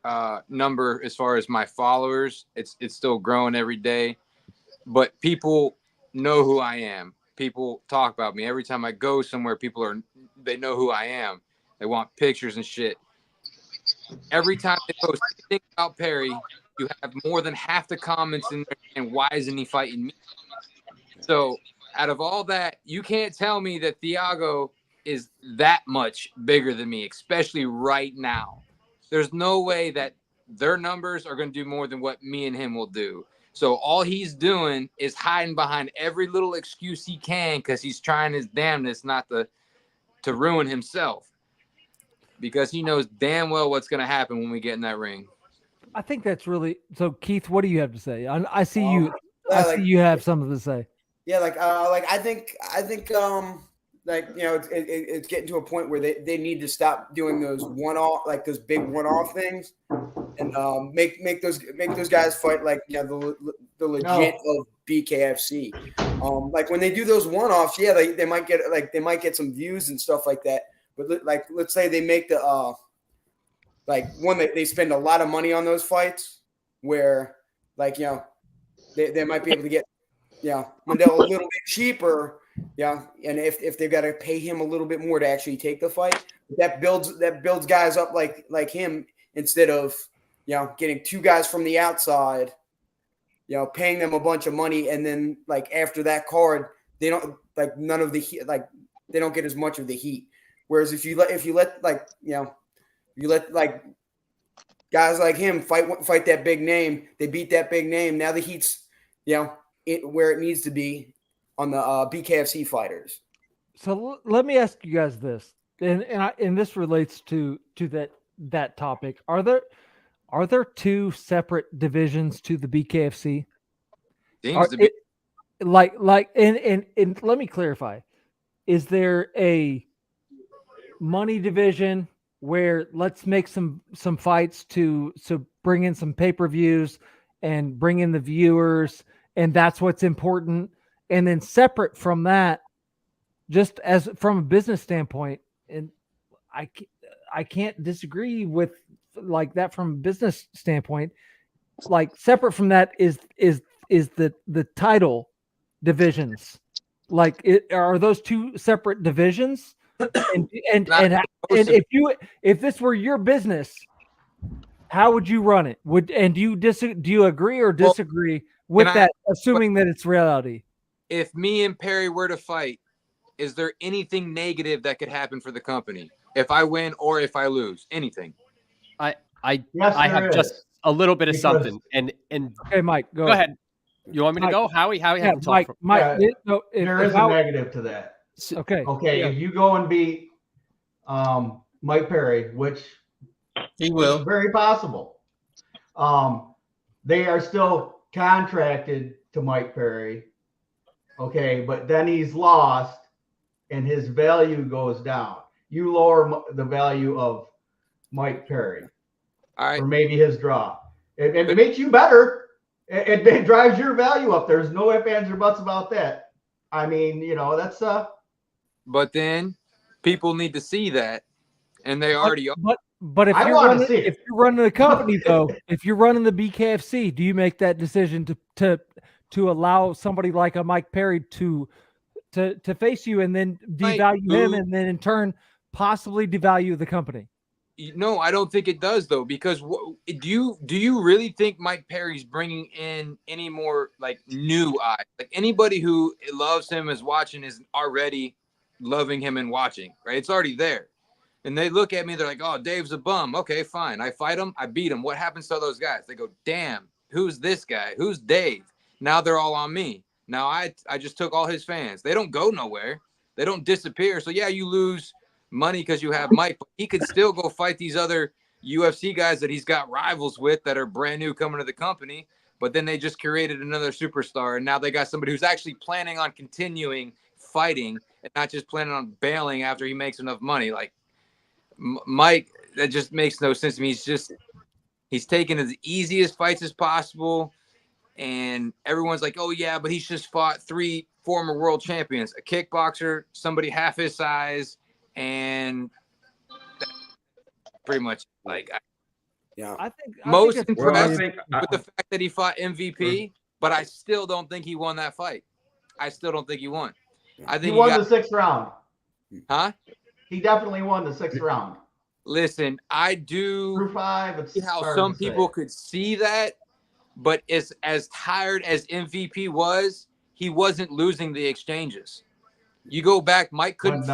number as far as my followers. It's still growing every day. But people know who I am. People talk about me. Every time I go somewhere, they know who I am. They want pictures and shit. Every time they post anything about Perry, you have more than half the comments in there saying, why isn't he fighting me? So out of all that, you can't tell me that Thiago is that much bigger than me, especially right now. There's no way that their numbers are going to do more than what me and him will do. So all he's doing is hiding behind every little excuse he can because he's trying his damnedest not to ruin himself, because he knows damn well what's going to happen when we get in that ring. I think that's really so. Keith, what do you have to say? I see you. I see you have something to say. Yeah, I think it's getting to a point where they need to stop doing those one-off, like those big one-off things, and make those guys fight like the legit of BKFC. Like when they do those one-offs, they might get some views and stuff like that. But like let's say they make the they spend a lot of money on those fights where they might be able to get Mundell a little bit cheaper. Yeah, and if they've got to pay him a little bit more to actually take the fight, that builds guys up like him, instead of getting two guys from the outside, paying them a bunch of money, and then after that card they don't none of the heat, they don't get as much of the heat. Whereas if you let guys like him fight that big name, they beat that big name. Now the heat's where it needs to be on the BKFC fighters. So let me ask you guys this, and this relates to that topic. Are there two separate divisions to the BKFC? And let me clarify. Is there a money division where let's make some fights to bring in some pay-per-views and bring in the viewers, and that's what's important? And then separate from that, just as from a business standpoint, and I can't disagree with that from a business standpoint. Separate from that is the title divisions. Are those two separate divisions? And if this were your business, how would you run it? Do you agree or disagree with that, assuming that it's reality? If me and Perry were to fight, is there anything negative that could happen for the company if I win or if I lose? Anything? I have just a little bit of something. And okay, Mike, go ahead. You want me to go? Howie hasn't talked. Mike, there is a negative to that. Okay. If you go and beat Mike Perry, which he will, is very possible, they are still contracted to Mike Perry. Okay, but then he's lost and his value goes down. You lower the value of Mike Perry, or maybe his draw. It makes you better. It drives your value up. There's no ifs, ands, or buts about that. I mean, that's But then people need to see that, and they already are. But if you're running the company, though, if you're running the BKFC, do you make that decision to allow somebody like a Mike Perry to face you and then devalue him, and then in turn possibly devalue the company? No, I don't think it does, though, because do you really think Mike Perry's bringing in any more new eyes? Anybody who loves him is watching is already loving him and watching, right? It's already there. And they look at me, they're like, oh, Dave's a bum. Okay, fine. I fight him, I beat him. What happens to those guys? They go, damn, who's this guy? Who's Dave? Now they're all on me. Now I just took all his fans. They don't go nowhere. They don't disappear. So yeah, you lose money because you have Mike, but he could still go fight these other UFC guys that he's got rivals with that are brand new coming to the company. But then they just created another superstar, and now they got somebody who's actually planning on continuing fighting and not just planning on bailing after he makes enough money. Like Mike, that just makes no sense to me. He's taking as easiest fights as possible, and everyone's like, oh yeah, but he's just fought 3 former world champions, a kickboxer, somebody half his size, and pretty much like I think most it's impressed with the fact that he fought MVP, but I still don't think he won that fight. I still don't think he won. I think he won the 6th round. Huh? He definitely won the 6th round. Listen, I do Through 5. see how some people could see that, but as tired as MVP was, he wasn't losing the exchanges. You go back, Mike couldn't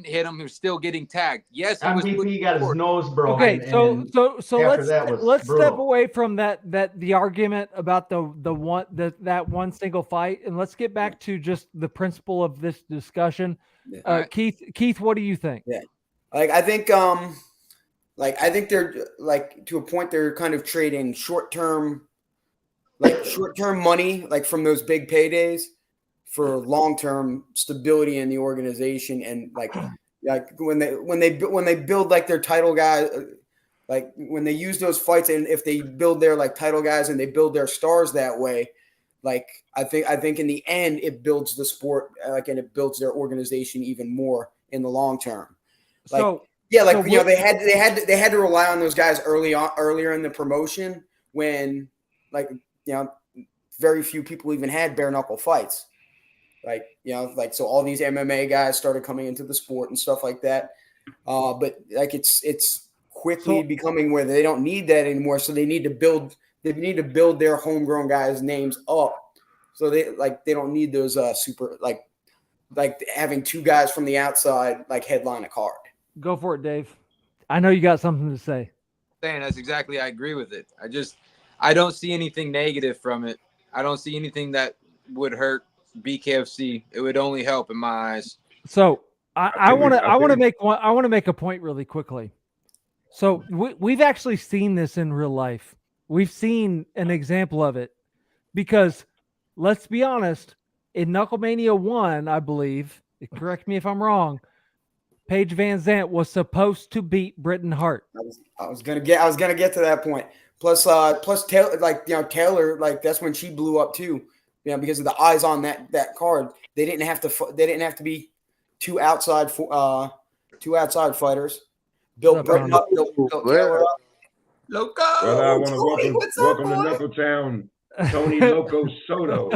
hit him. He was still getting tagged. Yes, he MVP got his nose broken. Okay, so let's brutal. step away from that the argument about that one single fight, and let's get back to just the principle of this discussion. Keith, what do you think? Yeah, I think they're to a point they're kind of trading short-term money from those big paydays for long-term stability in the organization, and when they build their title guys, when they use those fights, and if they build their title guys and they build their stars that way, I think in the end it builds the sport and it builds their organization even more in the long term. They had to rely on those guys earlier in the promotion when very few people even had bare knuckle fights. So all these MMA guys started coming into the sport and stuff like that. But it's quickly becoming where they don't need that anymore. So they need to build their homegrown guys' names up. So they don't need those super having 2 guys from the outside headline a card. Go for it, Dave. I know you got something to say. That's exactly, I agree with it. I don't see anything negative from it. I don't see anything that would hurt BKFC. It would only help in my eyes. So I want to make a point really quickly. So we've actually seen this in real life. We've seen an example of it because let's be honest, in Knucklemania 1, I believe, correct me if I'm wrong, Paige Van Zandt was supposed to beat Britain Hart. I was gonna get to that point. Plus Taylor, Taylor, that's when she blew up too. Because of the eyes on that card, they didn't have to be 2 outside fighters. Built Britain up, built Taylor up. Loco. Well, I want to welcome to Knuckletown, Tony Loco Soto,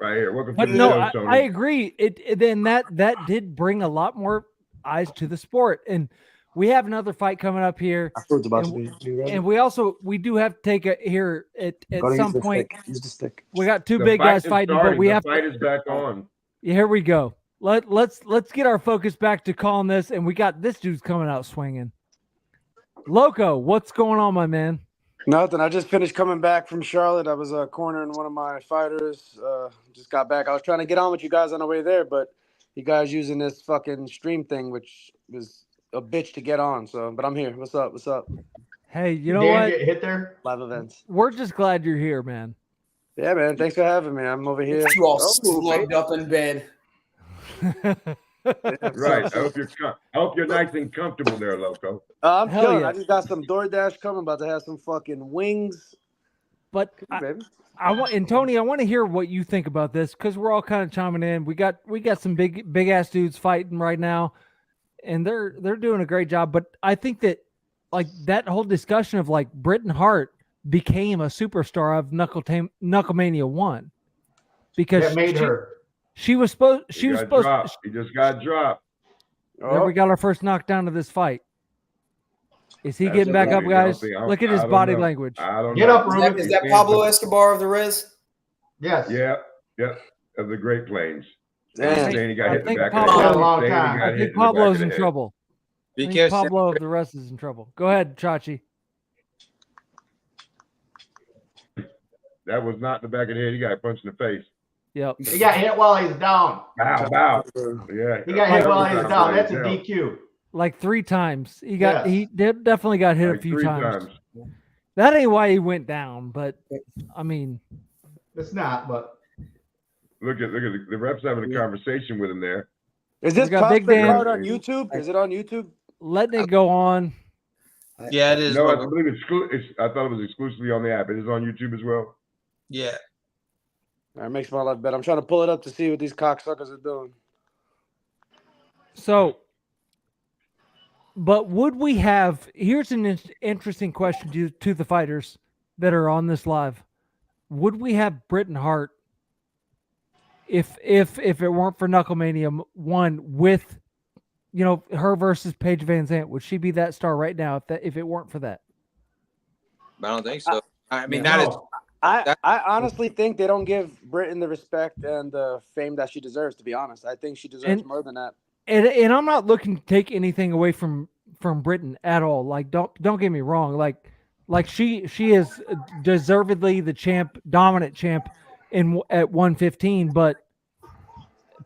right here. Welcome to the show, Tony. I agree. Then that did bring a lot more eyes to the sport, and we have another fight coming up here. And we do have to take it here at some point. Use the stick. We got 2 big guys fighting, but we have the fight is back on. Yeah, here we go. Let's get our focus back to calling this, and we got this dude's coming out swinging. Loco, what's going on, my man? Nothing. I just finished coming back from Charlotte. I was cornering one of my fighters. Just got back. I was trying to get on with you guys on the way there, but you guys using this fucking stream thing, which was a bitch to get on. So, but I'm here. What's up? What's up? Hey, you know what? Get hit there. Live events. We're just glad you're here, man. Yeah, man. Thanks for having me. I'm over here. You all slugged up in bed. Right. I hope you're nice and comfortable there, Loco. I'm chilling. Yeah. I just got some DoorDash coming. About to have some fucking wings. But I want Tony, I want to hear what you think about this because we're all kind of chiming in. We got some big ass dudes fighting right now, and they're doing a great job. But I think that that whole discussion of Britain Hart became a superstar of Knucklemania 1 because that made her. She was supposed. He just got dropped. There we got our first knockdown of this fight. Is he getting back up, guys? Look at his body language. Get up, Ruben. Is that Pablo Escobar of the Riz? Yes. Yeah. Of the Great Plains. Saying he got hit in the back of the head. I think Pablo's in trouble. I think Because Pablo of the rest is in trouble. Go ahead, Chachi. That was not the back of the head. He got punched in the face. Yep. He got hit while he's down. Bow. Yeah. He got hit while he's down. That's a DQ. Like 3 times. He definitely got hit Like a few 3 times. That ain't why he went down, but I mean, it's not. But look at the refs having a conversation with him there. Is this prospect card on YouTube? Is it on YouTube? Letting it go on. Yeah, it is. No, I believe I thought it was exclusively on the app. It is on YouTube as well. Yeah. That makes my life better. I'm trying to pull it up to see what these cocksuckers are doing. So, but would we have? Here's an interesting question to the fighters that are on this live. Would we have Britain Hart if it weren't for Knucklemania 1 with, her versus Paige Van Zandt? Would she be that star right now if it weren't for that? I don't think so. I mean, I honestly think they don't give Britain the respect and the fame that she deserves. To be honest, I think she deserves more than that. And I'm not looking to take anything away from Britain at all. Like, don't get me wrong. Like she is deservedly the dominant champ at 115. But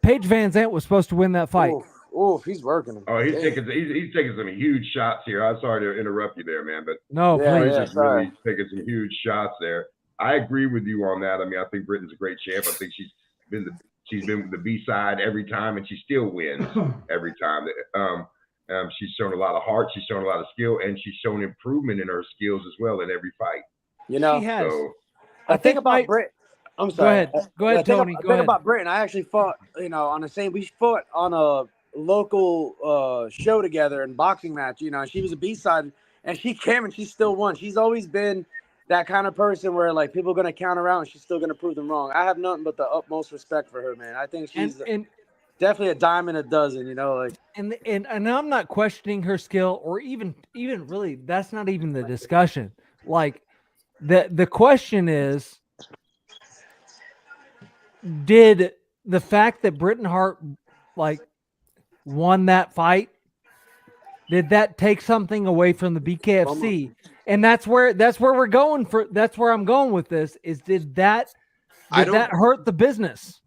Paige Van Zandt was supposed to win that fight. Oof, he's working him. Oh, he's taking some huge shots here. I'm sorry to interrupt you there, man, but please. He's really taking some huge shots there. I agree with you on that. I mean, I think Britain's a great champ. I think she's been the B side every time, and she still wins every time. She's shown a lot of heart. She's shown a lot of skill, and she's shown improvement in her skills as well in every fight. She has. So, I think about Britain. I'm sorry. Go ahead, Tony. Go ahead. About Britain. I actually fought, on the same. We fought on a local show together in boxing match. She was a B side, and she came and she still won. She's always been that kind of person where like people are gonna counter out and she's still gonna prove them wrong. I have nothing but the utmost respect for her, man. I think she's definitely a dime in a dozen. And I'm not questioning her skill or even really. That's not even the discussion. Like the question is, did the fact that Britain Hart won that fight, did that take something away from the BKFC? And that's where we're going for. That's where I'm going with this. Is did that hurt the business?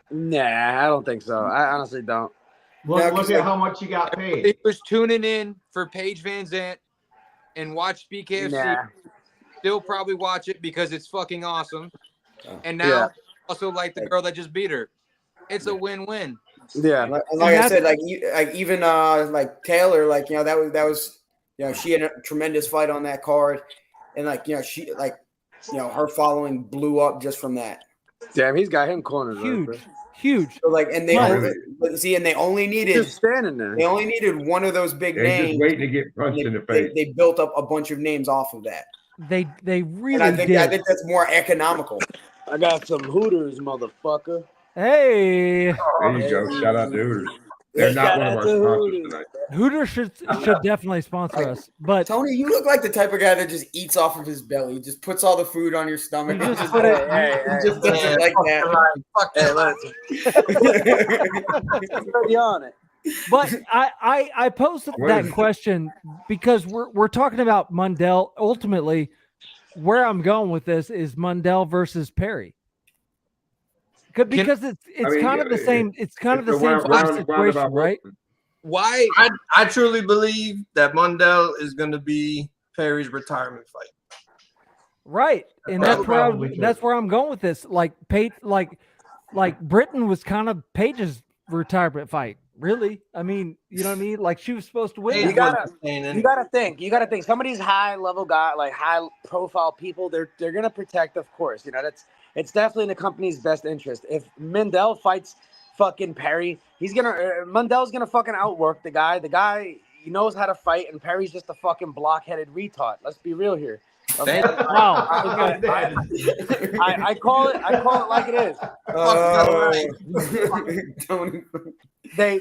Nah, I don't think so. I honestly don't. Look at how much you got paid. He was tuning in for Paige Van Zandt and watched BKFC. Nah. Still probably watch it because it's fucking awesome. And now also like the girl that just beat her. It's a win-win. Yeah. Like I said, even Taylor, that was she had a tremendous fight on that card, and her following blew up just from that. Damn, he's got him cornered. Huge. So they only needed just standing there. They only needed one of those big names. Just waiting to get punched in the face. They built up a bunch of names off of that. They really and I did. think that's more economical. I got some Hooters, motherfucker. Hey. There you go. Shout out to Hooters. They're not one of our sponsors tonight. Hooters should definitely sponsor us. But Tony, you look like the type of guy that just eats off of his belly. Just puts all the food on your stomach. You just put it. Just does it like that. Hey, on it. But I posted that question because we're talking about Mundell. Ultimately, where I'm going with this is Mundell versus Perry. Because it's kind of the same. It's kind of the same situation, right? Why? I truly believe that Mundell is going to be Perry's retirement fight. Right, and that's where I'm going with this. Like Britain was kind of Paige's retirement fight. Really, I mean, you know what I mean? Like she was supposed to win. You gotta think. Some of these high level guys, like high profile people, they're gonna protect, of course. It's definitely in the company's best interest. If Mundell fights fucking Perry, Mundell's gonna fucking outwork the guy. The guy, he knows how to fight, and Perry's just a fucking blockheaded retard. Let's be real here. Okay? Wow. I call it like it is. They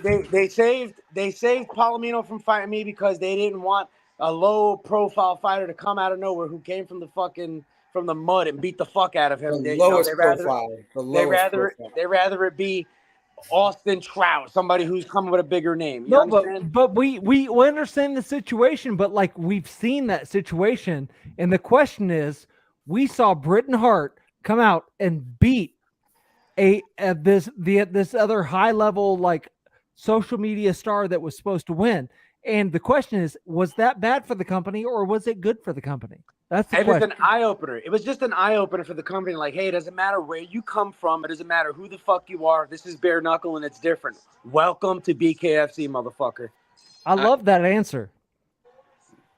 saved Palomino from fighting me because they didn't want a low profile fighter to come out of nowhere who came from the mud and beat the fuck out of him. They'd rather it be Austin Trout, somebody who's coming with a bigger name. You No, understand? but we understand the situation, but like we've seen that situation, and the question is, we saw Britton Hart come out and beat this other high level like social media star that was supposed to win, and the question is, was that bad for the company or was it good for the company? That's the It was question. an eye opener. It was just an eye opener for the company. Like, hey, it doesn't matter where you come from. It doesn't matter who the fuck you are. This is bare knuckle and it's different. Welcome to BKFC, motherfucker. I love that answer.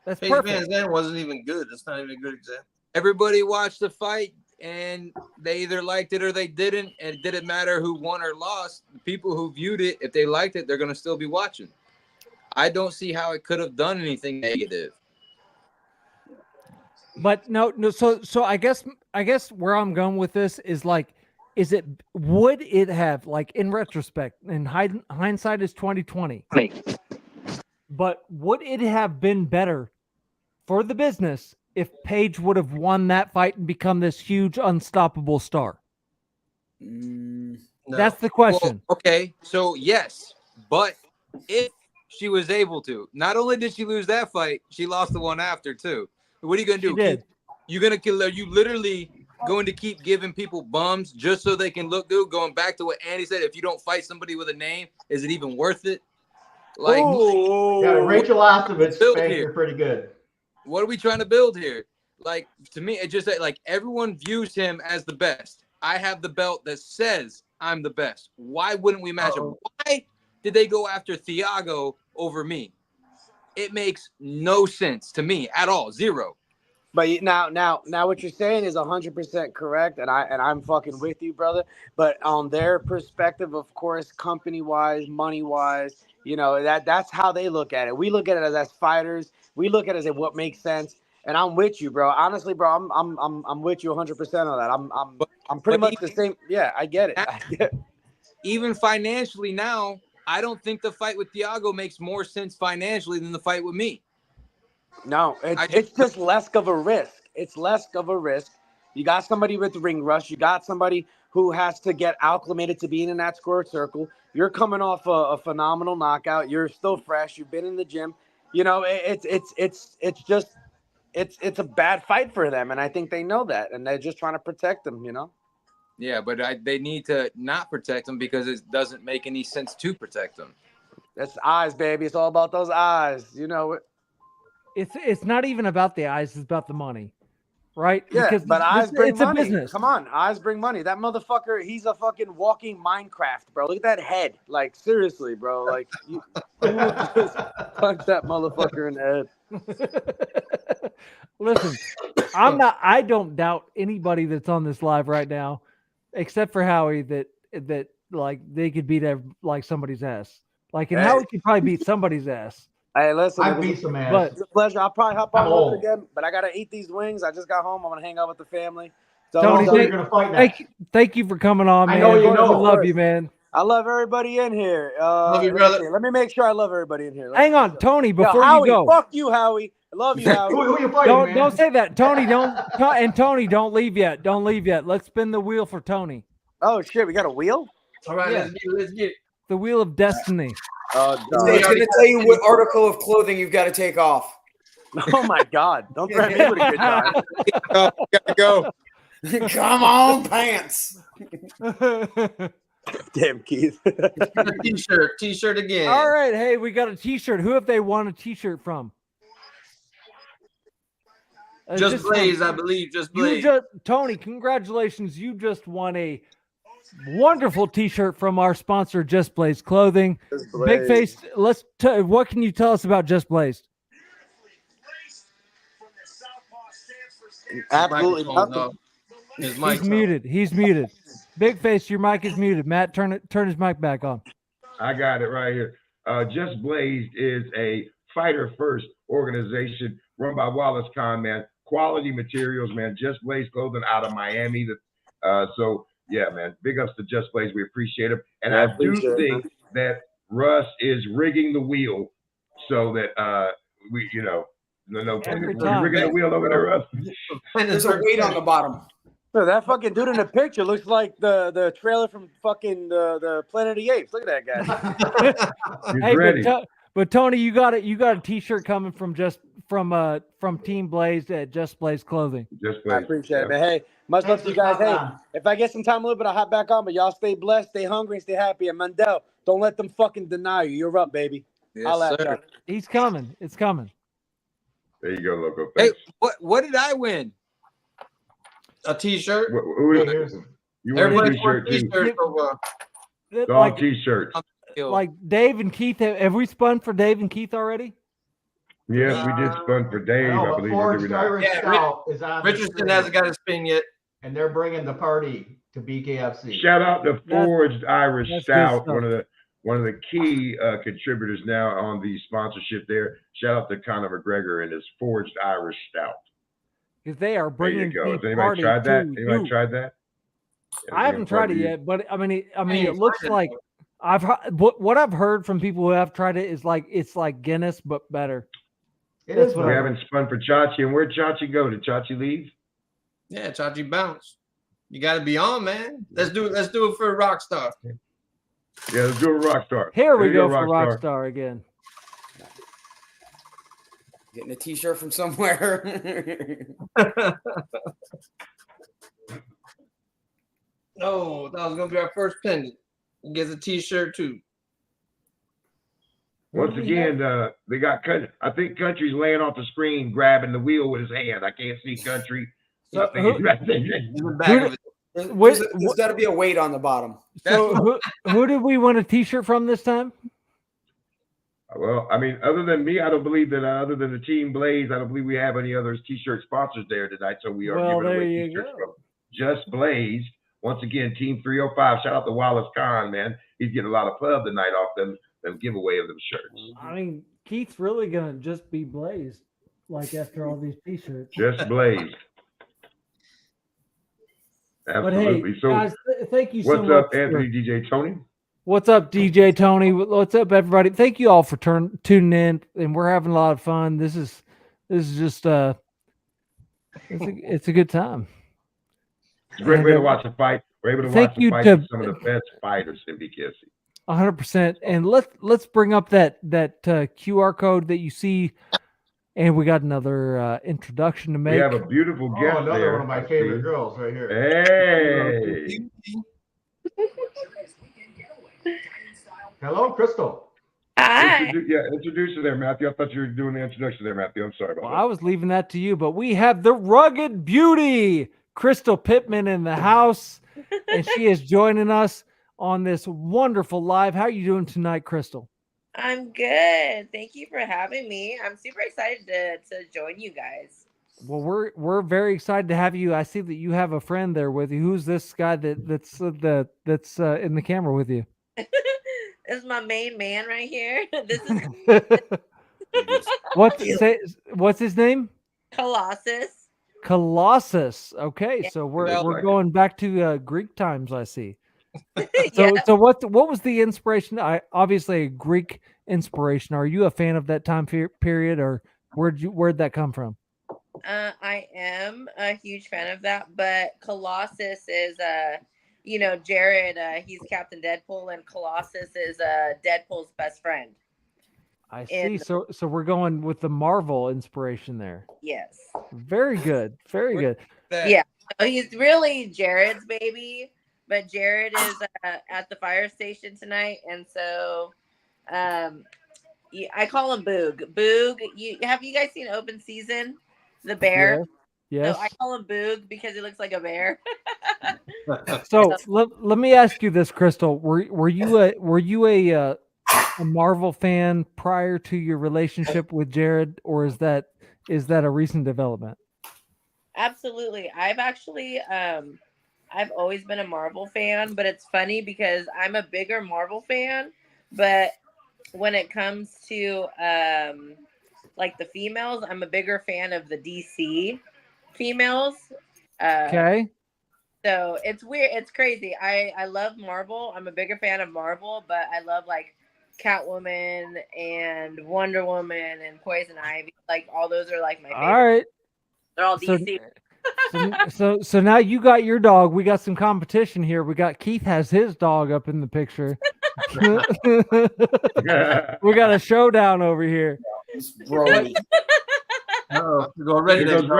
That's Paige perfect. Van Zandt wasn't even good. That's not even a good example. Everybody watched the fight, and they either liked it or they didn't, and it didn't matter who won or lost. The people who viewed it, if they liked it, they're going to still be watching. I don't see how it could have done anything negative. But no. So I guess where I'm going with this is like, would it have, like, in retrospect, and hindsight is 2020, but would it have been better for the business if Paige would have won that fight and become this huge unstoppable star? No. That's the question. Well, okay, so yes, but if she was able to, not only did she lose that fight, she lost the one after too. What are you gonna do? Are you literally going to keep giving people bums just so they can look good? Going back to what Andy said, if you don't fight somebody with a name, is it even worth it? Like, Rachel Ostovich spanked her pretty good. What are we trying to build here? Like, to me, it just like everyone views him as the best. I have the belt that says I'm the best. Why wouldn't we match him? Why did they go after Thiago over me? It makes no sense to me at all. Zero. But now what you're saying is 100% correct, and I'm fucking with you, brother. But on their perspective, of course, company-wise, money-wise, that's how they look at it. We look at it as fighters. We look at it as what makes sense. And I'm with you, bro. Honestly, bro, I'm with you 100% on that. I'm pretty much the same. Yeah, I get it. Even financially now, I don't think the fight with Thiago makes more sense financially than the fight with me. No, it's just less of a risk. It's less of a risk. You got somebody with ring rust. You got somebody who has to get acclimated to being in that square circle. You're coming off a phenomenal knockout. You're still fresh. You've been in the gym. It's a bad fight for them, and I think they know that, and they're just trying to protect them. Yeah, but they need to not protect them because it doesn't make any sense to protect them. That's eyes, baby. It's all about those eyes. It's not even about the eyes. It's about the money, right? Yeah, because but eyes bring it's money. a business. Come on, eyes bring money. That motherfucker, he's a fucking walking Minecraft, bro. Look at that head. Like, seriously, bro. Like, you just punch that motherfucker in the head. Listen, I don't doubt anybody that's on this live right now, except for Howie, that like they could beat like somebody's ass. Like, and Howie could probably beat somebody's ass. Hey, listen, I beat some ass. But it's a pleasure. I'll probably hop on later again, but I gotta eat these wings. I just got home. I'm gonna hang out with the family. So, Tony, you're gonna fight next. thank you for coming on, man. I know you know. We love you, man. I love everybody in here. Love you, brother. Let me make sure I love everybody in here. Hang on, Tony, before Howie, you go. Fuck you, Howie. I love you, Howie. Who you fighting, man? Don't say that, Tony. Tony, don't leave yet. Don't leave yet. Let's spin the wheel for Tony. Oh shit, we got a wheel. All right, Yeah. let's get it. The wheel of destiny. It's going to tell you what article of clothing you've got to take off. Oh my God! Don't threaten me with a good time. Gotta go. Come on, pants. Damn, Keith. T-shirt again. All right, hey, we got a T-shirt. Who have they won a T-shirt from? Just Blaze, I believe. Just Blaze. Tony, congratulations! You just won a wonderful T-shirt from our sponsor, Just Blaze Clothing. Big Face. What can you tell us about Just Blaze? Absolutely nothing. He's muted. He's muted. Big Face, your mic is muted. Matt, turn his mic back on. I got it right here. Just Blazed is a fighter first organization run by Wallace Kahn, man. Quality materials, man. Just Blaze Clothing out of Miami. So yeah, man. Big ups to Just Blaze. We appreciate him. And I do think that Russ is rigging the wheel so that we're rigging the wheel over there, Russ. There's a weight on the bottom. Bro, that fucking dude in the picture looks like the trailer from fucking the Planet of the Apes. Look at that guy. He's Hey, ready. but Tony, you got a T-shirt coming from Team Blaze at Just Blaze Clothing. Just I appreciate it, man. Hey, much love to you guys. Hey, if I get some time a little bit, I'll hop back on. But y'all stay blessed, stay hungry, and stay happy. And Mundell, don't let them fucking deny you. You're up, baby. Yes, sir. He's coming. It's coming. There you go, Loco. Hey, what did I win? A T-shirt. You want a Everybody T-shirt wore too? T-shirts. So, Dog T-shirts. Like Dave and Keith, have we spun for Dave and Keith already? Yes, we did spun for Dave, No, I but believe. Forged did we not? Irish Stout is on the Richardson screen, hasn't got a spin yet. and they're bringing the party to BKFC. Shout out to Forged Irish that's good Stout, stuff. one of the key contributors now on the sponsorship there. Shout out to Conor McGregor and his Forged Irish Stout. Because they are There bringing you go. Has the anybody party tried that? to Anybody you. tried that? Yeah, I haven't tried it yet, but I mean, it looks like what I've heard from people who have tried it is like it's like Guinness but better. That's what We I've haven't spun for Chachi, and where'd Chachi go? Did Chachi leave? Yeah, Chachi bounce. You got to be on, man. Let's do it for a rock star. Yeah, let's do a Rockstar. Here There we you go for Rockstar. Rockstar again. Getting a T-shirt from somewhere. Oh, that was gonna be our first pendant. He gets a T-shirt too. Once again, they got Country. I think Country's laying off the screen, grabbing the wheel with his hand. I can't see Country. I think he's right there. There's got to be a weight on the bottom. So who did we win a T-shirt from this time? Well, I mean, other than me, I don't believe that. Other than the Team Blaze, I don't believe we have any other T-shirt sponsors there tonight. So we are Well, giving there away you T-shirts go. from Just Blaze. Once again, Team 305. Shout out to Wallace Khan, man. He's getting a lot of pub tonight off them giveaway of them shirts. I mean, Keith's really gonna just be blazed, like after all these T-shirts. Just Blaze. But hey, Absolutely. So, guys, thank you so what's much up, Anthony DJ Tony? What's up, DJ Tony? What's up, everybody? Thank you all for tuning in, and we're having a lot of fun. This is just it's a good time. It's a great way to watch a fight. We're able to watch the fight of some of the best fighters in BKFC. 100%. And let's bring up that QR code that you see, and we got another introduction to make. We have a beautiful guest another there. one of my favorite girls right here. Hey. Hello, Crystal. Introduce her there, Matthew. I thought you were doing the introduction there, Matthew. I'm sorry about Well, I was leaving that to you, but we have the rugged beauty, Crystal Pittman, in the house, and she is joining us on this wonderful live. How are you doing tonight, Crystal? I'm good. Thank you for having me. I'm super excited to join you guys. Well, we're very excited to have you. I see that you have a friend there with you. Who's this guy that's in the camera with you? This is my main man right here. This is What's his name? Colossus. Colossus. Okay, Yeah. so we're Like going back to Greek times, I see. So what was the inspiration? Obviously a Greek inspiration. Are you a fan of that time period, or where'd that come from? I am a huge fan of that, but Colossus is Jared, he's Captain Deadpool, and Colossus is Deadpool's best friend. I see. So we're going with the Marvel inspiration there. Yes. Very good. Very good. Yeah. So he's really Jared's baby, but Jared is at the fire station tonight, and so I call him Boog. Boog, have you guys seen Open Season? The bear? Yes. So I call him Boog because he looks like a bear. So let me ask you this, Crystal. Were you a Marvel fan prior to your relationship with Jared, or is that a recent development? Absolutely. I've actually I've always been a Marvel fan, but it's funny because I'm a bigger Marvel fan, but when it comes to like the females, I'm a bigger fan of the DC females. Okay. So it's weird. It's crazy. I love Marvel. I'm a bigger fan of Marvel, but I love like Catwoman and Wonder Woman and Poison Ivy. Like all those are like my favorite. All right. They're all DC. So now you got your dog. We got some competition here. We got Keith has his dog up in the picture. We got a showdown over here. Bro. Oh, go redneck.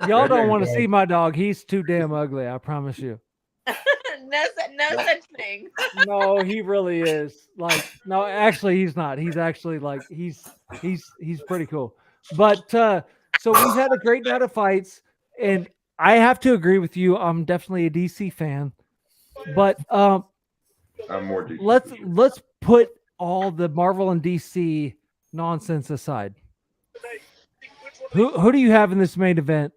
Y'all don't want to see my dog. He's too damn ugly. I promise you. No such thing. No, he really is. Like, no, actually, he's not. He's actually like he's pretty cool. But so we've had a great night of fights, and I have to agree with you. I'm definitely a DC fan, but I'm more DC. let's put all the Marvel and DC nonsense aside. Who do you have in this main event?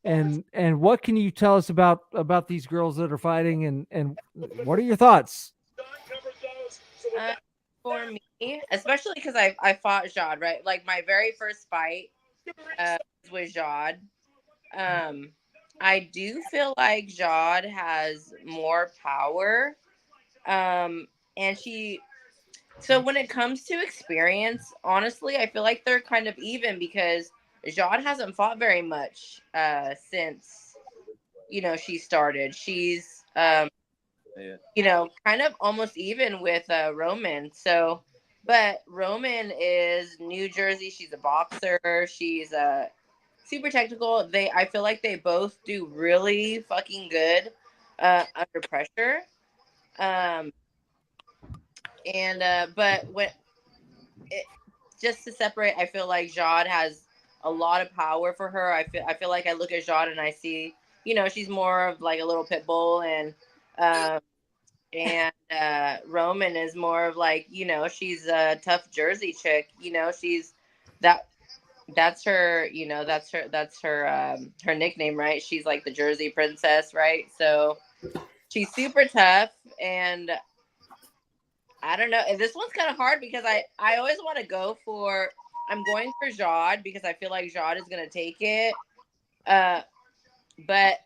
And what can you tell us about these girls that are fighting, and what are your thoughts? For me, especially because I fought Jade, right? Like my very first fight was with Jade. I do feel like Jade has more power. And so when it comes to experience, honestly, I feel like they're kind of even because Jade hasn't fought very much since she started. She's kind of almost even with Roman. So, but Roman is New Jersey. She's a boxer. She's super technical. I feel like they both do really fucking good under pressure. But just to separate, I feel like Jade has a lot of power for her. I feel like I look at Jade and I see, she's more of like a little pit bull, and Roman is more of like, she's a tough Jersey chick. She's that's her, that's her nickname, right? She's like the Jersey princess, right? So she's super tough, and I don't know. And this one's kind of hard because I always want to go for. I'm going for Jade because I feel like Jade is gonna take it, but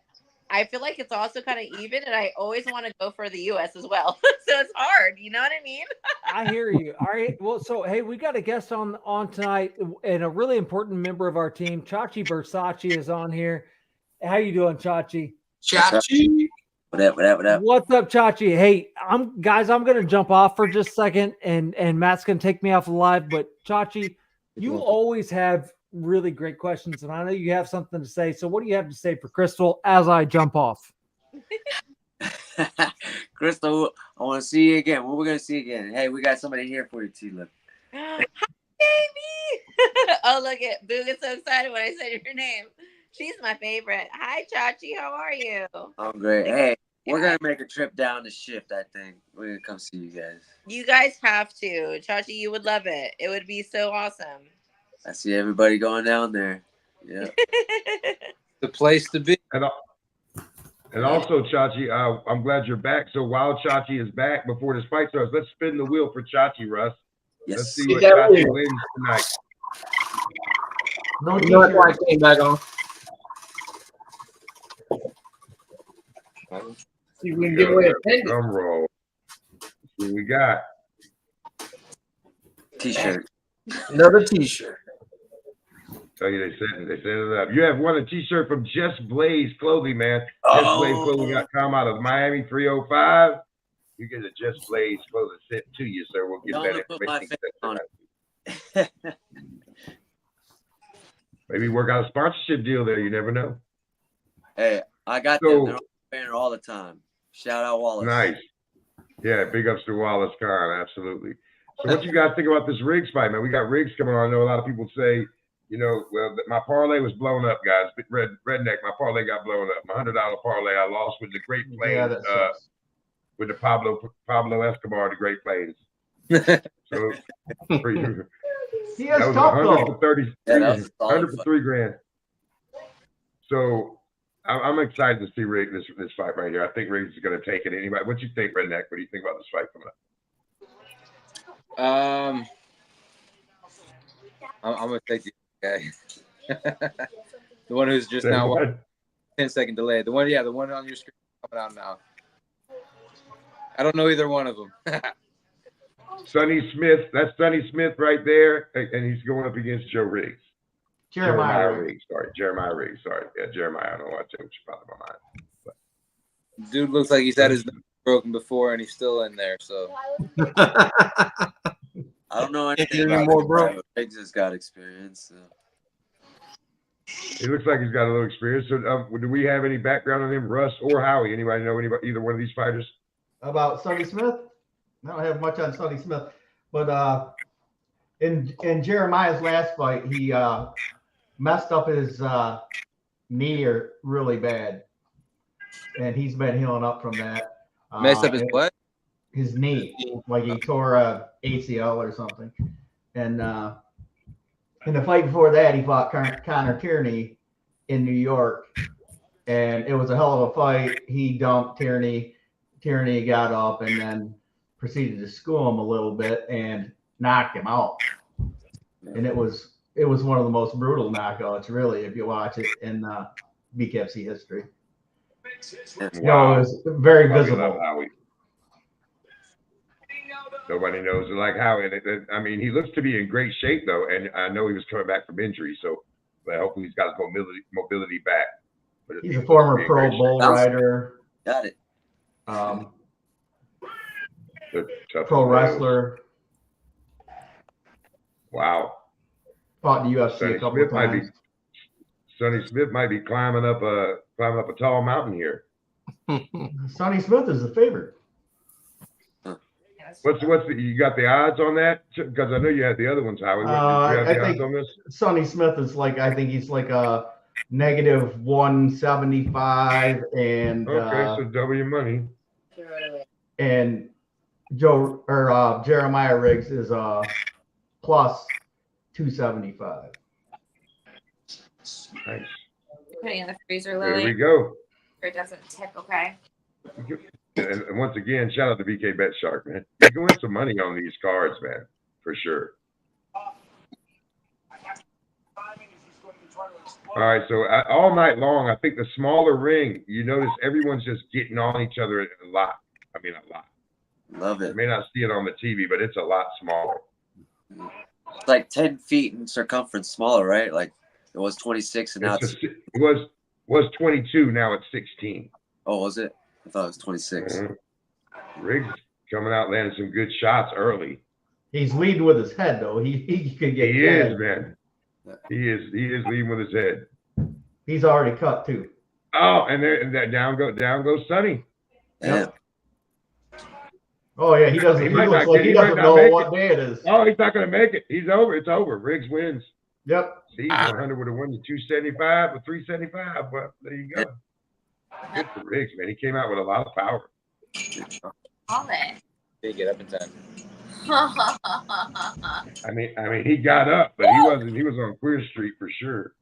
I feel like it's also kind of even, and I always want to go for the U.S. as well. So it's hard. You know what I mean? I hear you. All right. Well, so hey, we got a guest on tonight, and a really important member of our team, Chachi Versace, is on here. How you doing, Chachi? Chachi. What up? What's up, Chachi? Hey, I'm gonna jump off for just a second, and Matt's gonna take me off the live. But Chachi, you always have really great questions, and I know you have something to say. So what do you have to say for Crystal as I jump off? Crystal, I want to see you again. What we're gonna see again? Hey, we got somebody here for you too. Look. Hi, baby. Oh, look at Boo gets so excited when I said your name. She's my favorite. Hi, Chachi. How are you? I'm great. Hey, we're gonna make a trip down to Shift. I think we're gonna come see you guys. You guys have to, Chachi. You would love it. It would be so awesome. I see everybody going down there. Yeah. The place to be. And also, Chachi, I'm glad you're back. So while Chachi is back, before this fight starts, let's spin the wheel for Chachi, Russ. Yes. Let's see what Chachi wins tonight. No t-shirt. I came back on. See if we can give away a pendant. Drum roll. Let's see what we got. T-shirt. Another t-shirt. Tell you they set it up. You have won a t-shirt from Just Blaze Clothing, man. JustBlazeClothing.com out of Miami 305. You get a Just Blaze Clothing sent to you, sir. We'll get that information. Maybe work out a sponsorship deal there. You never know. Hey, I got them. They're on the banner all the time. Shout out Wallace. Nice. Yeah, big ups to Wallace Khan. Absolutely. So what you guys think about this Riggs fight, man? We got Riggs coming on. I know a lot of people say, well, my parlay was blown up, guys. Redneck, my parlay got blown up. My $100 parlay, I lost with the Great Plains, with the Pablo Escobar, the Great Plains. So he has that was tough, 100 for 30, Yeah, that was 100 for $3,000. So I'm excited to see Riggs this fight right here. I think Riggs is going to take it. Anybody? What you think, Redneck? What do you think about this fight coming up? I'm gonna take the guy. The one who's just now 10-second delay. The one on your screen coming out now. I don't know either one of them. Sonny Smith, that's Sonny Smith right there, and he's going up against Joe Riggs. Jeremiah Riggs. Sorry, Jeremiah Riggs. Sorry, yeah, Jeremiah. I don't know why I changed my mind. But. Dude looks like he's had his nose broken before, and he's still in there. So I don't know anything about bro. Riggs has got experience. So. He looks like he's got a little experience. So, do we have any background on him, Russ or Howie? Anybody know either one of these fighters? About Sonny Smith? I don't have much on Sonny Smith, but in Jeremiah's last fight, he messed up his knee really bad, and he's been healing up from that. Messed up his what? His knee, like he tore a ACL or something. And in the fight before that, he fought Connor Tierney in New York, and it was a hell of a fight. He dumped Tierney. Tierney got up and then proceeded to school him a little bit and knocked him out. And it was one of the most brutal knockouts, really, if you watch it in BKFC history. Wow. You know, it was very visible. Nobody knows like Howie. I mean, he looks to be in great shape though, and I know he was coming back from injury, so hopefully he's got his mobility back. But he's a former pro bull rider. Got it. Pro wrestler. Wow. Fought in the UFC a couple of times. Sonny Smith might be climbing up a tall mountain here. Sonny Smith is the favorite. What's you got the odds on that? Because I know you had the other ones, Howie. Do you have the odds on this? Sonny Smith is I think he's like a -175, and okay, so double your money. And Jeremiah Riggs is +275. Nice. Putting in the freezer, Lily. There we go. It doesn't tick, okay? And once again, shout out to BK Bet Shark, man. You can win some money on these cards, man, for sure. All right, so all night long, I think the smaller ring, you notice everyone's just getting on each other a lot. I mean, a lot. Love it. You may not see it on the TV, but it's a lot smaller. It's like 10 feet in circumference smaller, right? Like it was 26 and now it was 22, now it's 16. Oh, was it? I thought it was 26. Riggs coming out landing some good shots early. He's leading with his head, though. He could get. He is, man. He is leading with his head. He's already cut too. Oh, and that down goes Sonny. Yeah. Oh yeah, he doesn't. He looks like he doesn't know what day it is. Oh, he's not going to make it. He's over. It's over. Riggs wins. Yep. See, 100 would have won the 275 or 375. Well, there you go. Good for Riggs, man. He came out with a lot of power. All that. Did get up in time. I mean, he got up, but he wasn't. He was on Queer Street for sure.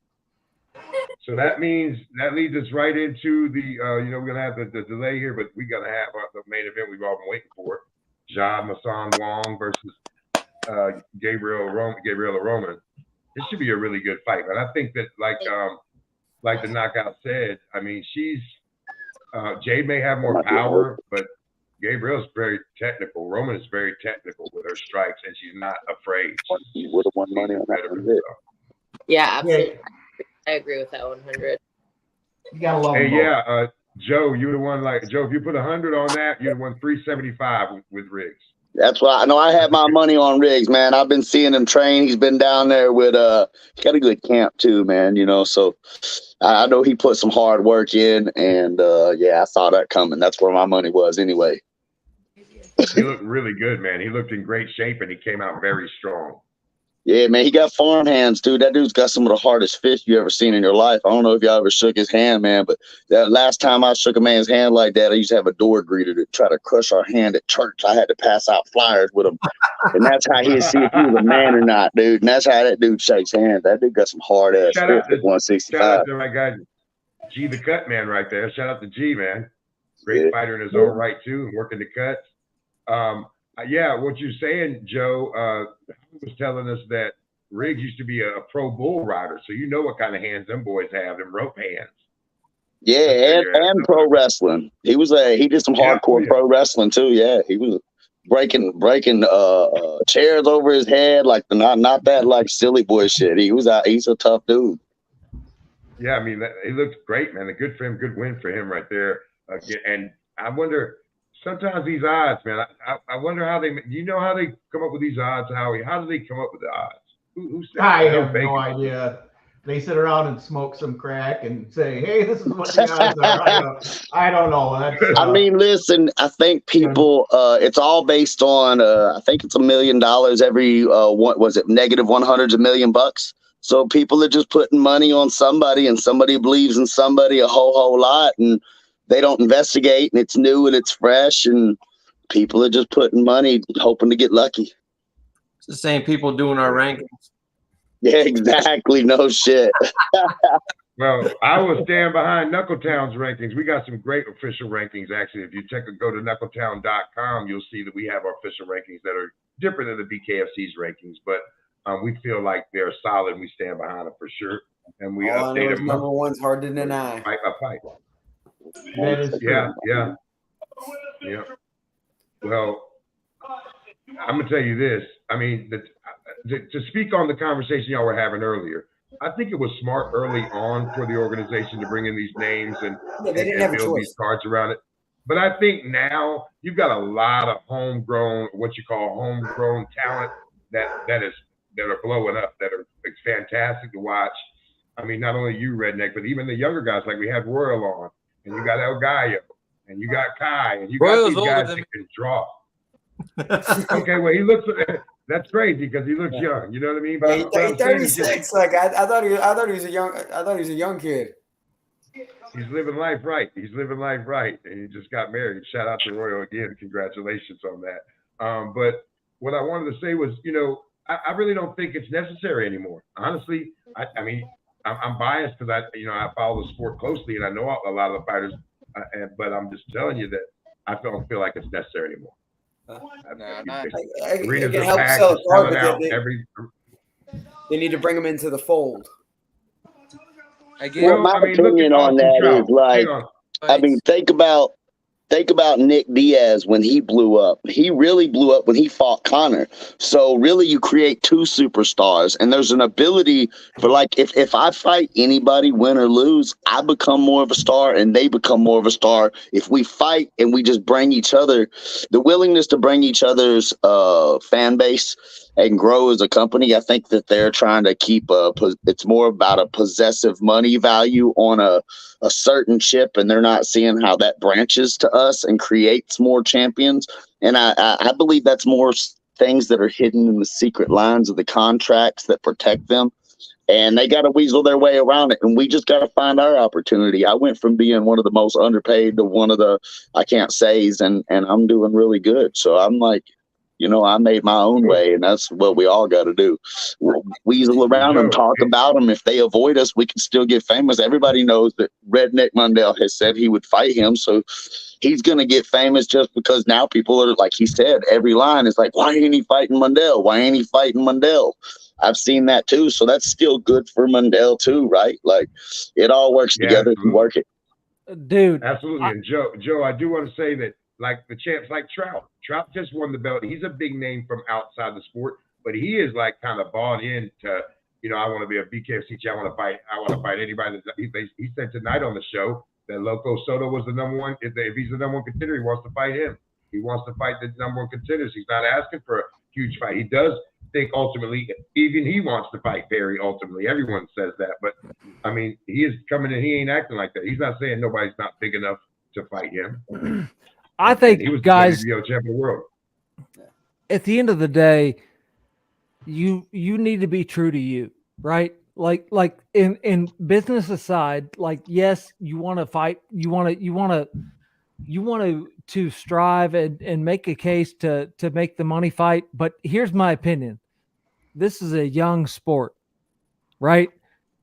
So that means that leads us right into the. We're gonna have the delay here, but we gotta have the main event we've all been waiting for: Ja Masan Wong versus Gabriela Roman. This should be a really good fight, but I think that like the knockout said, I mean, she's Jade may have more power, but Gabriel's very technical. Roman is very technical with her strikes, and she's not afraid. She would have won money on that. Yeah, absolutely. I agree with that 100. You gotta love Hey, them yeah, Joe, you would have won Joe. If you put 100 on that, you'd have won 375 with Riggs. That's why I know I had my money on Riggs, man. I've been seeing him train. He's been down there with he's got a good camp too, man. So I know he put some hard work in, and I saw that coming. That's where my money was anyway. He looked really good, man. He looked in great shape, and he came out very strong. Yeah, man, he got farm hands, dude. That dude's got some of the hardest fists you ever seen in your life. I don't know if y'all ever shook his hand, man, but that last time I shook a man's hand like that, I used to have a door greeter to try to crush our hand at church. I had to pass out flyers with him, and that's how he'd see if he was a man or not, dude. And that's how that dude shakes hands. That dude got some hard ass fists at 165. Shout out to my guy, G the Cut Man, right there. Shout out to G, man. Great fighter in his own right too, and working the cuts. What you're saying, Joe, was telling us that Riggs used to be a pro bull rider, so you know what kind of hands them boys have, them rope hands. Yeah, and pro wrestling. He did some hardcore pro wrestling too. Yeah, he was breaking chairs over his head, like not that like silly boy shit. He's a tough dude. Yeah, I mean, he looks great, man. A good for him, good win for him right there. And I wonder, sometimes these odds, man. I wonder how do you know how they come up with these odds, Howie? How do they come up with the odds? Who said I that? have no idea. They sit around and smoke some crack and say, "Hey, this is what the odds are." I don't know. That's, I mean, listen. I think people. It's all based on. I think it's $1 million every. What was it? Negative 100's $1 million bucks. So people are just putting money on somebody, and somebody believes in somebody a whole lot, and they don't investigate, and it's new and it's fresh, and people are just putting money, hoping to get lucky. It's the same people doing our rankings. Yeah, exactly. No shit. Well, I will stand behind Knuckletown's rankings. We got some great official rankings, actually. If you go to knuckletown.com, you'll see that we have our official rankings that are different than the BKFC's rankings, but we feel like they're solid. We stand behind them for sure, and we update them. Number one's hard to deny. Fight by fight. That is true. Yeah. Well, I'm gonna tell you this. I mean, to speak on the conversation y'all were having earlier, I think it was smart early on for the organization to bring in these names and build these cards around it. But I think now you've got a lot of homegrown talent that are blowing up, it's fantastic to watch. I mean, not only you, Redneck, but even the younger guys, like we had Royal on, and you got El Gallo, and you got Kai, and you got these guys that can draw. Okay, well, he looks. That's crazy because he looks young. You know what I mean? But He's 36. Like I thought he was a young kid. He's living life right. And he just got married. Shout out to Royal again. Congratulations on that. But what I wanted to say was, I really don't think it's necessary anymore. Honestly, I mean, I'm biased because I follow the sport closely and I know a lot of the fighters. But I'm just telling you that I don't feel like it's necessary anymore. It can help sell a card, but they need to bring them into the fold. Well, my opinion on that is like, I mean, think about Nick Diaz when he blew up. He really blew up when he fought Conor. So really you create two superstars, and there's an ability for, like, if I fight anybody, win or lose, I become more of a star and they become more of a star. If we fight and we just bring each other, the willingness to bring each other's fan base and grow as a company, I think that they're trying to keep it's more about a possessive money value on a certain chip, and they're not seeing how that branches to us and creates more champions. And I believe that's more things that are hidden in the secret lines of the contracts that protect them. And they got to weasel their way around it. And we just got to find our opportunity. I went from being one of the most underpaid to one of the I can't say's, and I'm doing really good. So I'm like, I made my own way, and that's what we all got to do. Weasel around them, talk about them. If they avoid us, we can still get famous. Everybody knows that Redneck Mundell has said he would fight him, so he's going to get famous just because now people are, like he said, every line is like, why ain't he fighting Mundell? Why ain't he fighting Mundell? I've seen that too, so that's still good for Mundell too, right? Like, it all works together if you work it. Dude. Absolutely. And Joe, I do want to say that, like the champs, like Trout just won the belt. He's a big name from outside the sport, but he is like kind of bought into, I want to be a BKFC champ. I want to fight anybody. He said tonight on the show that Loco Soto was the number one. If he's the number one contender, he wants to fight him. He wants to fight the number one contenders. He's not asking for a huge fight. He does think ultimately, even he wants to fight Perry ultimately. Everyone says that, but I mean, he is coming in. He ain't acting like that. He's not saying nobody's not big enough to fight him. I think, he was guys, the champion of the world. At the end of the day, you need to be true to you, right? Like in business aside, like, yes, you want to fight, you want to strive and make a case to make the money fight. But here's my opinion: this is a young sport, right?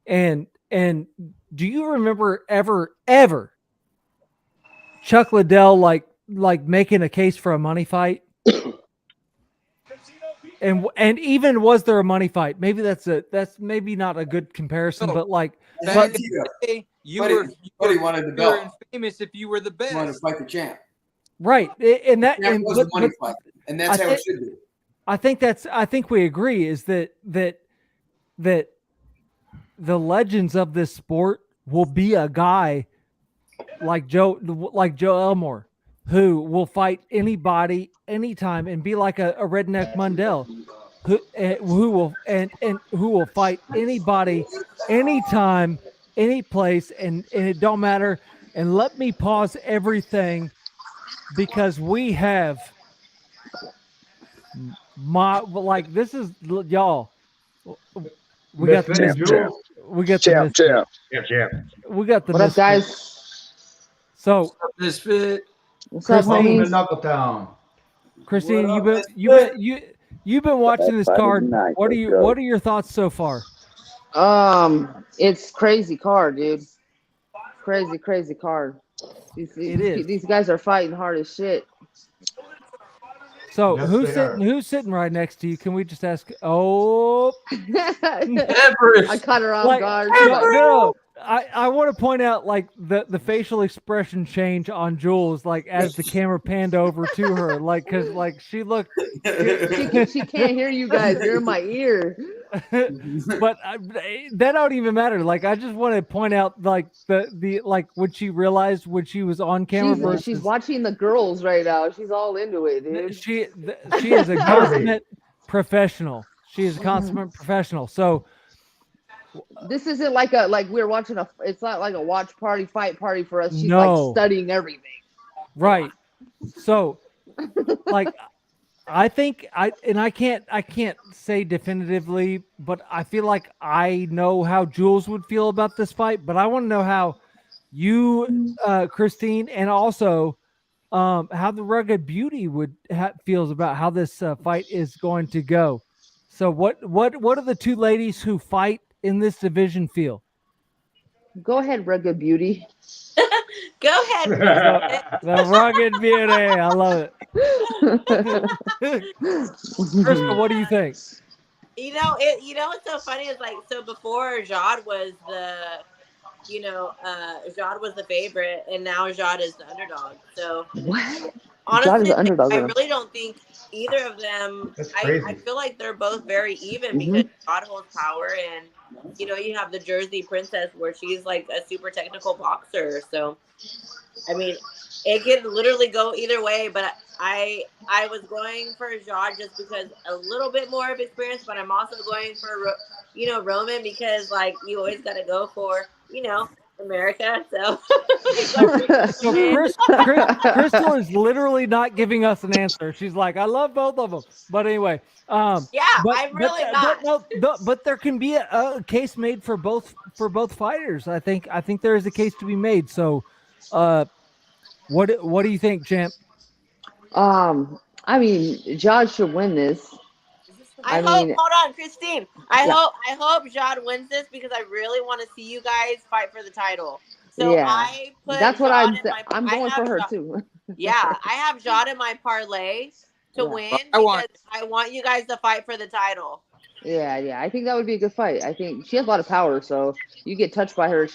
And do you remember ever Chuck Liddell like making a case for a money fight? And even was there a money fight? Maybe that's maybe not a good comparison, but like, you were famous if you were the best. You wanted to fight the champ, right? And that was a money fight. And that's how it should be. I think we agree is that the legends of this sport will be a guy like Joe Elmore, who will fight anybody anytime and be like a redneck Mundell, who will fight anybody anytime, any place, and it don't matter. And let me pause everything because we have this is y'all. We got the Champ. we got Champ. the Champ. we got the What up, guys? So Misfit. What's up, Welcome to homies? Knuckletown. Christine, you've been watching this card. What are your thoughts so far? It's crazy card, dude. Crazy card. These guys are fighting hard as shit. So Yes, who's sitting right next to you? Can we just ask? Oh, I caught her off guard. No. I want to point out like the facial expression change on Jewlz, like as the camera panned over to her, like because like she looked. She can't hear you guys. You're in my ear. But that don't even matter. Like I just want to point out like the like when she realized when she was on camera. She's watching the girls right now. She's all into it, dude. She is a consummate professional. She is a consummate professional. So this isn't like we're watching it's not like a watch party, fight party for us. She's No. like studying everything. right. So like I think I can't say definitively, but I feel like I know how Jewlz would feel about this fight, but I want to know how you, Christine, and also how the Rugged Beauty feels about how this fight is going to go. So what do the two ladies who fight in this division feel? Go ahead, Rugged Beauty. Go ahead. The Rugged Beauty. I love it. Crystal, what do you think? You know what's so funny is like so before Jad was Jad was the favorite and now Jad is the underdog. So what? Honestly, I underdog. really don't think either of them. I feel like they're both very even because Jad holds power, and you have the Jersey Princess where she's like a super technical boxer. So, I mean, it could literally go either way. But I was going for Jad just because a little bit more of experience, but I'm also going for Roman because like you always got to go for America. So Crystal is literally not giving us an answer. She's like, I love both of them. But anyway, I'm really not. But there can be a case made for both fighters. I think there is a case to be made. So, what do you think, champ? I mean, Jad should win this. I hope. Hold on, Christine. I hope Jad wins this because I really want to see you guys fight for the title. So I put. That's what Jad I'm going for her Jad, too. Yeah, I have Jad in my parlay to win because I want you guys to fight for the title. Yeah. I think that would be a good fight. I think she has a lot of power, so you get touched by her,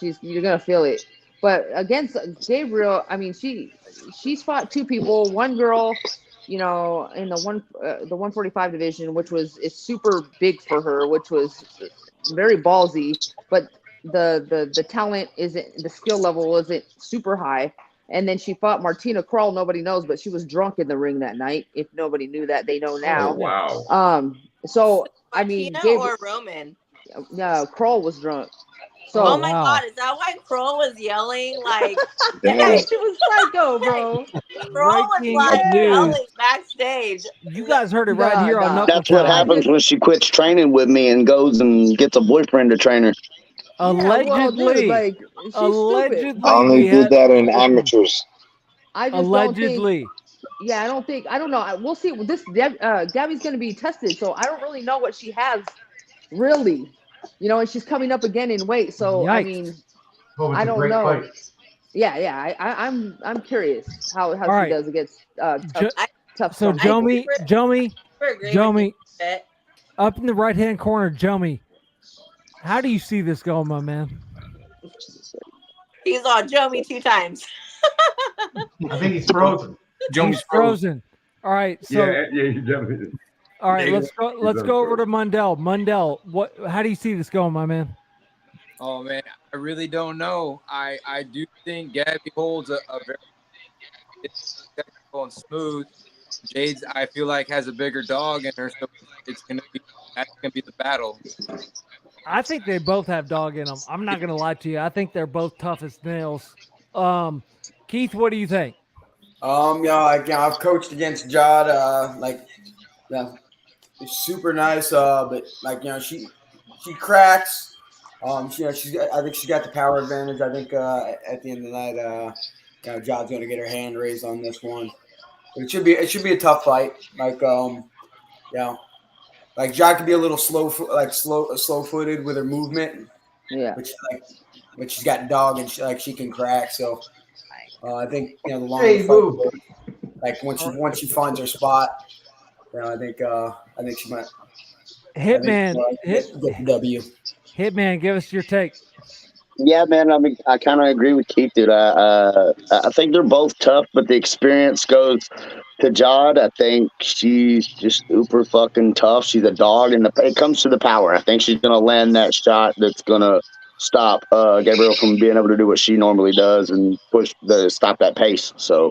you're gonna feel it. But against Gabriel, I mean, she's fought two people. One girl, in the 145 division, which is super big for her, which was very ballsy. But the talent isn't, the skill level isn't super high. And then she fought Martina Kroll. Nobody knows, but she was drunk in the ring that night. If nobody knew that, they know now. Oh, wow. So I mean, or Roman? No, Kroll was drunk. So, oh my God, is that why Kroll was yelling like? Yeah, she was psycho, bro. Kroll was like yelling backstage. You guys heard it right here on Knuckle That's what Time. happens when she quits training with me and goes and gets a boyfriend to train her. Allegedly. Allegedly. Only did that in amateurs. I just allegedly. I don't know. We'll see. This Gabby's going to be tested, so I don't really know what she has, really. And she's coming up again in weight. So I mean, I don't know. Fight. Yeah. I'm curious how right. she does against tough. So Jomi, Jomi, up in the right hand corner, Jomi. How do you see this going, my man? He's on Jomi 2 times. I think he's frozen. He's frozen. All right. So yeah, you definitely. all right, Yeah, let's go. Let's go over to Mundell. Mundell, how do you see this going, my man? Oh man, I really don't know. I do think Gabby holds a very technical and smooth. Jades, I feel like, has a bigger dog in her, so that's gonna be the battle. I think they both have dog in them. I'm not gonna lie to you. I think they're both tough as nails. Keith, what do you think? I've coached against Jod. It's super nice. But she cracks. I think she's got the power advantage. I think at the end of the night, Jod's going to get her hand raised on this one. But it should be a tough fight. Jod could be a little slow-footed with her movement. Yeah. But she's got dog and she can crack. So I think the longer Hey, boo. once she finds her spot, I think she might. Hitman, Get the W. Hitman, give us your take. Yeah, man. I mean, I kind of agree with Keith, dude. I think they're both tough, but the experience goes to Jod. I think she's just super fucking tough. She's a dog, and it comes to the power. I think she's gonna land that shot that's gonna stop Gabriel from being able to do what she normally does and stop that pace. So,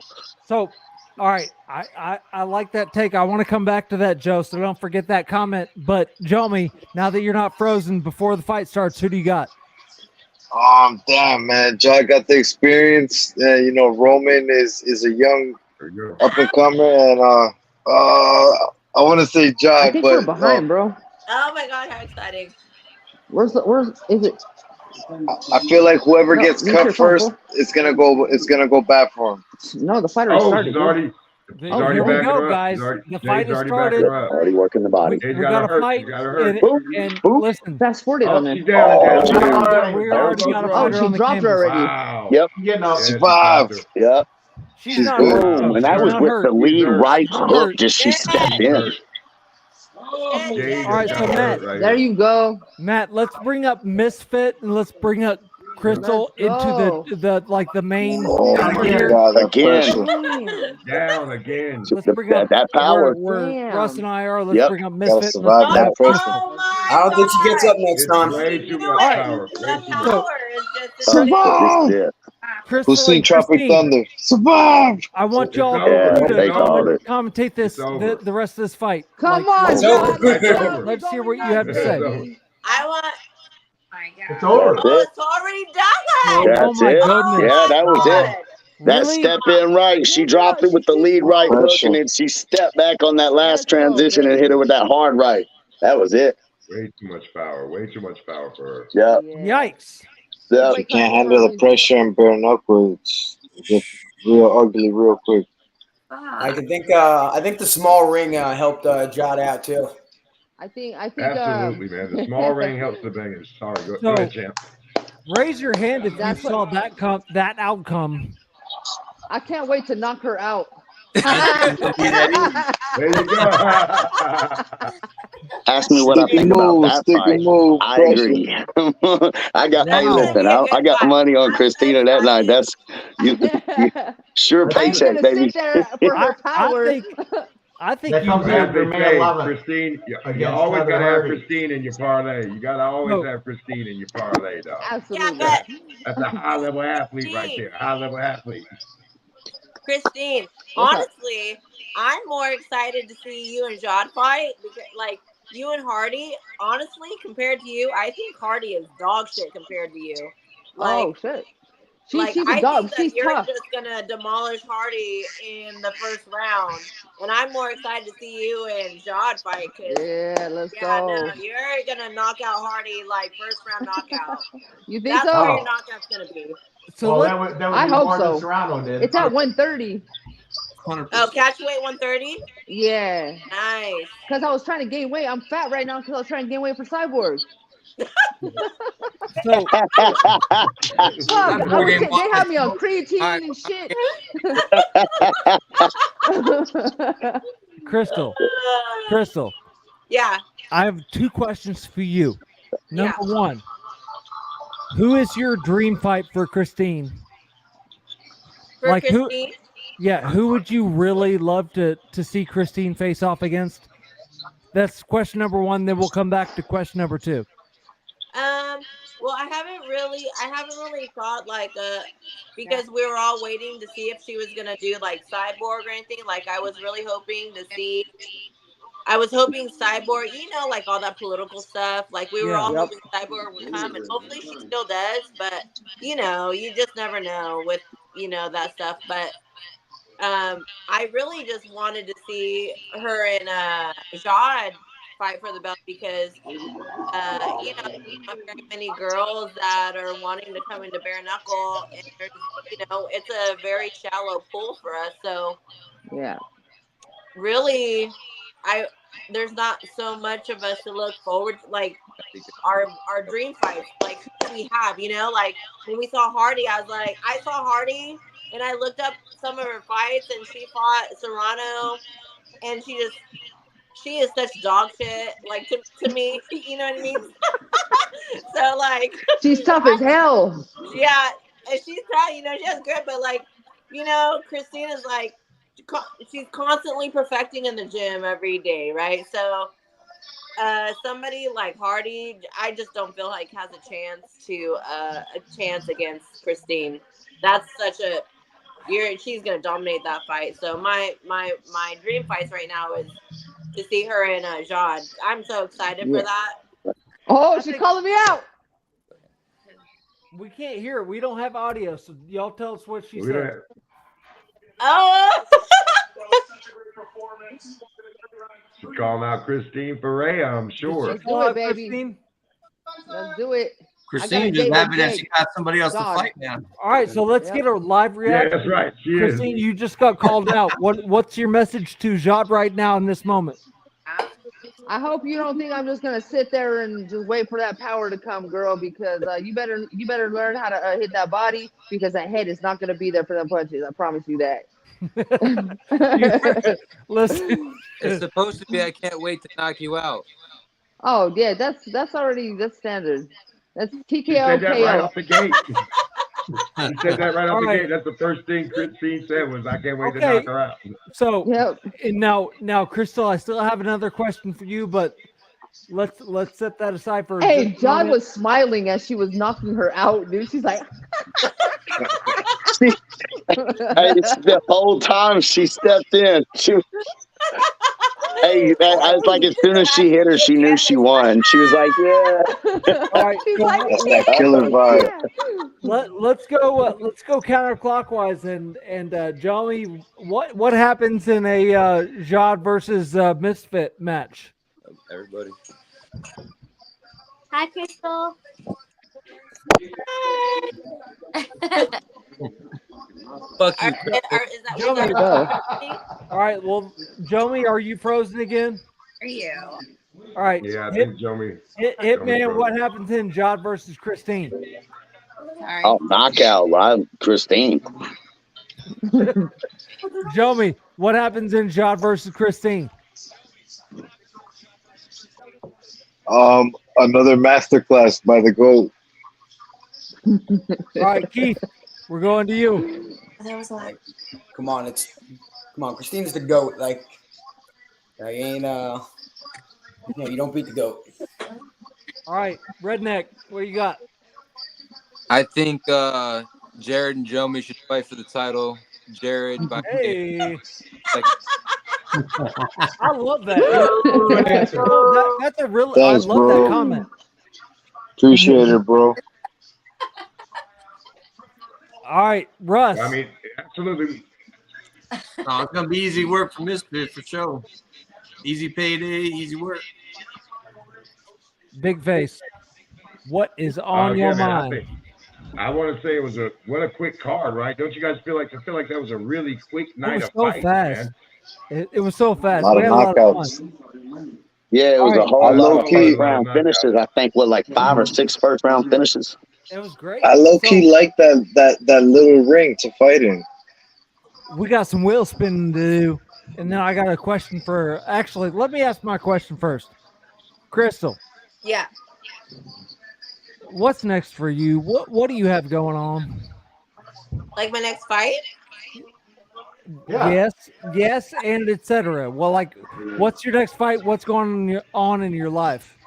all right, I like that take. I want to come back to that, Joe. So don't forget that comment. But Jomi, now that you're not frozen before the fight starts, who do you got? Damn, man. Jod got the experience. Roman is a young up and comer, and I want to say Jod, I think but we're behind, bro. Oh my God, how exciting! Where's is it? I feel like whoever No, gets mute cut your phone, first, it's gonna go bad for him. No, the fight already started. He's Oh, already here we backing go, her up. guys. He's already- The Jay's fight has already started. backing her up. already working the body. Jay's We got got her a hurt. fight, She's got her hurt. and Boop. listen, Fast forward Oh, on it. she's down. we already got a Oh, fighter she on the dropped her canvas. already. Wow. Yep. Getting up. Yeah, she Survive. dropped her. Yep. She's She's not good. hurt. Boom. Though. And that She's was not with hurt. the lead hurt. right She's hook. hurt. Just she stepped She's in. hurt. Jay's All right, got so her Matt, hurt right There here. you go. Matt, let's bring up Misfit and let's bring up Crystal Let's into go. the main Oh my here. God, that Again. pressure. Damn. Down again. Let's bring up That power. where Damn. Russ and I are. Let's Yep. bring up Gotta Misfit. And let's survive bring that up pressure. Crystal. Oh my I don't think she gets up next It's time. way too much All right. power. Way The too much. power is just So- This is it. Crystal Who's seen and Tropic Christine, Thunder? Survive. I want It's y'all over. two Yeah, to they called it. commentate this It's over. the rest of this fight. Come Like, on, It's John. over. Let's It's go. over. let's hear what you Going have to nuts, say. baby. I want. My God. It's over. That's Oh, it. it's already done. That's Oh my it. goodness. Yeah, that was it. God. That Really? step in right. She dropped it with the lead right hook, and then she stepped back on that last Let's go, transition and hit her with that hard right. That was it. Way too much power. Way too much power for her. Yeah. Yikes. Yeah. She can't handle the pressure and burn upwards. It gets real ugly real quick. I think the small ring helped Jod out too. I think Absolutely, man. The small ring helps the biggest. Sorry, go ahead, champ. Raise your hand if you That's saw that outcome. I can't wait to knock her out. There you go. Ask me what I think about that fight. I agree. I got money on Christina that night. That's sure paycheck, baby. Sit there for her power. I think That you comes did. after May 11th. Christine, you against always Heather gotta have Hardy. Christine in your parlay. You gotta always No. have Christine in your parlay, dog. Absolutely. Yeah, That's a high level athlete right there. High level athlete. Christine, What's up? honestly, I'm more excited to see you and Jod fight because, like, you and Hardy, honestly, compared to you, I think Hardy is dog shit compared to you. Like, Oh shit. like She's I a dog. think that She's you're tough. just gonna demolish Hardy in the first round, and I'm more excited to see you and Jod fight. Cause Yeah, let's yeah, go. no, you're gonna knock out Hardy like first round knockout. You think That's so? where your knockout's gonna be. So Well, let, that would I be hope more than so. Serrano did. It's at 130. Oh, catch weight 130. Yeah. Nice. Because I was trying to gain weight. I'm fat right now because I was trying to gain weight for Cyborg. so Fuck, they had me on creatine and shit. Crystal, Yeah. I have two questions for you. Number one, who is your dream fight for Christine? For Like, who- Christine. Yeah, who would you really love to see Christine face off against? That's question number one. Then we'll come back to question number two. Well, I haven't really thought like because we were all waiting to see if she was gonna do like Cyborg or anything. Like I was really hoping to see. I was hoping Cyborg, like all that political stuff. Like we were all hoping Cyborg would come, and hopefully she still does. But you just never know with that stuff. But I really just wanted to see her and Jade fight for the belt because not very many girls that are wanting to come into bare knuckle, and there's, it's a very shallow pool for us. So yeah, really, there's not so much of us to look forward to, like our dream fights. Like who do we have? Like when we saw Hardy, I saw Hardy, and I looked up some of her fights, and she fought Serrano, and she is such dog shit, like to me, you know what I mean? So like she's tough as hell. Yeah, and she's tough, she has good, but like, Christina's like she's constantly perfecting in the gym every day, right? So somebody like Hardy, I just don't feel like has a chance against Christine. That's such a she's gonna dominate that fight. So my dream fights right now is to see her and Jade. I'm so excited for that. Oh, she's calling me out. We can't hear it. We don't have audio, so y'all tell us what she said. Oh. She's calling out Christine Ferea, I'm sure. Let's do it, baby. Let's do it. Christine just happy that she got somebody else to fight now. All right, so let's get a live reaction. Yeah, that's right. She Christine, is. you just got called out. What's your message to Jade right now in this moment? I hope you don't think I'm just gonna sit there and just wait for that power to come, girl. Because you better learn how to hit that body, because that head is not gonna be there for them punches. I promise you that. Listen, it's supposed to be. I can't wait to knock you out. Oh yeah, that's standard. That's TKO. She said that KO. right off the gate. She said that right off the gate. That's the first thing Christine said was, "I can't wait to knock her out." So and now, Crystal, I still have another question for you, but let's set that aside for. Hey, John was smiling as she was knocking her out, dude. She's like. The whole time she stepped in, I was like, as soon as she hit her, she knew she won. She was like, "Yeah." All right, That's that killer vibe. Let's go counterclockwise and Joey, what happens in a Jade versus Misfit match? Everybody. Hi, Crystal. Fuck you. Joey, all right, well, Joey, are you frozen again? Are you? All right. Yeah, I think Joey. Hitman, what happens in Jade versus Christine? Sorry. Oh, knockout live, Christine. Joey, what happens in Jade versus Christine? Another masterclass by the GOAT. All right, Keith, we're going to you. That was like, come on, Christine's the GOAT. Like ain't you don't beat the GOAT. All right, Redneck, what do you got? I think Jared and Jomi should fight for the title. Jared by Hey. I love that. That's a real. Thanks, I love bro. that comment. Appreciate it, bro. All right, Russ. I mean, absolutely. Oh, it's gonna be easy work for Misfit for sure. Easy payday, easy work. Big face. What is on your mind? I want to say it was what a quick card, right? Don't you guys feel like that was a really quick night It was of so fights, fast. man? It was so fast. A lot We of had a lot of knockouts. fun. Yeah, it was a I whole lot low of key- first round finishes. I think like 5 or 6 first round finishes. It was great. I low key like that little ring to fight in. We got some wheel spinning to do, and then I got a question for. Actually, let me ask my question first. Crystal, Yeah. what's next for you? What do you have going on? Like my next fight? Yeah. Yes, and etc. Well, like, what's your next fight? What's going on in your life?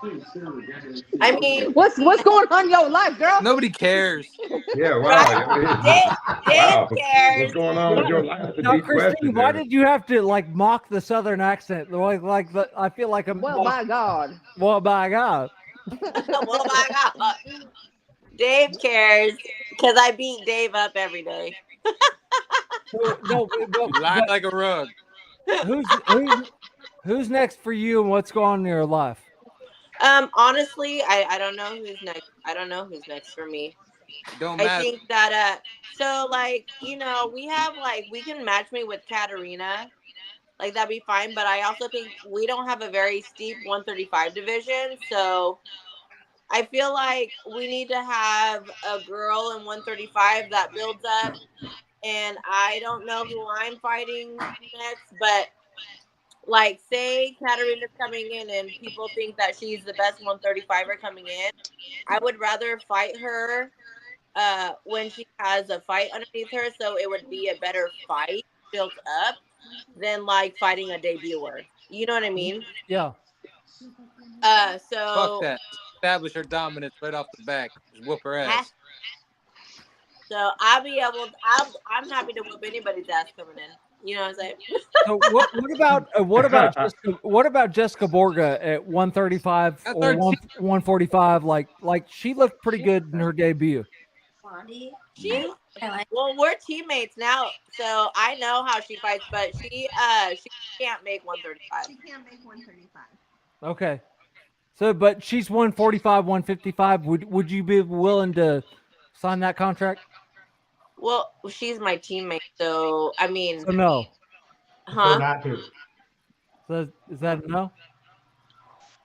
I mean, what's going on in your life, girl? Nobody cares. Yeah, wow. Dave Wow. cares. What's going on with your life? That's a Now, deep Christine, question why there. did you have to like mock the Southern accent? I feel like I'm. Well, my God. Well, my God. Well, my God. Dave cares because I beat Dave up every day. No, You lie like a rug. Who's next for you, and what's going on in your life? Honestly, I don't know who's next. I don't know who's next for me. It don't I matter. think that so like, we have like, we can match me with Katarina. Like, that'd be fine, but I also think we don't have a very steep 135 division, so I feel like we need to have a girl in 135 that builds up, and I don't know who I'm fighting next, but like, say Katarina's coming in and people think that she's the best 135er coming in, I would rather fight her when she has a fight underneath her, so it would be a better fight built up than like fighting a debuter. You know what I mean? Yeah. So Fuck that. Establish her dominance right off the back. Just whoop her ass. So I'll be able. I'm happy to whoop anybody's ass coming in. You know what I'm saying? So what about Jessica Borga at 135 or 145? Like she looked pretty good in her debut. Well, we're teammates now, so I know how she fights, but she can't make 135. She can't make 135. Okay. So, but she's 145, 155. Would you be willing to sign that contract? Well, she's my teammate, so I mean. So no. Huh? Not to. So is that a no?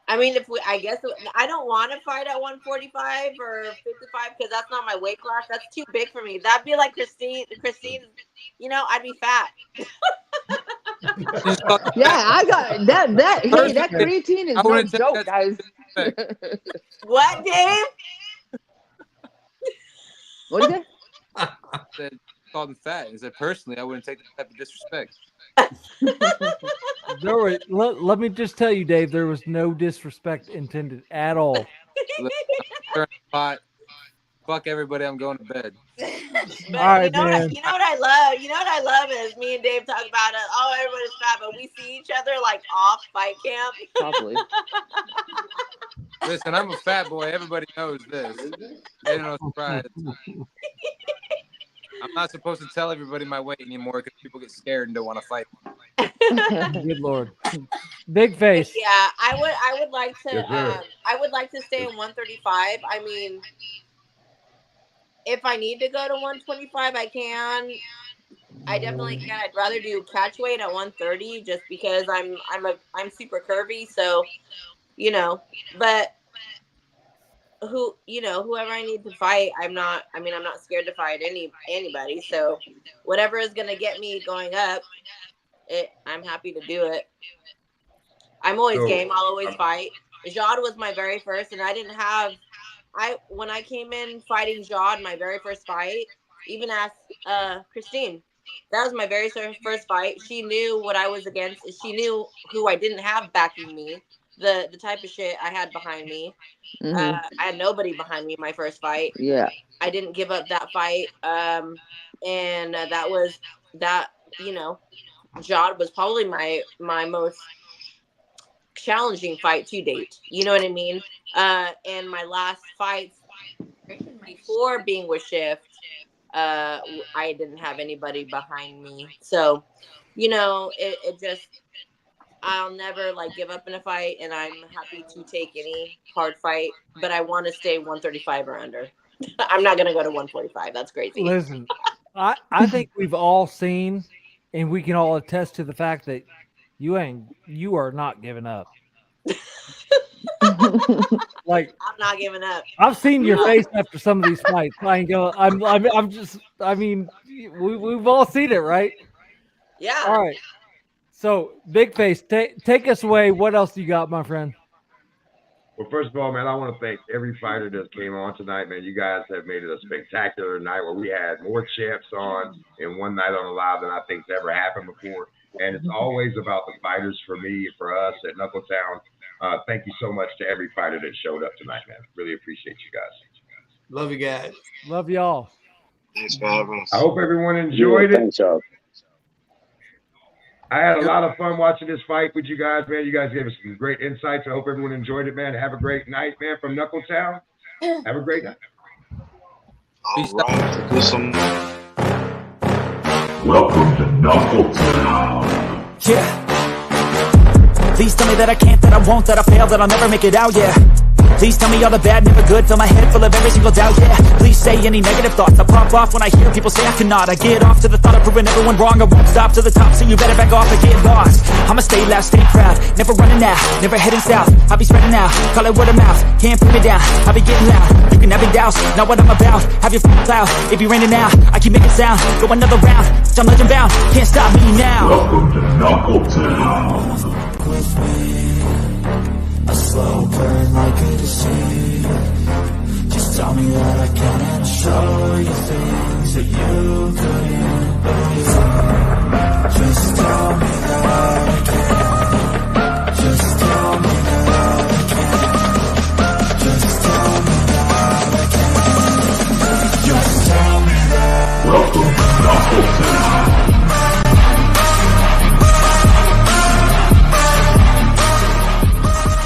I mean, I guess I don't want to fight at 145 or 55 because that's not my weight class. That's too big for me. That'd be like Christine, I'd be fat. Yeah, I got that. Hey, that creatine is no joke, guys. What, Dave? What is it? I said, called him fat. I said, personally, I wouldn't take that type of disrespect. Let me just tell you, Dave, there was no disrespect intended at all. Look, fuck everybody, I'm going to bed. But all right, you know man. what I love? You know what I love is me and Dave talk about it. Oh, everybody's fat, but we see each other like off fight camp. Probably. Listen, I'm a fat boy. Everybody knows this. Ain't no surprise. I'm not supposed to tell everybody my weight anymore because people get scared and don't want to fight. Good Lord. Big face. Yeah, I would like to Yes, I would like to stay in 135. I mean, if I need to go to 125, I can. I definitely can. I'd rather do catch weight at 130 just because I'm super curvy, so but whoever I need to fight, I'm not scared to fight anybody. So whatever is gonna get me going up, I'm happy to do it. I'm always game. I'll always fight. Jawd was my very first, and when I came in fighting Jawd, my very first fight, even asked Christine. That was my very first fight. She knew what I was against. She knew who I didn't have backing me. The type of shit I had behind me. Mm-hmm. I had nobody behind me in my first fight. Yeah. I didn't give up that fight. And that was that, Jawd was probably my most challenging fight to date. You know what I mean? And my last fights before being with Shift, I didn't have anybody behind me. So, it just, I'll never give up in a fight, and I'm happy to take any hard fight, but I want to stay 135 or under. I'm not going to go to 145. That's crazy. Listen, I think we've all seen, and we can all attest to the fact that you are not giving up. I'm not giving up. I've seen your face after some of these fights. We've all seen it, right? Yeah. All right. So, Big Face, take us away. What else you got, my friend? Well, first of all, man, I want to thank every fighter that came on tonight, man. You guys have made it a spectacular night where we had more champs on in one night on the live than I think's ever happened before. And it's always about the fighters for me, for us at Knuckletown. Thank you so much to every fighter that showed up tonight, man. Really appreciate you guys. Love you guys. Love y'all. Thanks for having us. I hope everyone enjoyed it. Thanks, y'all. I had a lot of fun watching this fight with you guys, man. You guys gave us some great insights. I hope everyone enjoyed it, man. Have a great night, man, from Knuckletown. Have a great night. All right. Do some. Welcome to Knuckletown. Yeah. Please tell me that I can't, that I won't, that I fail, that I'll never make it out, yeah. Please tell me all the bad, never good, fill my head full of every single doubt, yeah. Please say any negative thoughts, I pop off when I hear people say I cannot. I get off to the thought of proving everyone wrong, I won't stop to the top, so you better back off and get lost. I'ma stay loud, stay proud, never running out, never heading south. I'll be spreading out, call it word of mouth, can't put me down, I'll be getting loud. You can have it douse, not what I'm about, have your f***ing cloud, it be raining now, I keep making sound, go another round, I'm legend bound, can't stop me now. Welcome to Knuckletown. A slow burn like a disease. Just tell me that I can and show you things that you couldn't believe. Just tell me that